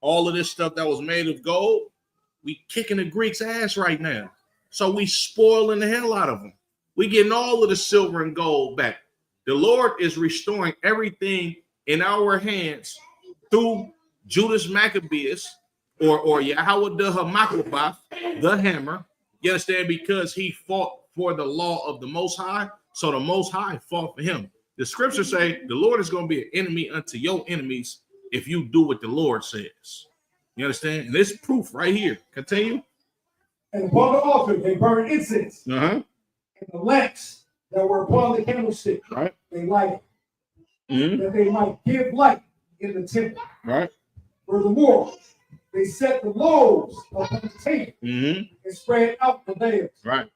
all of this stuff that was made of gold, we kicking the Greeks' ass right now. So we spoiling the hell out of them. We getting all of the silver and gold back. The Lord is restoring everything in our hands through Judas Maccabeus or Yahweh the Hachaanakah, the hammer. You understand? Because he fought for the law of the Most High, so the Most High fought for him. The scriptures say the Lord is going to be an enemy unto your enemies if you do what the Lord says. You understand? And this proof right here. Continue. And upon the altar they burned incense, Uh-huh. and the lamps that were upon the candlestick, Right. they lighted, Mhm. that they might give light in the temple. Right. Furthermore, they set the loaves upon the table Mhm. and spread out the layers, Right.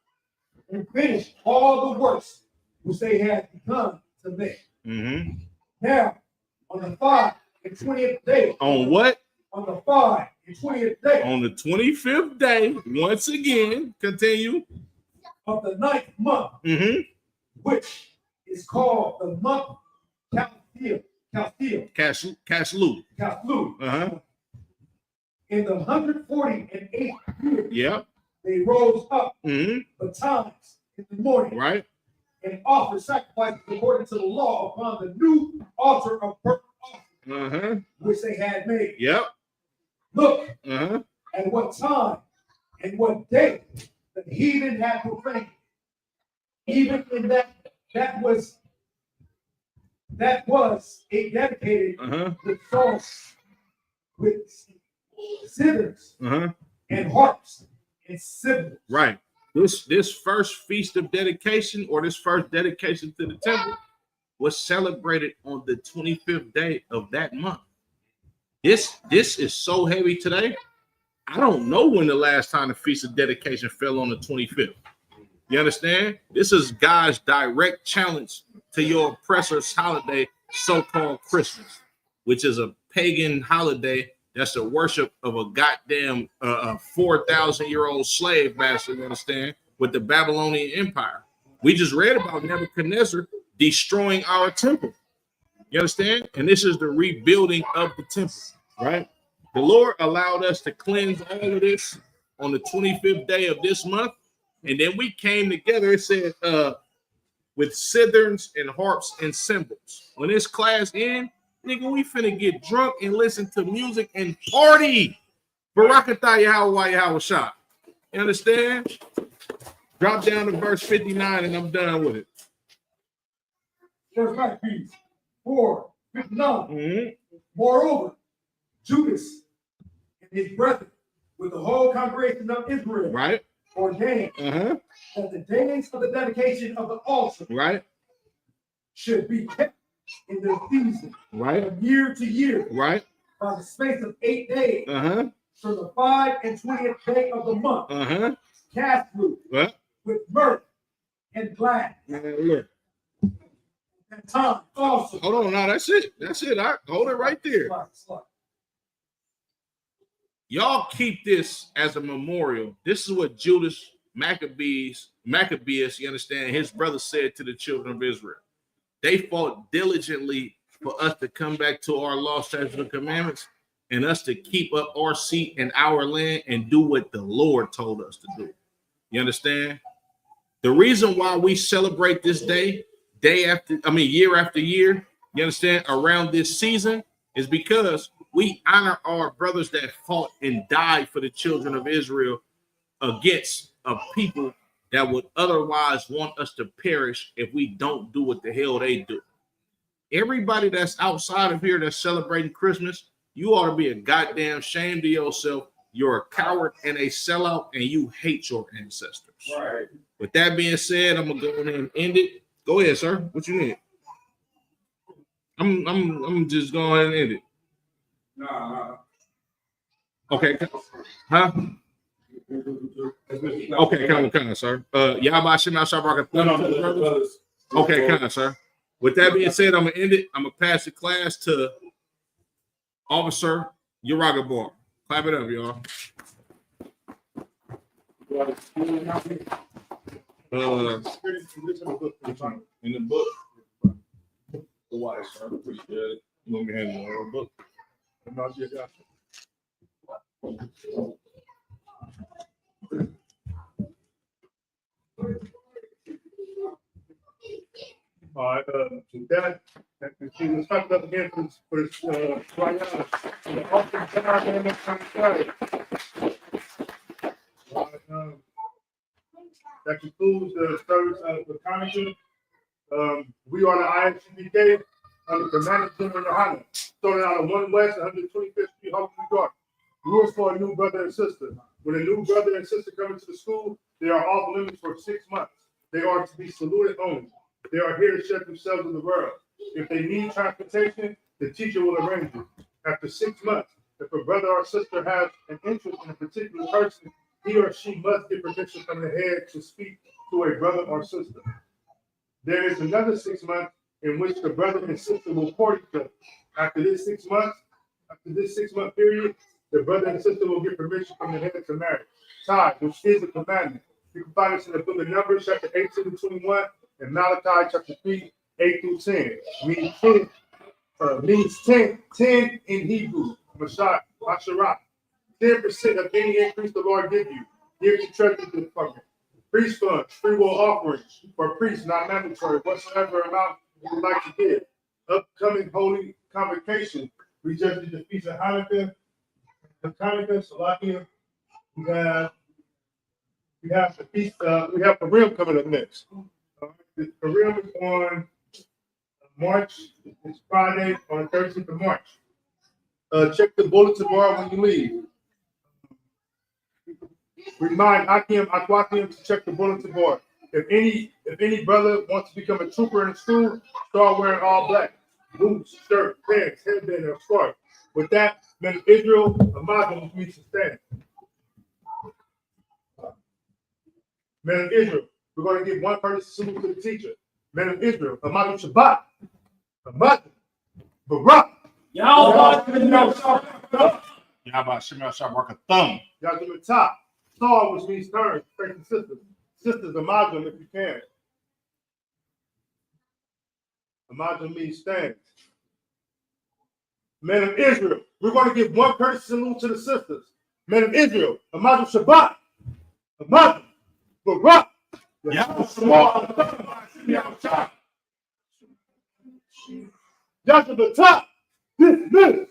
and finished all the works which they had begun to make. Mhm. Now, on the 5th and 20th day, On what? on the 5th and 20th day On the 25th day, once again, continue. of the 9th month, Mhm. which is called the month Caltheel, Caslu. Uh-huh. in the 148th year, Yep. they rose up Mhm. betimes in the morning, Right. and offered sacrifices according to the law upon the new altar of burnt offering Uh-huh. which they had made. Yep. Look Uh-huh. at what time and what day the heathen had profaned. Even in that was it dedicated Uh-huh. with songs, with zithers Uh-huh. and harps and cymbals. Right. This first feast of dedication, or this first dedication to the temple, was celebrated on the 25th day of that month. This is so heavy today. I don't know when the last time the feast of dedication fell on the 25th. You understand? This is God's direct challenge to your oppressor's holiday, so-called Christmas, which is a pagan holiday. That's the worship of a goddamn 4,000-year-old slave master, you understand, with the Babylonian Empire. We just read about Nebuchadnezzar destroying our temple. You understand? And this is the rebuilding of the temple, right? The Lord allowed us to cleanse all of this on the 25th day of this month. And then we came together, it said, with citherns and harps and cymbals. When this class ends, nigga, we finna get drunk and listen to music and party. Barakatah Yahweh Shah. You understand? Drop down to verse 59 and I'm done with it. First Maccabees 4:59. Mm-hmm. Moreover, Judas and his brethren with the whole congregation of Israel, right, ordained that the days of the dedication of the altar, right, should be kept in their season, right, from year to year, right, by the space of 8 days, from the 25th day of the month, cast through with mirth and glad. Look. And time also. Hold on, now that's it. That's it. I hold it right there. Y'all keep this as a memorial. This is what Judas Maccabeus, you understand, his brother said to the children of Israel. They fought diligently for us to come back to our law, statutes, and commandments, and us to keep up our seat in our land and do what the Lord told us to do. You understand? The reason why we celebrate this day, year after year, you understand, around this season, is because we honor our brothers that fought and died for the children of Israel against a people that would otherwise want us to perish if we don't do what the hell they do. Everybody that's outside of here that's celebrating Christmas, you ought to be a goddamn shame to yourself. You're a coward and a sellout, and you hate your ancestors. Right. With that being said, I'm gonna go ahead and end it. Go ahead, sir. What you need? I'm just going and end it. Nah. Okay. Huh? Okay, come on, sir. Y'all by Shema Shabaka. No. Okay, come on, sir. With that being said, I'm gonna end it. I'm gonna pass the class to Officer Uraga Bar. Clap it up, y'all. In the book. The water, sir. Appreciate it. Let me hand you a book. All right, that let's talk about again for this the awesome job and next time that concludes the service of Hachaanakah. We are the ISUPK under Commander General Hachaanakah, starting out of 1 West, 125th Street, Harlem, New York. Rules for a new brother and sister. When a new brother and sister come into the school, they are off limits for 6 months. They are to be saluted only. They are here to shut themselves in the world. If they need transportation, the teacher will arrange it. After 6 months, if a brother or sister has an interest in a particular person, he or she must get permission from the head to speak to a brother or sister. There is another 6 months in which the brother and sister will court each other. After this 6 month period, the brother and sister will get permission from the head to marry. Tithe, which is a commandment. You can find this in the book of Numbers, chapter 18 to 21, and Malachi, chapter 3, 8 through 10. Means 10 in Hebrew. Mashat, Asherah. 10% of any increase the Lord give you. Give to treasure the department. Priest funds, free will offerings for priests, not mandatory, whatsoever amount you would like to give. Upcoming holy convocation. We just did the Feast of Hanukkah. Hachaanakah, Salakia. We have the feast. We have Purim coming up next. The Purim is on March. It's Friday on 13th of March. Check the bulletin board when you leave. Remind Akim Akwakim to check the bulletin board. If any brother wants to become a trooper in the school, start wearing all black. Boots, shirt, pants, headband, or scarf. With that, men of Israel, a Muslim needs to stand. Men of Israel, we're going to give one person salute to the teacher. Men of Israel, a Muslim Shabbat, a Muslim, Barak. Yahweh Shemel Shabbat Thumb. Y'all do the top. Star, which means turn, facing sisters. Sisters, a Muslim if you can. A Muslim means stand. Men of Israel, we're going to give one person salute to the sisters. Men of Israel, a Muslim Shabbat, a Muslim, Barak. Y'all to the top. Dismiss.